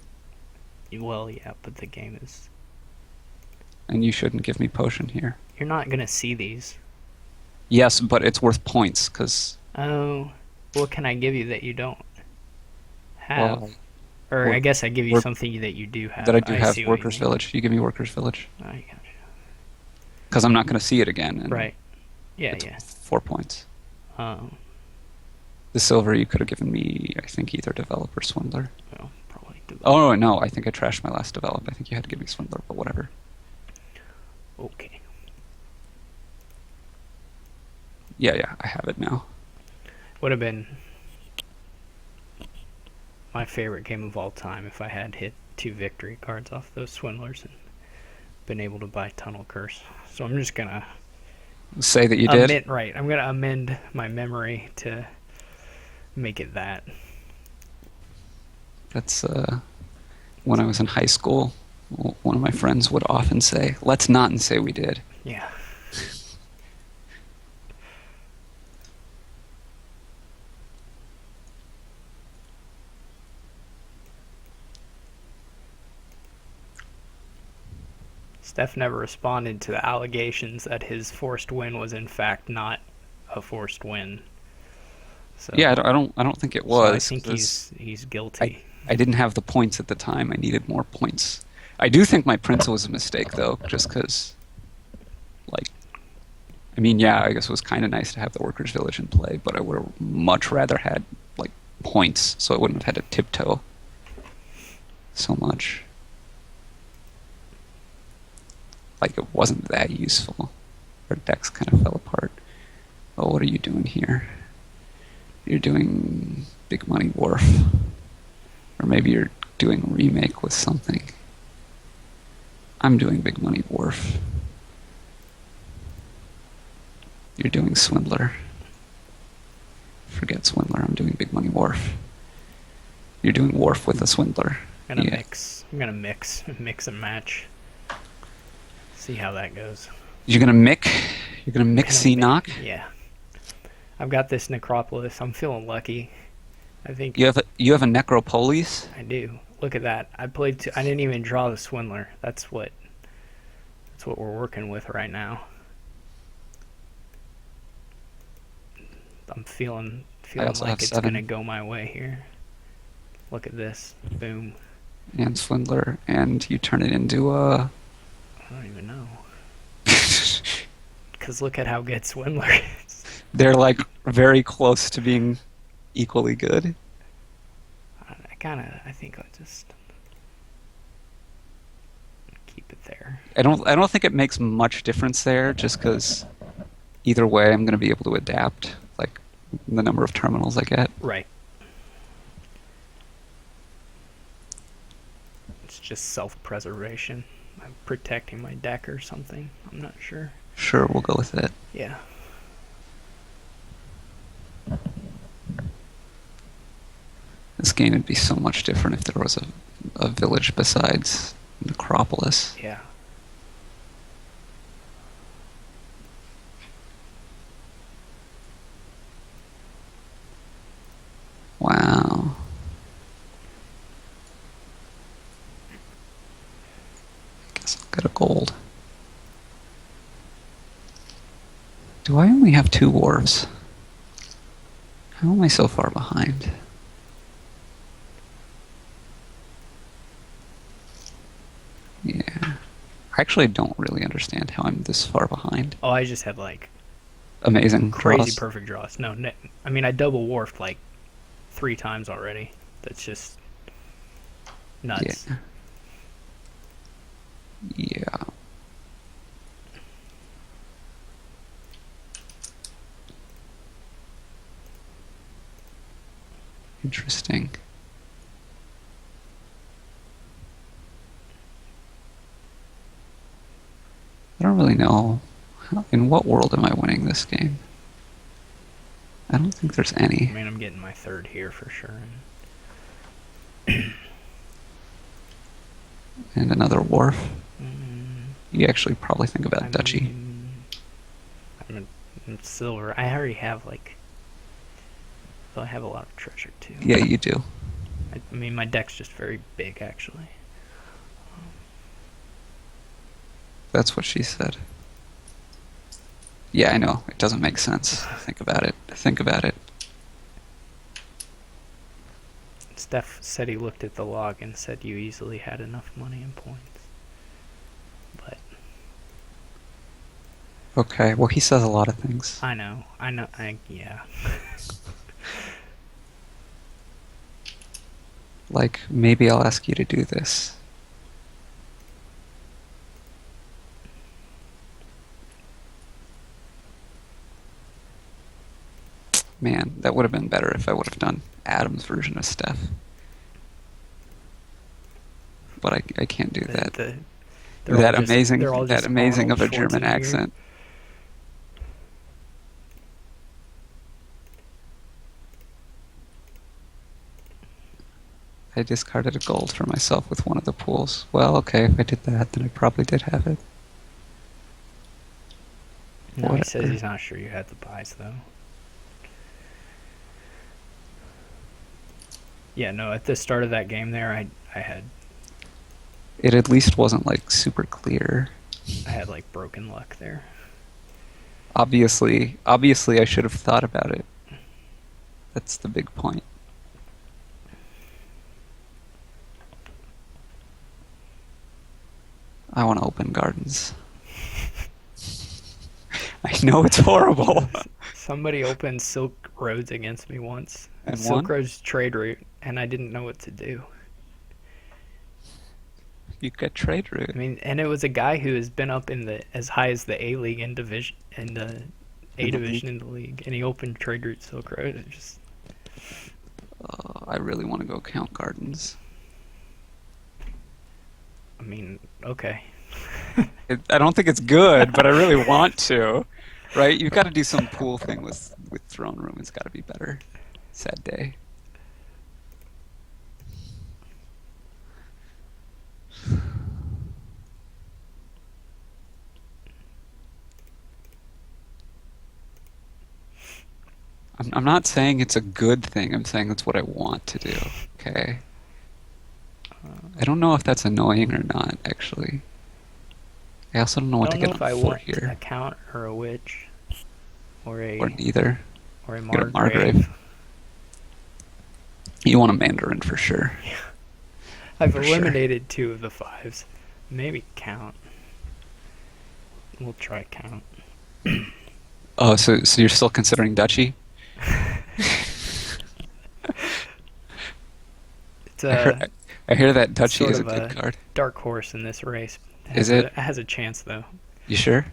Well, yeah, but the game is. and you shouldn't give me potion here. You're not gonna see these. Yes, but it's worth points because Oh, what can I give you that you don't have? well, Or I work, guess I give you work something that you do have. that I do I have see what you workers mean. village. You give me workers village I got because I'm not going to see it again, you. and Right. Yeah, it's yeah. 4 points. Um, The silver you could have given me, I think, either develop or swindler. well, probably Oh develop. no, I think I trashed my last develop. I think you had to give me swindler, but whatever. Okay. Yeah, I have it now. Would have been my favorite game of all time if I had hit 2 victory cards off those swindlers and been able to buy Tunnel Curse. So I'm just gonna Say that you did. I'm gonna amend my memory to make it that. That's when I was in high school. One of my friends would often say, "Let's not," say we did. Yeah. Steph never responded to the allegations that his forced win was in fact not a forced win. Yeah, So, I don't think it so I was think because he's I guilty. I didn't have the points at the time. I needed more points. I do think my Prince was a mistake though, just because like I mean, yeah, I guess it was kind of nice to have the Workers' Village in play, but I would have much rather had like points, so I wouldn't have had to tiptoe so much. Like it wasn't that useful. Our decks kind of fell apart. Oh, what are you doing here? You're doing Big Money Wharf, or maybe you're doing remake with something. I'm doing Big Money Wharf. You're doing Swindler. Forget Swindler. I'm doing Big Money Wharf. You're doing Wharf with a Swindler. I'm gonna Yeah. mix. I'm gonna mix and match. See how that goes. You're gonna mick. You're gonna I'm mix gonna C knock. Yeah. I've got this Necropolis. I'm feeling lucky. I think You have a Necropolis. I do. Look at that. I played. I didn't even draw the Swindler. That's what we're working with right now. I'm I feeling also have like it's gonna 7 go my way here. Look at this. Boom. and Swindler, and you turn it into a. I don't even know. Because look at how good Swindler is. They're like very close to being equally good. I think I'll just keep it there. I don't think it makes much difference there, just because either way, I'm going to be able to adapt, like the number of terminals I get. Right. It's just self-preservation. I'm protecting my deck or something. I'm not sure. Sure, we'll go with it. Yeah. This game would be so much different if there was a village besides Necropolis. Yeah. Wow. I guess I'll get a gold. Do I only have 2 wharves? How am I so far behind? Yeah. I actually don't really understand how I'm this far behind. Oh, I just had like Amazing crazy draws. perfect draws. No, I mean I double wharfed like 3 times already. That's just nuts. Yeah. Yeah. Interesting. I don't really know. In what world am I winning this game? I don't think there's I any. mean I'm getting my third here for sure. And another wharf. Mm, You actually probably think about I Duchy. mean, I'm silver. I already have like. So I have a lot of treasure too. Yeah, you do. I mean my deck's just very big actually. That's what she said. Yeah, I know. It doesn't make sense. Think about it. Think about it. Steph said he looked at the log and said you easily had enough money and points. But Okay, well, he says a lot of things. I know, yeah. Like, maybe I'll ask you to do this. Man, that would have been better if I would have done Adam's version of Steph. But I can't do that. They're all That just amazing Arnold of a German Schwarzenegger. accent. I discarded a gold for myself with one of the pools. Well, okay, if I did that, then I probably did have it. No, he says Whatever. he's not sure you had the buys though. Yeah, no. At the start of that game, there, I had It at least wasn't like super clear. I had like broken luck there. Obviously, I should have thought about it. That's the big point. I want to open gardens. I know it's horrible. Somebody opened Silk Roads against me once. And Silk one, Roads trade route, and I didn't know what to do. you get trade route. I mean, and it was a guy who has been up in the as high as the A League in division in the A In the league. division in the league, and he opened trade route Silk Road. It just, I really want to go count gardens. I mean, okay. I don't think it's good, but I really want to. Right? You've got to do some pool thing with throne room. It's got to be better. Sad day. I'm not saying it's a good thing. I'm saying it's what I want to do. Okay. I don't know if that's annoying or not, actually. I also don't know I what to don't know get on if I foot want a here. count or a witch or Or neither. a Get a Margrave. Margrave. You want a Mandarin for sure. I've For sure. eliminated two of the fives. Maybe count. We'll try count. Oh, so you're still considering Duchy? It's I a heard I hear that Duchy sort is a of good a card. dark horse in this race. Is it? It has a chance though. You sure?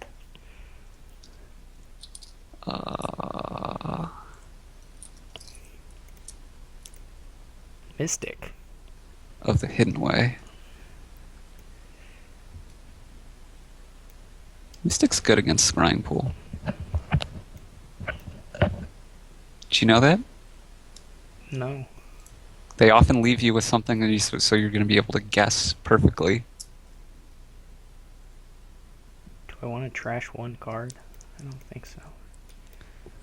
Uh, Mystic. of the Hidden Way. Mystic's good against Scrying Pool. Did you know that? No. They often leave you with something that so you're going to be able to guess perfectly. Do I want to trash one card? I don't think so.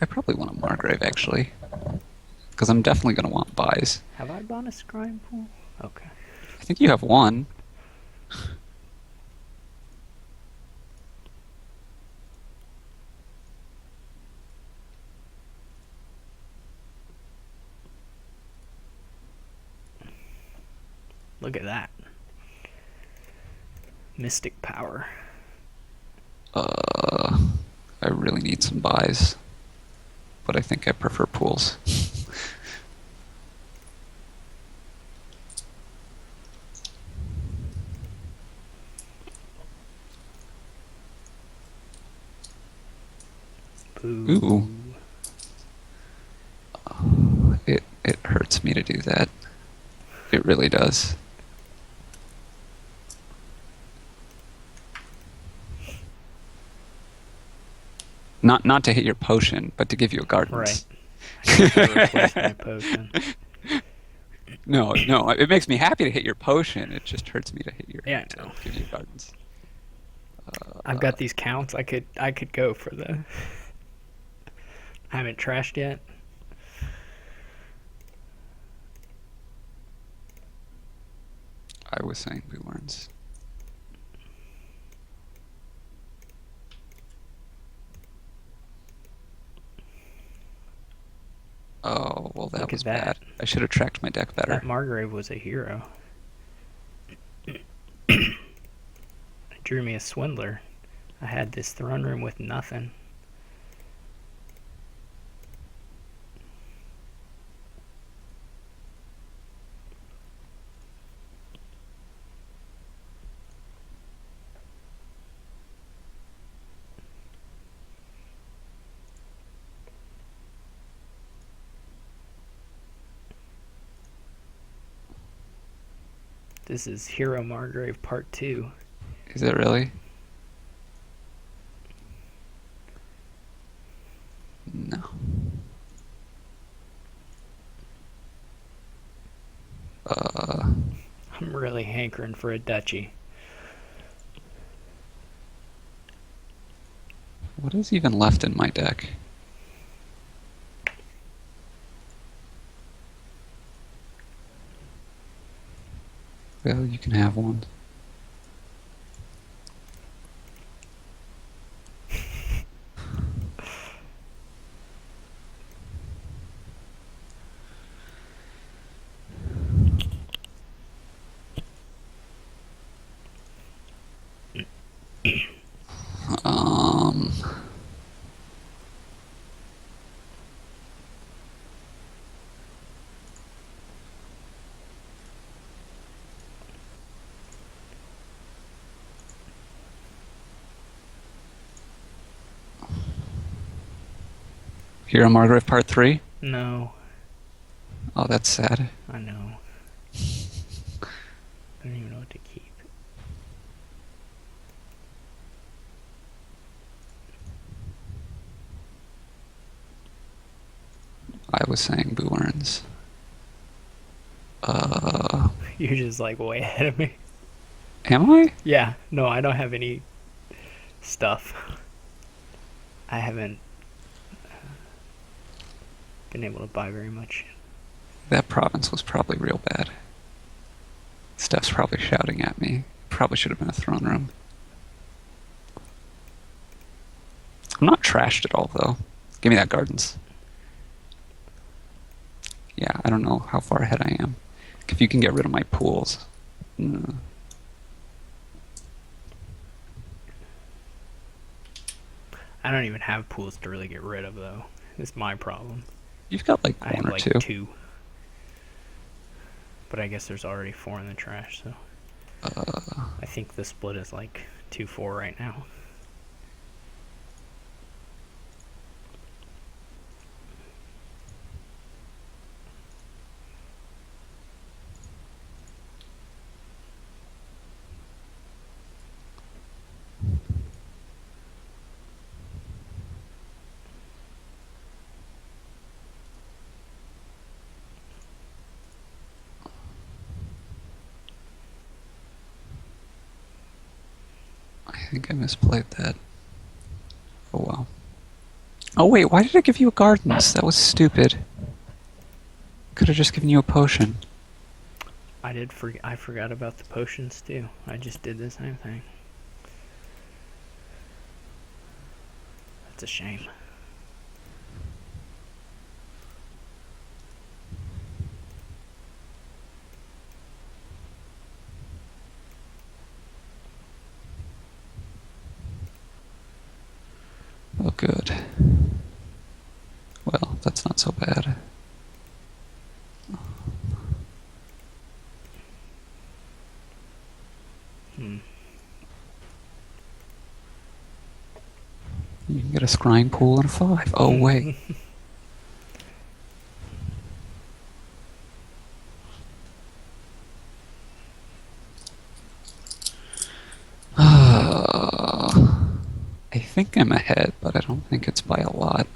I probably want a Margrave, actually. Because I'm definitely going to want buys. Have I bought a scrying pool? Okay. I think you have one. Look at that. Mystic power. Uh, I really need some buys. But I think I prefer pools. Boo. Ooh, it hurts me to do that. It really does. Not to hit your potion, but to give you a Right. gardens. I need to replace my potion. No, it makes me happy to hit your potion. It just hurts me to hit your Yeah, I to know. give you gardens. I've got these counts. I could go for the. I haven't trashed yet. I was saying blue ones. Oh, well, that Look was at that. bad. I should have tracked my deck That better. Margrave was a hero. It drew me a Swindler. I had this throne room with nothing. This is Hero Margrave Part 2. Is it really? No. I'm really hankering for a duchy. What is even left in my deck? Well, you can have one. Um, Hero Margaret Part 3? No, Oh, that's sad. I know. I don't even know what to keep. I was saying Boo Earns. Uh, You're just like way ahead of me. am I? Yeah, no, I don't have any stuff. I haven't been able to buy very much. That province was probably real bad. Steph's probably shouting at me. Probably should have been a throne room. I'm not trashed at all, though. Give me that gardens. Yeah, I don't know how far ahead I am. If you can get rid of my pools. I don't even have pools to really get rid of, though. It's my problem. You've got like I one have or like two. two. But I guess there's already 4 in the trash, so. I think the split is like 2-4 right now. I think I misplayed that. Oh well. Oh wait, why did I give you a gardens? That was stupid. Could have just given you a potion. I forgot about the potions too. I just did the same thing. That's a shame. Oh good. Well, that's not so bad. Hmm. You can get a scrying pool and a 5. Oh wait. I think I'm ahead, but I don't think it's by a lot.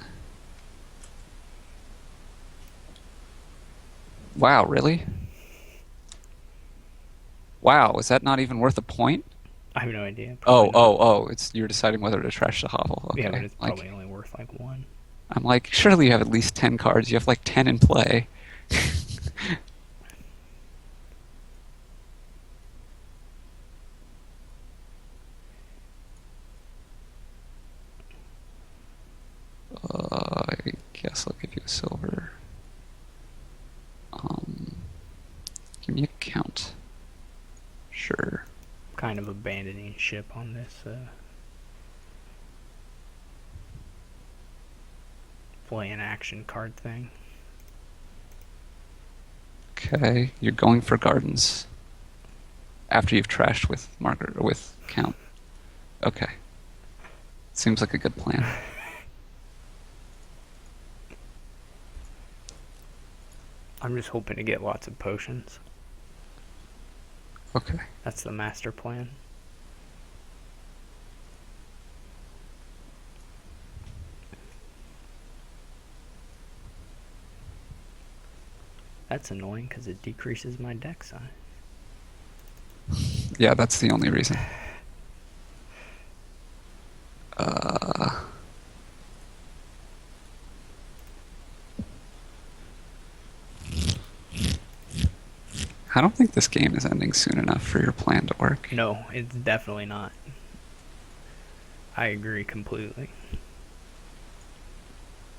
Wow, really? Wow, is that not even worth a point? I have no idea. Probably Oh, not. oh, oh! It's you're deciding whether to trash the hovel. Yeah, but Okay, it's like probably only worth like 1. I'm like, surely you have at least 10 cards. You have like 10 in play. I guess I'll give you a silver. Um, Give me a count. Sure. Kind of abandoning ship on this play an action card thing. Okay, you're going for gardens after you've trashed with Margaret or with Count. Okay, seems like a good plan. I'm just hoping to get lots of potions. Okay. That's the master plan. That's annoying because it decreases my deck size. Yeah, that's the only reason. Uh, I don't think this game is ending soon enough for your plan to work. No, it's definitely not. I agree completely.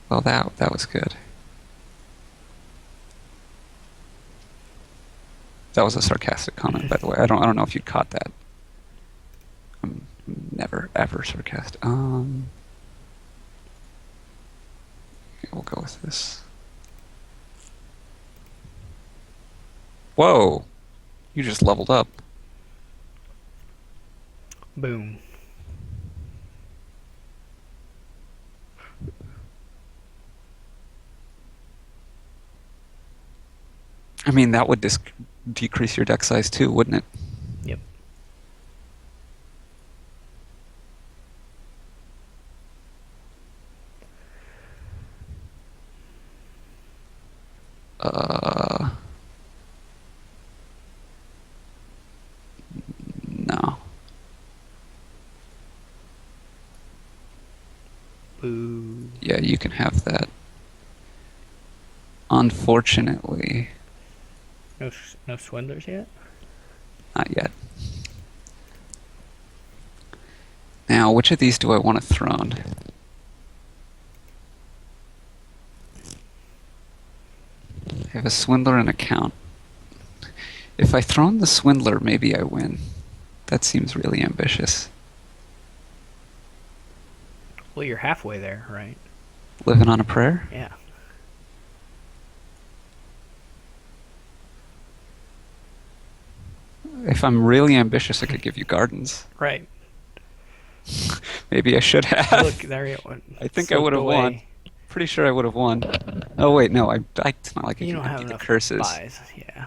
Well, that was good. That was a sarcastic comment, by the way. I don't know if you caught that. I'm never ever sarcastic. Okay, we'll go with this. Whoa, you just leveled up. Boom. I mean, that would decrease your deck size too, wouldn't it? Yep. Uh, no. Boo. Yeah, you can have that. Unfortunately, No, no swindlers yet. not yet. Now, which of these do I want to throne? I have a swindler and a count. If I throne the swindler, maybe I win. That seems really ambitious. Well, you're halfway there, right? Living on a prayer? Yeah. If I'm really ambitious, I could give you gardens. Right. Maybe I should Look, have. there you I think I would slipped have won. away. Pretty sure I would have won. Oh wait, no, it's not like I You can don't have empty the enough curses. buys. Yeah.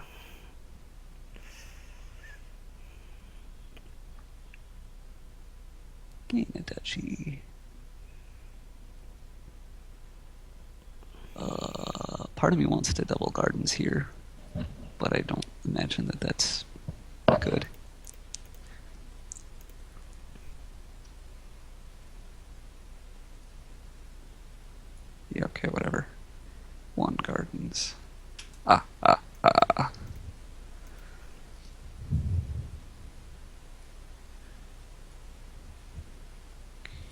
Gain a duchy. Part of me wants to double gardens here, but I don't imagine that that's good. Yeah, okay, whatever. One gardens. Ah, ah, ah.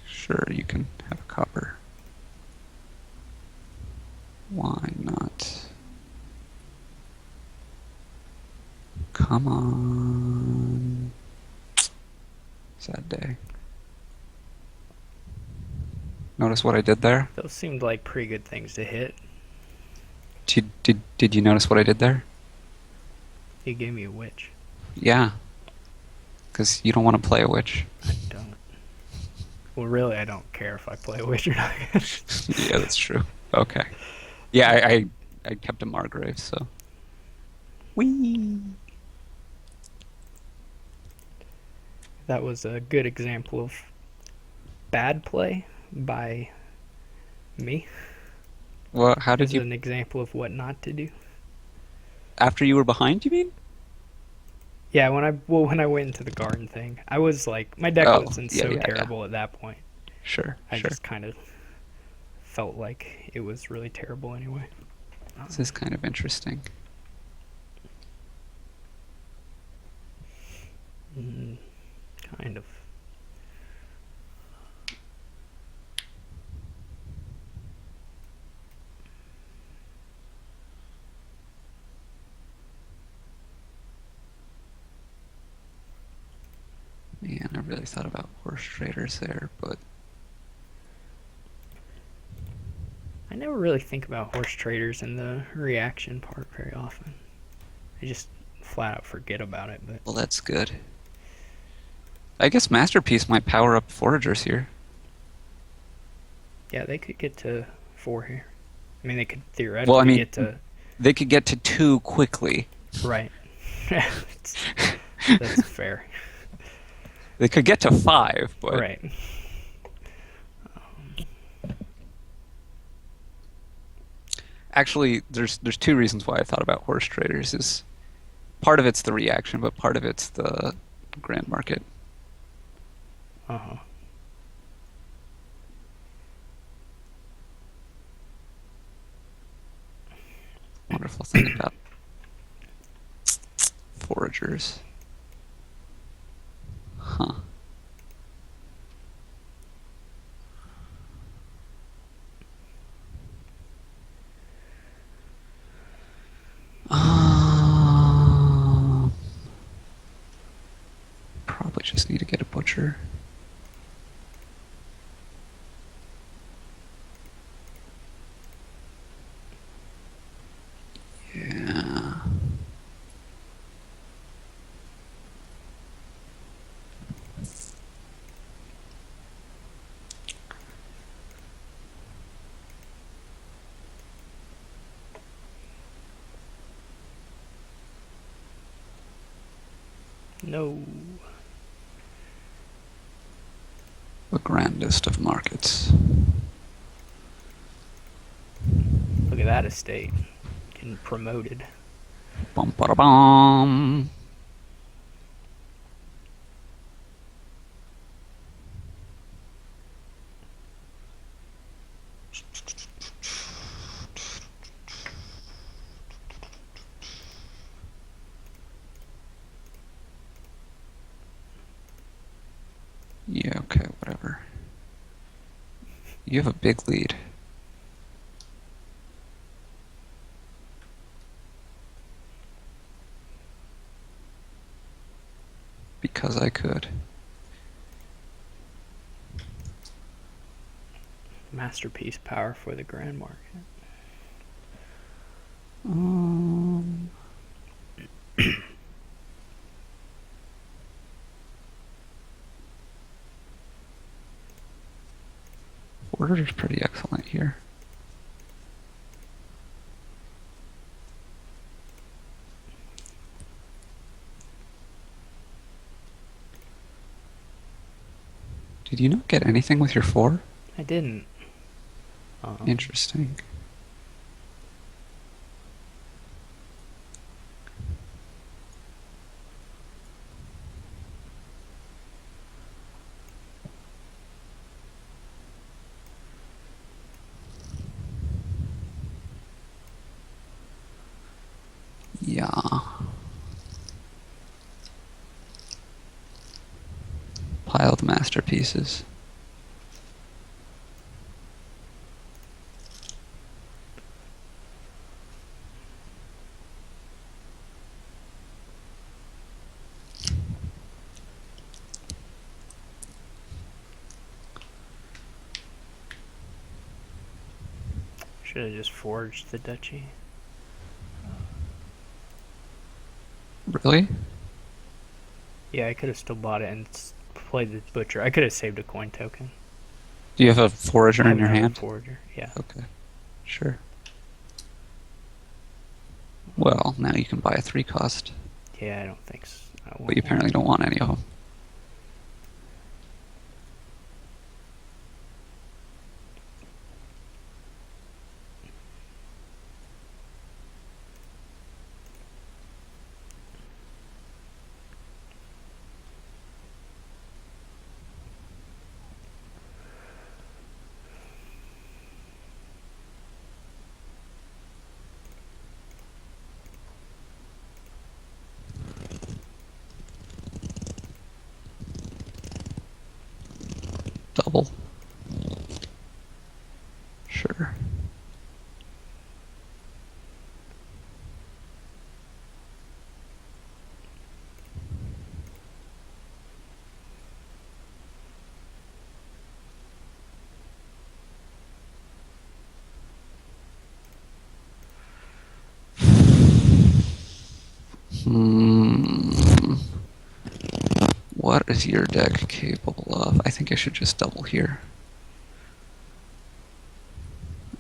Sure, you can have a copper. Why not? Come on. Sad day. Notice what I did there? Those seemed like pretty good things to hit. Did you notice what I did there? You gave me a witch. Yeah, because you don't want to play a witch. I don't. Well, really, I don't care if I play a witch or not. Yeah, that's true. Okay. Yeah, I kept a Margrave, so. Whee! That was a good example of bad play by me. Well, how did As you? an example of what not to do. After you were behind, you mean? Yeah, when I went into the garden thing, I was like, my deck Oh, wasn't yeah, so yeah, yeah. terrible at that point. Sure, I sure. just kind of felt like it was really terrible anyway. This is kind of interesting. Mm, kind of. Man, I really thought about horse traders there, but I never really think about horse traders in the reaction part very often. I just flat out forget about it, but well, that's good. I guess Masterpiece might power up foragers here. yeah, they could get to 4 here. I mean, they could Well, I theoretically mean, get to they could get to 2 quickly. right. That's fair. They could get to 5, but Right. actually, there's 2 reasons why I thought about horse traders. Is part of it's the reaction, but part of it's the Grand Market. Uh-huh. Wonderful thing about foragers. Huh. Um, Probably just need to get a butcher. Yeah. No. The grandest of markets. Look at that estate. Getting promoted. Bum ba bum. Yeah, okay, whatever. You have a big lead. Because I could. Masterpiece power for the Grand Market. Um, Order's pretty excellent here. Did you not get anything with your 4? I didn't. Um, Interesting. Yeah. Piled masterpieces. Should have just forged the duchy. Really? Yeah, I could have still bought it and played the butcher. I could have saved a coin token. Do you have a forager I in have your another hand? forger. Yeah. Okay. Sure. Well, now you can buy a 3 cost, Yeah, I don't think so. I but you won't apparently don't want any of them. Double. Sure. Hmm. What is your deck capable of? I think I should just double here.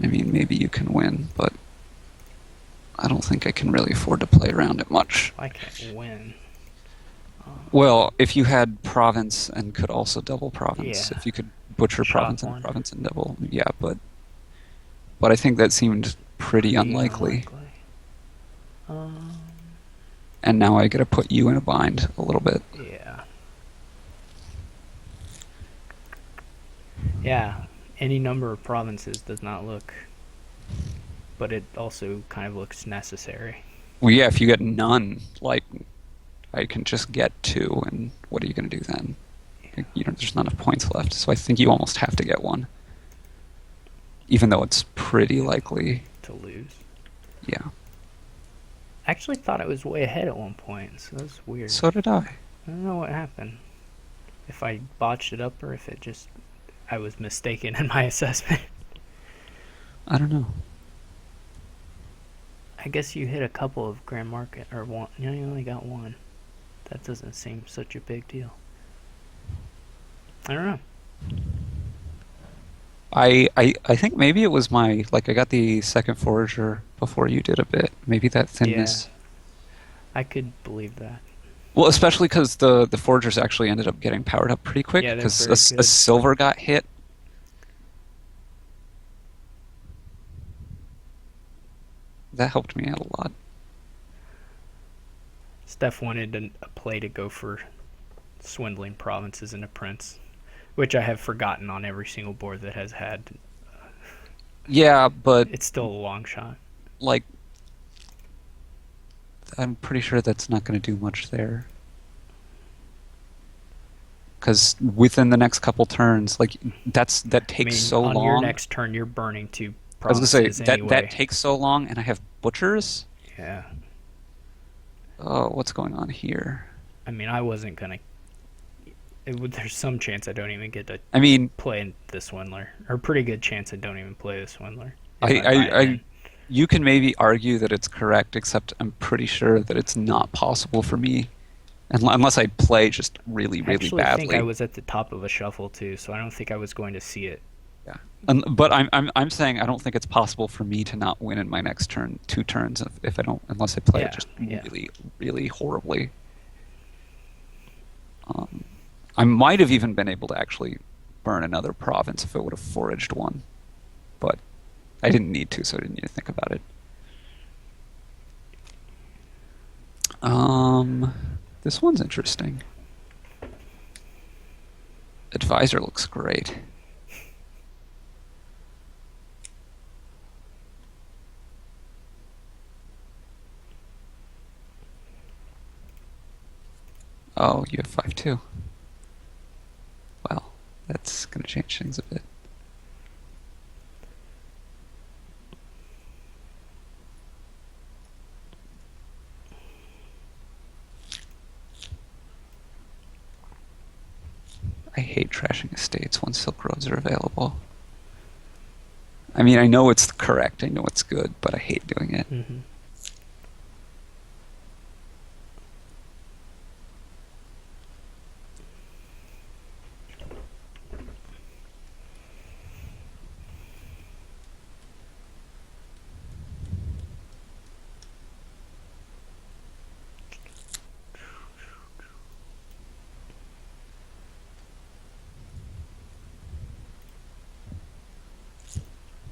I mean, maybe you can win, but I don't think I can really afford to play around it much. I can't win. Well, if you had province and could also double province, Yeah. if you could butcher Shot province and one. province and double, yeah, but I think that seemed pretty unlikely. Um, And now I gotta put you in a bind a little bit. yeah. Yeah, any number of provinces does not look, but it also kind of looks necessary. Well, yeah, if you get none, like I can just get two, and what are you going to do then? There's not enough points left, so I think you almost have to get one, even though it's pretty likely. To lose. Yeah, I actually thought it was way ahead at one point, so that's weird. so did I. I don't know what happened. If I botched it up or if it just I was mistaken in my assessment. I don't know. I guess you hit a couple of Grand Market or one. You only got one. That doesn't seem such a big deal. I don't know. I think maybe it was my like I got the second forager before you did a bit. Maybe that Yeah, thinness. I could believe that. Well, especially because the foragers actually ended up getting powered up pretty quick Yeah, they're because very a good. silver got hit. That helped me out a lot. Steph wanted a play to go for swindling provinces in a prince, which I have forgotten on every single board that has had. Yeah, but It's still a long shot. like I'm pretty sure that's not going to do much there. Because within the next couple turns, like that I takes mean, so on your long. next turn, you're burning two I was gonna say provinces that anyway. takes so long, and I have butchers. Yeah. Oh, what's going on here? I mean, I wasn't gonna. There's some chance I don't even get to I mean, play the Swindler, or pretty good chance I don't even play the Swindler if I, I buy I, it I, in. you can maybe argue that it's correct, except I'm pretty sure that it's not possible for me, unless I play just really, I really actually think I badly. was at the top of a shuffle too, so I don't think I was going to see it. Yeah. But I'm saying I don't think it's possible for me to not win in my next turn, two turns, if I don't, unless I play it Yeah, just yeah. really, really horribly. Um, I might have even been able to actually burn another province if I would have foraged one, but I didn't need to, so I didn't need to think about it. Um, this one's interesting. Advisor looks great. Oh, you have 5-2. Well, that's going to change things a bit. I hate trashing estates when Silk Roads are available. I mean, I know it's correct, I know it's good, but I hate doing it. Hmm.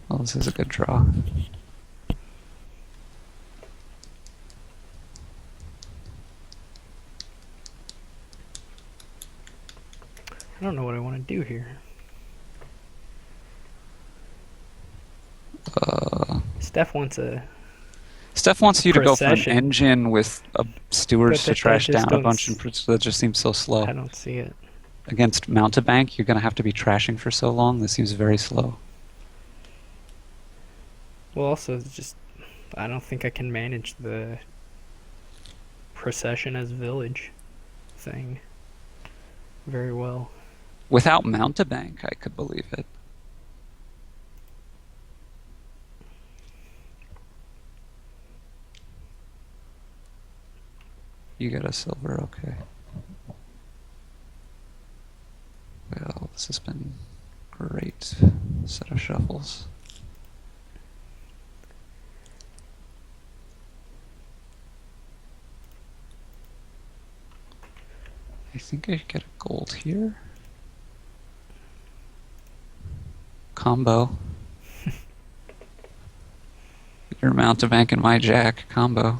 Well, this is a good draw. I don't know what I want to do here. Uh, Steph wants Steph a wants you to go for an procession, engine with but stewards to I trash just down a don't. bunch, and that just seems so I slow. don't see it. Against Mountebank, you're going to have to be trashing for so long. This seems very slow. Well, also, it's just I don't think I can manage the procession as village thing very well. Without Mountebank, I could believe it. You get a silver, okay. Well, this has been great set of shuffles. I think I get a gold here. Combo. Your Mountebank and my Jack combo.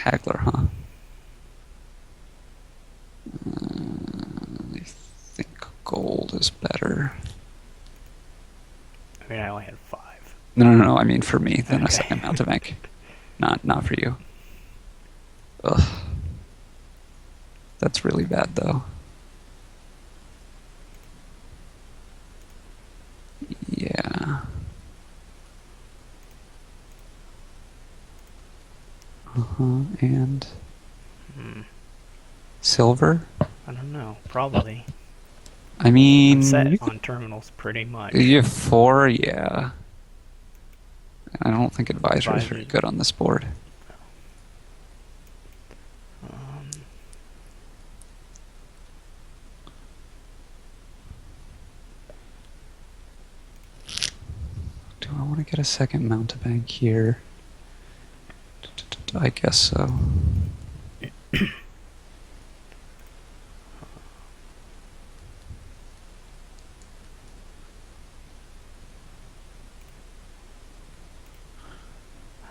Haggler, huh? I think gold is better. I mean, I only had five. No. I mean for me, then a Okay. second mountebank. Not for you. Ugh, that's really bad though. Yeah. And Hmm. silver. I don't know. Probably. I I'm mean, set you could. on terminals pretty much. You have four, yeah. I don't think advisor is very Advisors. good on this board. Um, Do I want to get a second mountebank here? I guess so.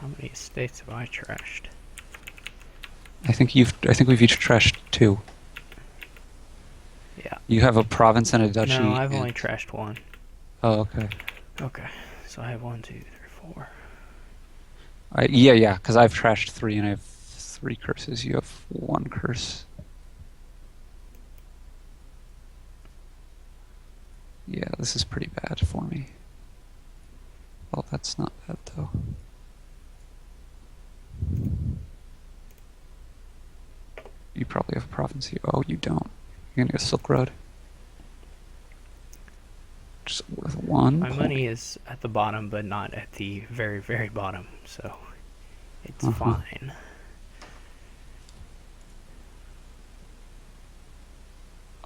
how many states have I trashed? I think we've each trashed two. Yeah. You have a province and a No, duchy, I've and only trashed one. oh, okay. Okay. So I have one, two, three, four. Yeah, because I've trashed three and I have three curses. You have one curse. Yeah, this is pretty bad for me. Well, that's not bad though. You probably have a province here. Oh, you don't. You're gonna go Silk Road. Just with one My point. money is at the bottom, but not at the very, very bottom. So it's Uh-huh. fine.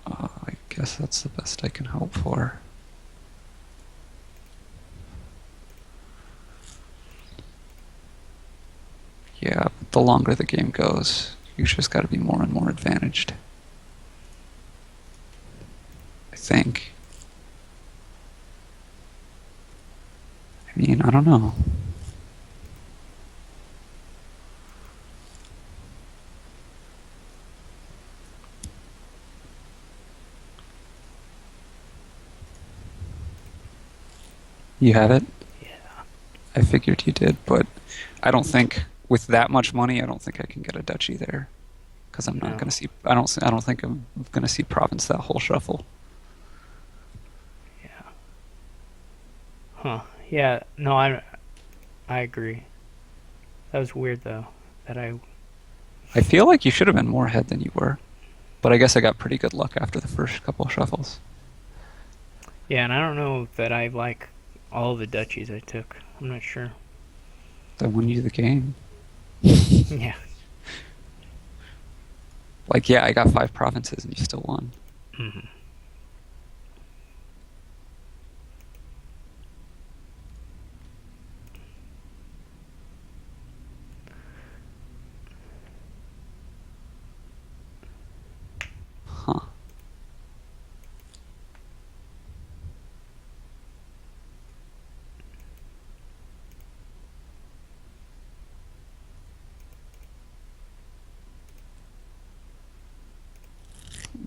I guess that's the best I can hope for. Yeah, but the longer the game goes, you just got to be more and more advantaged. I think. I mean, I don't know. You have it? Yeah. I figured you did, but I don't think with that much money, I don't think I can get a duchy there because I'm not No. going to see. I don't think I'm going to see province that whole shuffle. Yeah. Huh. Yeah. No, I agree. That was weird though. That I I feel like you should have been more ahead than you were, but I guess I got pretty good luck after the first couple of shuffles. Yeah, and I don't know that I like all the duchies I took. I'm not sure. That won you the game. Yeah. Like, yeah, I got five provinces and you still won. Hmm. Huh.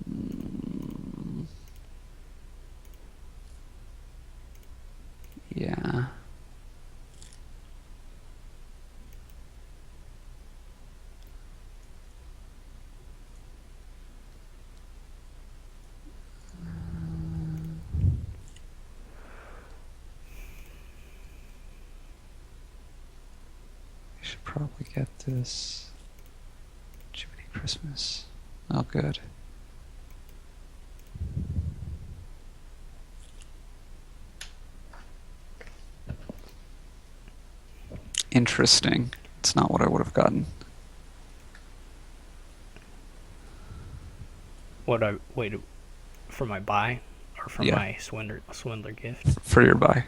Mm, yeah. I should probably get this. Jiminy Christmas. Oh, good. Interesting. It's not what I would have gotten. What I wait for my buy or for Yeah, my swindler gift. for your buy.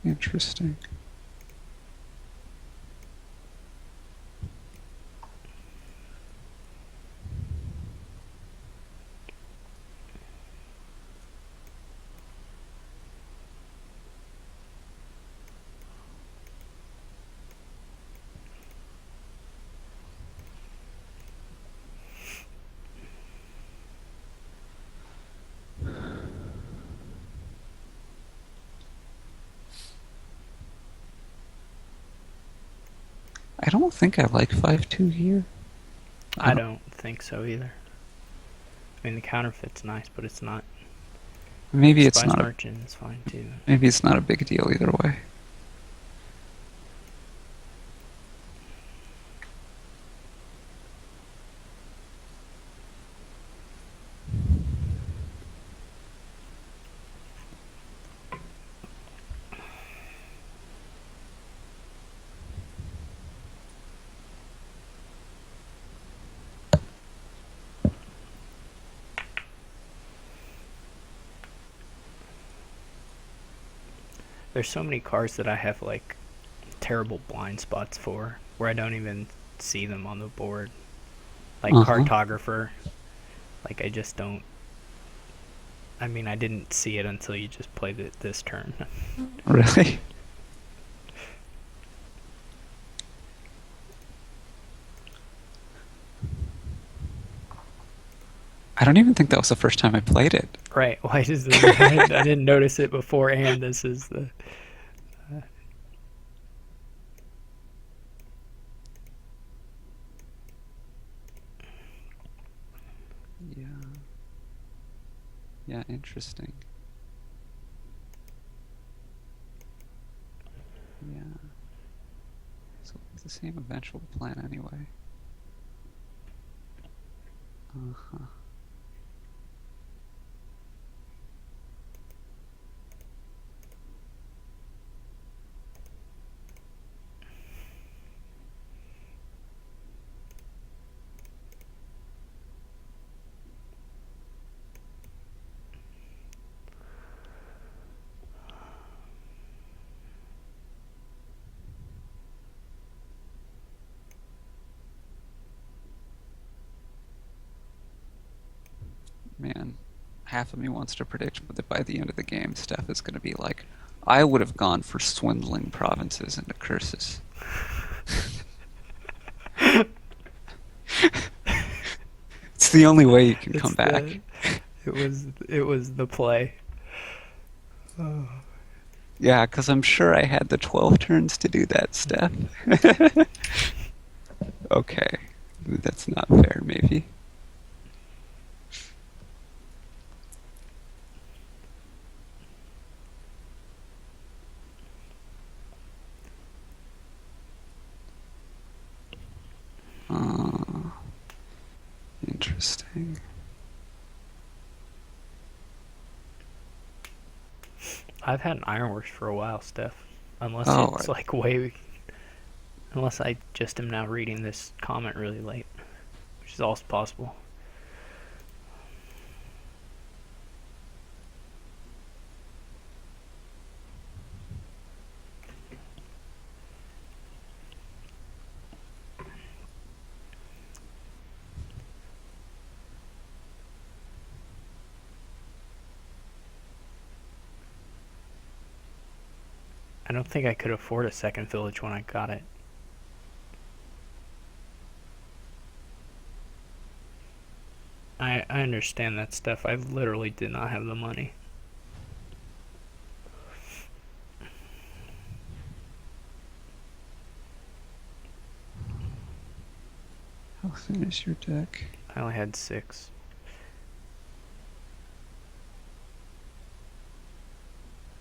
Interesting. I don't think I like 5-2 here. I I don't. don't think so either. I mean, the counterfeit's nice, but it's not. Maybe it's Spice not a. Merchant is fine too. Maybe it's not a big deal either way. There's so many cards that I have like terrible blind spots for, where I don't even see them on the board. Like Uh huh. Cartographer, like I just don't. I mean, I didn't see it until you just played it this turn. Really? I don't even think that was the first time I played it. Right? Why is this? I didn't notice it before, and this is the. Yeah. Yeah. Interesting. Yeah. So it's the same eventual plan anyway. Uh huh. Man, half of me wants to predict that by the end of the game, Steph is going to be like, I would have gone for swindling provinces into curses. It's the only way you can come It's the. back. It was the play. Oh. Yeah, because I'm sure I had the 12 turns to do that, Steph. Okay, that's not fair, maybe. Uh, Interesting. I've had an Ironworks for a while, Steph. Unless Oh, it's like way. Unless I just am now reading this comment really late, which is also possible. I don't think I could afford a second village when I got it. I understand that stuff. I literally did not have the money. how thin is your deck? I only had 6.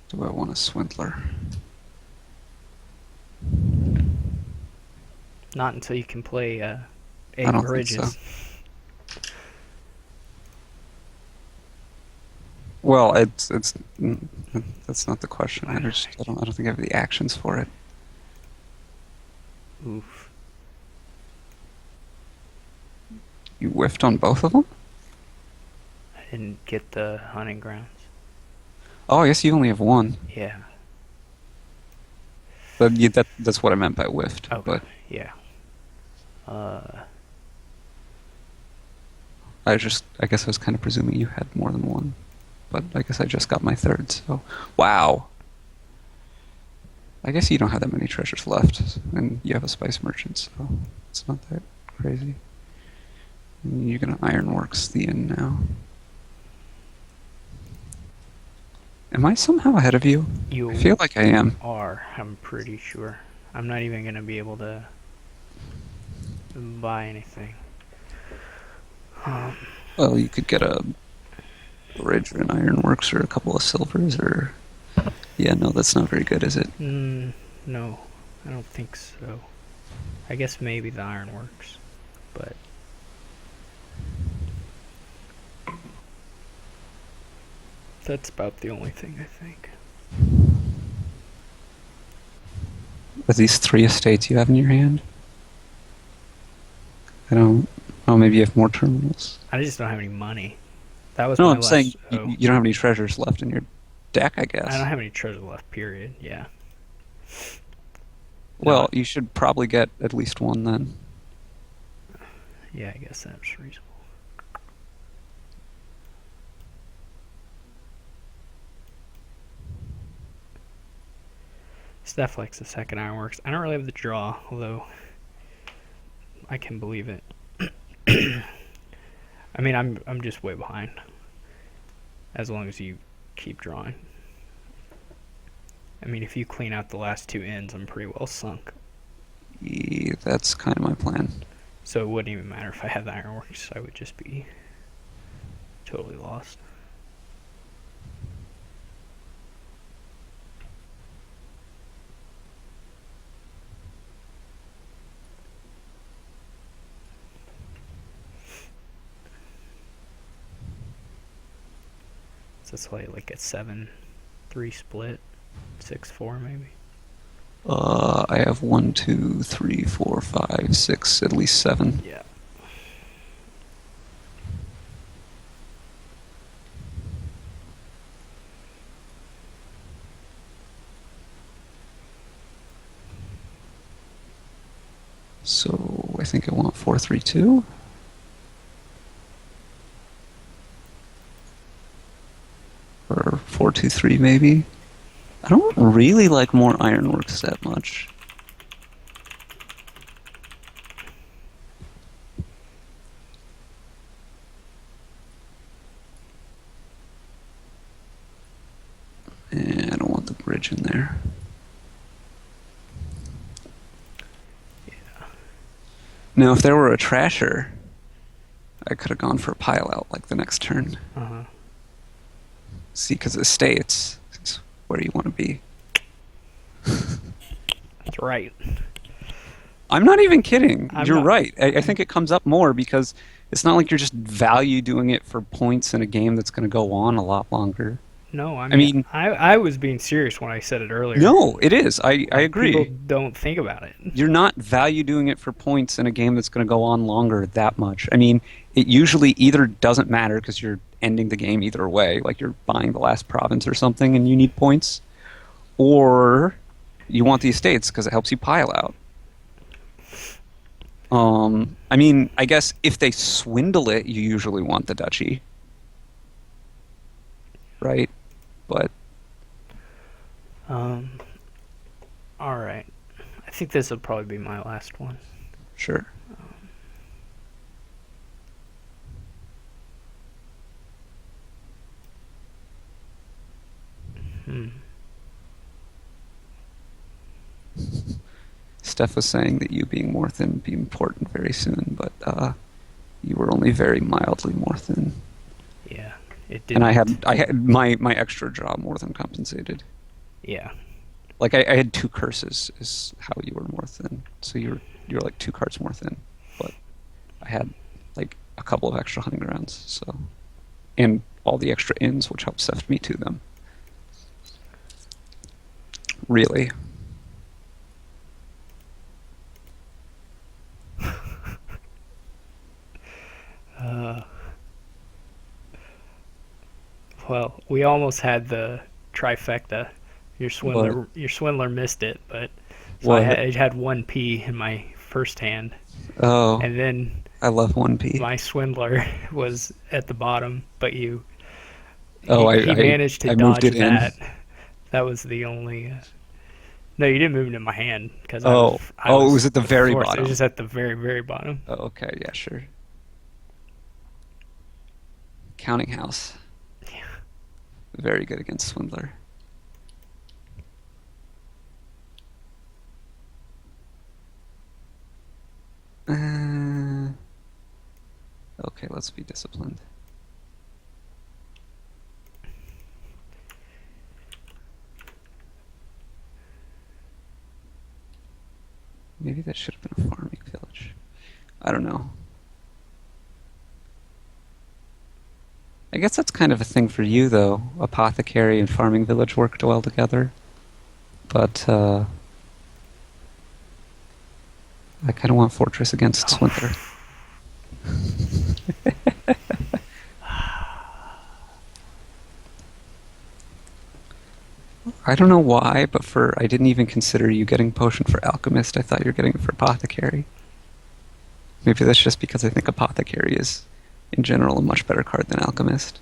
Do I want a swindler? Not until you can play I 8 don't think so. bridges. Well, that's not the question. I I don't think I have the actions for it. Oof. You whiffed on both of them? I didn't get the hunting grounds. Oh, I guess you only have one. Yeah. But yeah, that's what I meant by whiffed. Okay, But yeah. Uh, I guess I was kind of presuming you had more than one. But I guess I just got my third. So, wow. I guess you don't have that many treasures left, and you have a spice merchant, so it's not that crazy. You're gonna ironworks the inn now. Am I somehow ahead of you? I feel you like I am. are, I'm pretty sure. I'm not even gonna be able to buy anything. Um, Well, you could get a bridge or an ironworks or a couple of silvers or yeah, no, that's not very good, is it? mm, no, I don't think so. I guess maybe the ironworks, but that's about the only thing I think. With these three estates you have in your hand, I don't. Oh, maybe you have more terminals. I just don't have any money. That was No, my I'm saying last. Oh, you don't have any treasures left in your deck, I I don't guess. have any treasure left. Period. Yeah. No. Well, you should probably get at least one then. Yeah, I guess that's reasonable. Steph likes the second ironworks. I don't really have the draw, although I can believe it. I mean, I'm just way behind. As long as you keep drawing. I mean, if you clean out the last two ends, I'm pretty well sunk. Yeah, that's kind of my plan. So it wouldn't even matter if I had the ironworks. I would just be totally lost. So it's like a 7-3 split, 6-4 maybe. I have one, two, three, four, five, six, at least seven. Yeah. So I think I want 432 or 423 maybe. I don't really like more ironworks that much. And I don't want the bridge in there. Now, if there were a trasher, I could have gone for a pile out like the next turn. Uh huh. See, because estates is where you want to be. That's right. I'm not even kidding. I'm You're not. right. I think it comes up more because it's not like you're just value doing it for points in a game that's going to go on a lot longer. No, I I mean, mean, I was being serious when I said it earlier. no, it is. I Like, people agree. don't think about it. You're not value doing it for points in a game that's going to go on longer that much. I mean, it usually either doesn't matter because you're ending the game either way, like you're buying the last province or something and you need points, or you want the estates because it helps you pile out. I mean, I guess if they swindle it, you usually want the duchy, right? But Um, all right. I think this will probably be my last one. sure. Hmm. Steph was saying that you being more thin would be important very soon, but you were only very mildly more thin. Yeah, it And didn't. I had my extra draw more than compensated. Yeah. Like I had two curses is how you were more thin. So you're like two cards more thin. But I had like a couple of extra hunting grounds, so and all the extra inns, which helped sift me to them. Really. Uh, well, we almost had the trifecta. But Your swindler missed it, but So What? I had one P in my first hand, Oh, and then I love 1P. my Swindler was at the bottom, but Oh, he managed to I moved dodge it in. that. That was the only. No, you didn't move it in my hand because Oh, I oh, it was was at the very fourth. It was bottom. just at the very bottom. Oh, okay, yeah, sure. Counting House. Very good against Swindler. Uh, okay, let's be disciplined. Maybe that should have been a farming village. I don't know. I guess that's kind of a thing for you, though. Apothecary and farming village worked well together. But I kind of want Fortress against Swindler. I don't know why, but I didn't even consider you getting potion for alchemist. I thought you were getting it for apothecary. Maybe that's just because I think apothecary is, in general, a much better card than alchemist.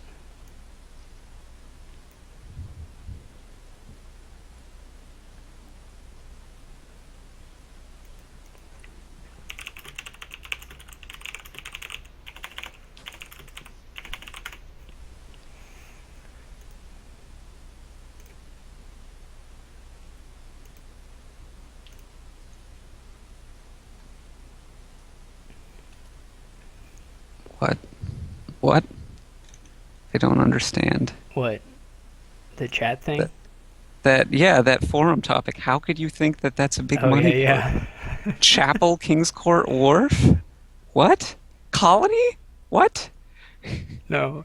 What? What? I don't understand. What, the chat thing? That yeah, that forum topic. How could you think that that's a big Oh yeah, money card? yeah. Chapel, King's Court, Wharf? What? Colony? What? No,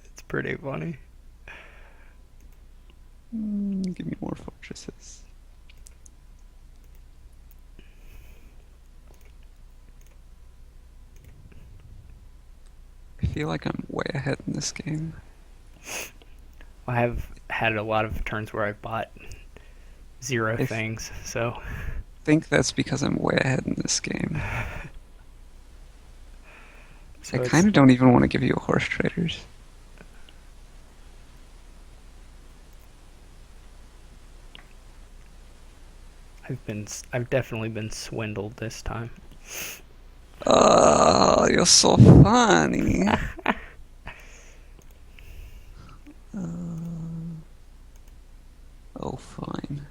it's pretty funny. Give me more fortresses. I feel like I'm way ahead in this game. I have had a lot of turns where I've bought zero I things, so think that's because I'm way ahead in this game. I so kind it's of don't even want to give you a horse traders. I've definitely been swindled this time. Oh, you're so funny. Oh, fine.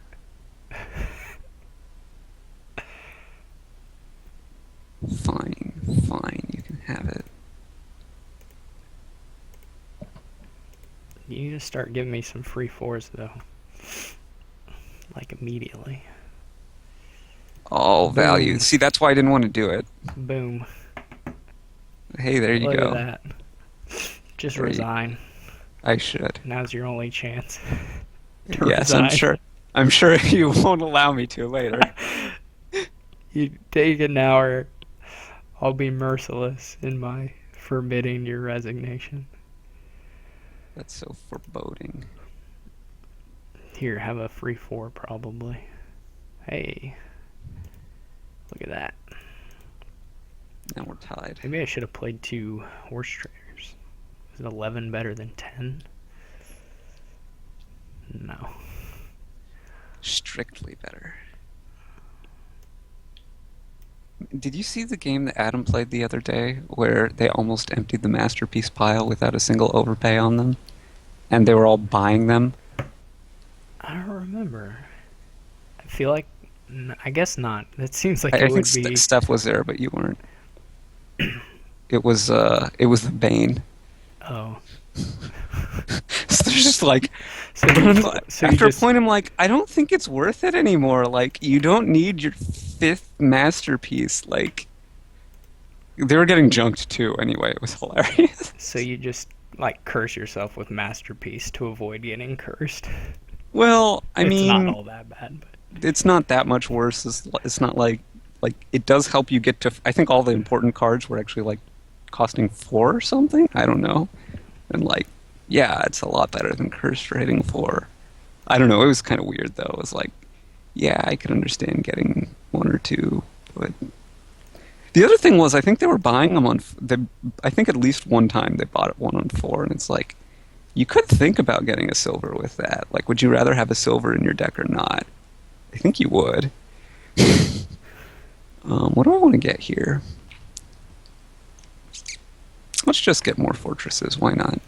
Fine, fine, you can have it. You need to start giving me some free fours though, like immediately. Oh, value. Boom, See, that's why I didn't want to do it. boom. Hey, there you Look at go. that. Just There you, resign. I should. Now's your only chance to Yes, I'm resign. sure. I'm sure you won't allow me to later. You take it now, or I'll be merciless in my forbidding your resignation. That's so foreboding. Here, have a free four probably. Hey, look at that. Now we're tied. Maybe I should have played two horse traders. Is it 11 better than 10? No. Strictly better. Did you see the game that Adam played the other day where they almost emptied the masterpiece pile without a single overpay on them? And they were all buying them? I don't remember. I feel like, I guess not. It seems like I it think would be. Steph was there, but you weren't. It was the Bane. Oh. So they're just like, So you, so you after a just. point, I'm like, I don't think it's worth it anymore. Like, you don't need your fifth masterpiece. Like, they were getting junked too. Anyway, it was hilarious. So you just, like, curse yourself with Masterpiece to avoid getting cursed. Well, I It's not mean, all that bad, but. it's not that much worse. It's not like it does help you get to. I think all the important cards were actually like costing four or something. I don't know, and like Yeah, it's a lot better than Curse for hitting 4. I don't know. It was kind of weird though. It was like, yeah, I could understand getting 1 or 2, but the other thing was I think they were buying them on. I think at least one time they bought it 1 on 4, and it's like you could think about getting a silver with that. Like, would you rather have a silver in your deck or not? I think you would. What do I want to get here? Let's just get more fortresses. Why not?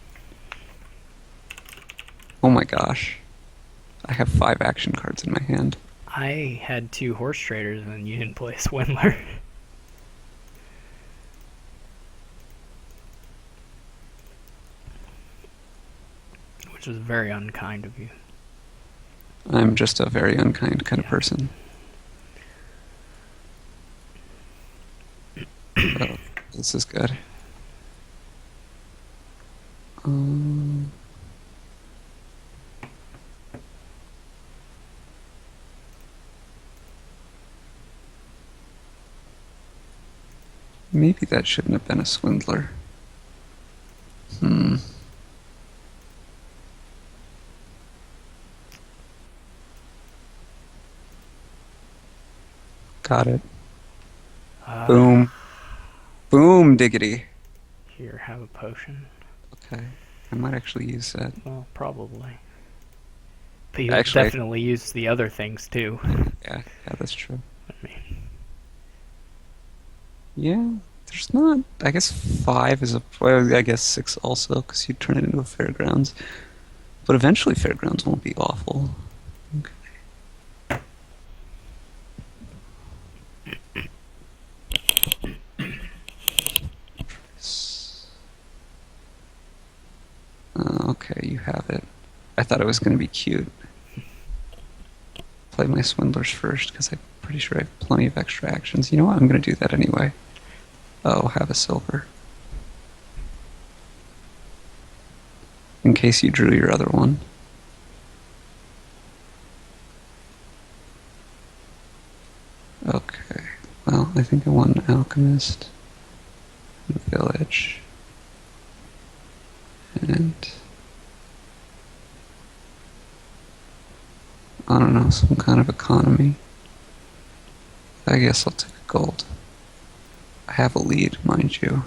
Oh my gosh. I have 5 action cards in my hand. I had 2 horse traders and you didn't play Swindler. Which was very unkind of you. I'm just a very unkind kind of Yeah. person. Oh, this is good. Um, Maybe that shouldn't have been a swindler. Hmm. Got it. Uh, Boom. Boom diggity. Here, have a potion. Okay. I might actually use that. Well, probably. But you'll Actually, definitely use the other things too. yeah, that's true. I mean, Yeah, there's not. I guess 5 is a. Well, I guess 6 also, because you turn it into a fairgrounds. But eventually, fairgrounds won't be awful. Okay. Okay, you have it. I thought it was going to be cute. Play my swindlers first, because I'm pretty sure I have plenty of extra actions. You know what? I'm going to do that anyway. Oh, have a silver. In case you drew your other one. Okay. Well, I think I want an alchemist, and a village, and I don't know, some kind of economy. I guess I'll take a gold. I have a lead, mind you.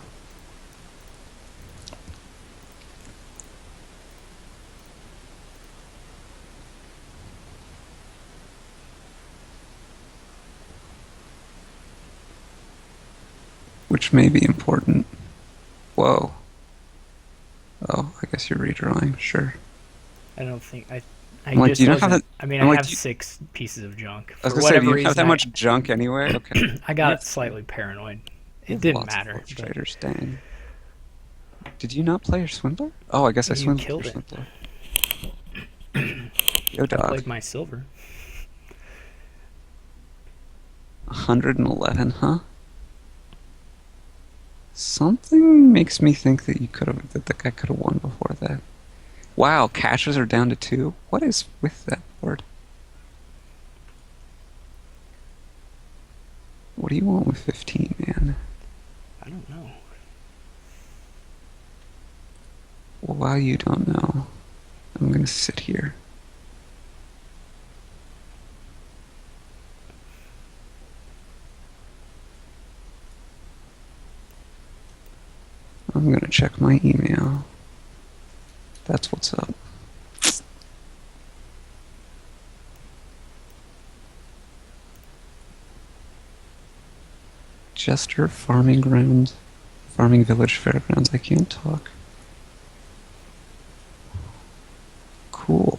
Which may be important. Whoa. Oh, I guess you're redrawing, sure. I don't think I. I'm I like, do just you not have wasn't. that? I mean, I I'm like, have 6 pieces of junk I was for gonna say, do whatever you have reason. that I much junk anyway? Okay. I You got have, slightly paranoid. you It have didn't lots of matter, horse but traders, dang. Did you not play your swindler? Oh, I guess I you swindled your killed it. swindler. Yo, I dog. played my silver. 111, huh? Something makes me think that you could have, that the guy could have won before that. Wow, caches are down to 2. What is with that board? What do you want with 15, man? I don't know. Well, while you don't know, I'm gonna sit here. I'm gonna check my email. That's what's up. Jester Farming Ground, Farming Village Fairgrounds. I can't talk. Cool.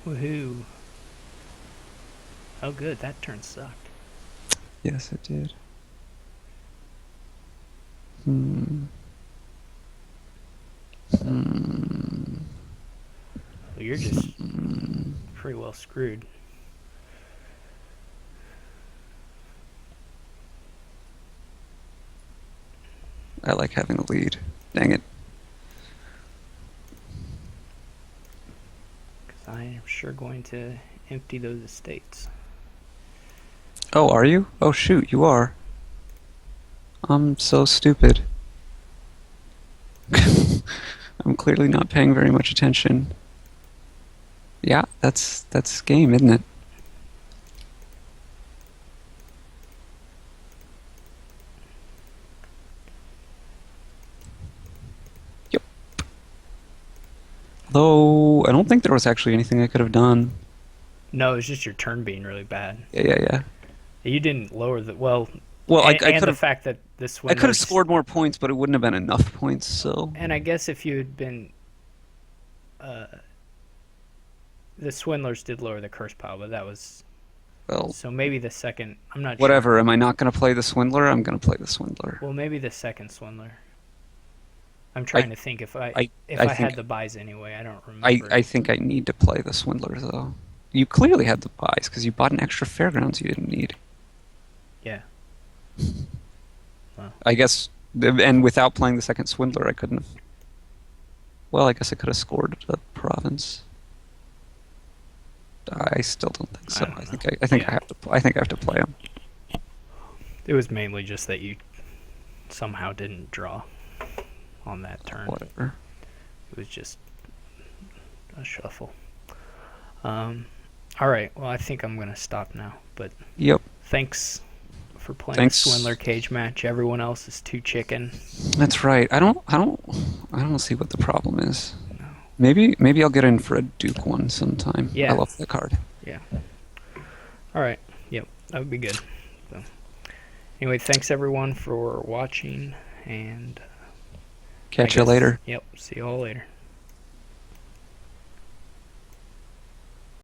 Woohoo! Oh, good. That turn sucked. Yes, it did. Hmm. Hmm. Well, you're just Hmm. pretty well screwed. I like having a lead. Dang it. Because I am sure going to empty those estates. Oh, are you? Oh, shoot, you are. I'm so stupid. I'm clearly not paying very much attention. Yeah, that's game, isn't it? Yep. Though I don't think there was actually anything I could have done. No, it's just your turn being really bad. Yeah, yeah, yeah. You didn't lower the well, Well, I and could the have fact that the I could have swindlers, scored more points, but it wouldn't have been enough points. So, and I guess if you had been, the swindlers did lower the curse pile, but that was well, so maybe the second. I'm not sure. whatever. Am I not going to play the Swindler? I'm going to play the Swindler. Well, maybe the second swindler. I'm I trying to think I if I I had think the buys anyway. I don't I remember. I think I need to play the Swindler though. You clearly had the buys because you bought an extra fairgrounds you didn't need. Yeah. Well, I guess, and without playing the second Swindler, I couldn't have. Well, I guess I could have scored the province. I still don't think I so. don't know. I think Yeah. I think I have to play him. It was mainly just that you somehow didn't draw on that turn. Whatever. It was just a shuffle. Um, all right. Well, I think I'm gonna stop now. But Yep. thanks for playing Thanks. Swindler cage match. Everyone else is too chicken. That's right. I don't see what the problem is. No. Maybe I'll get in for a Duke one sometime. I Yeah. love that card. Yeah. All right. Yep. That would be good. So, anyway, thanks everyone for watching, and I Catch you guess later. yep. See you all later.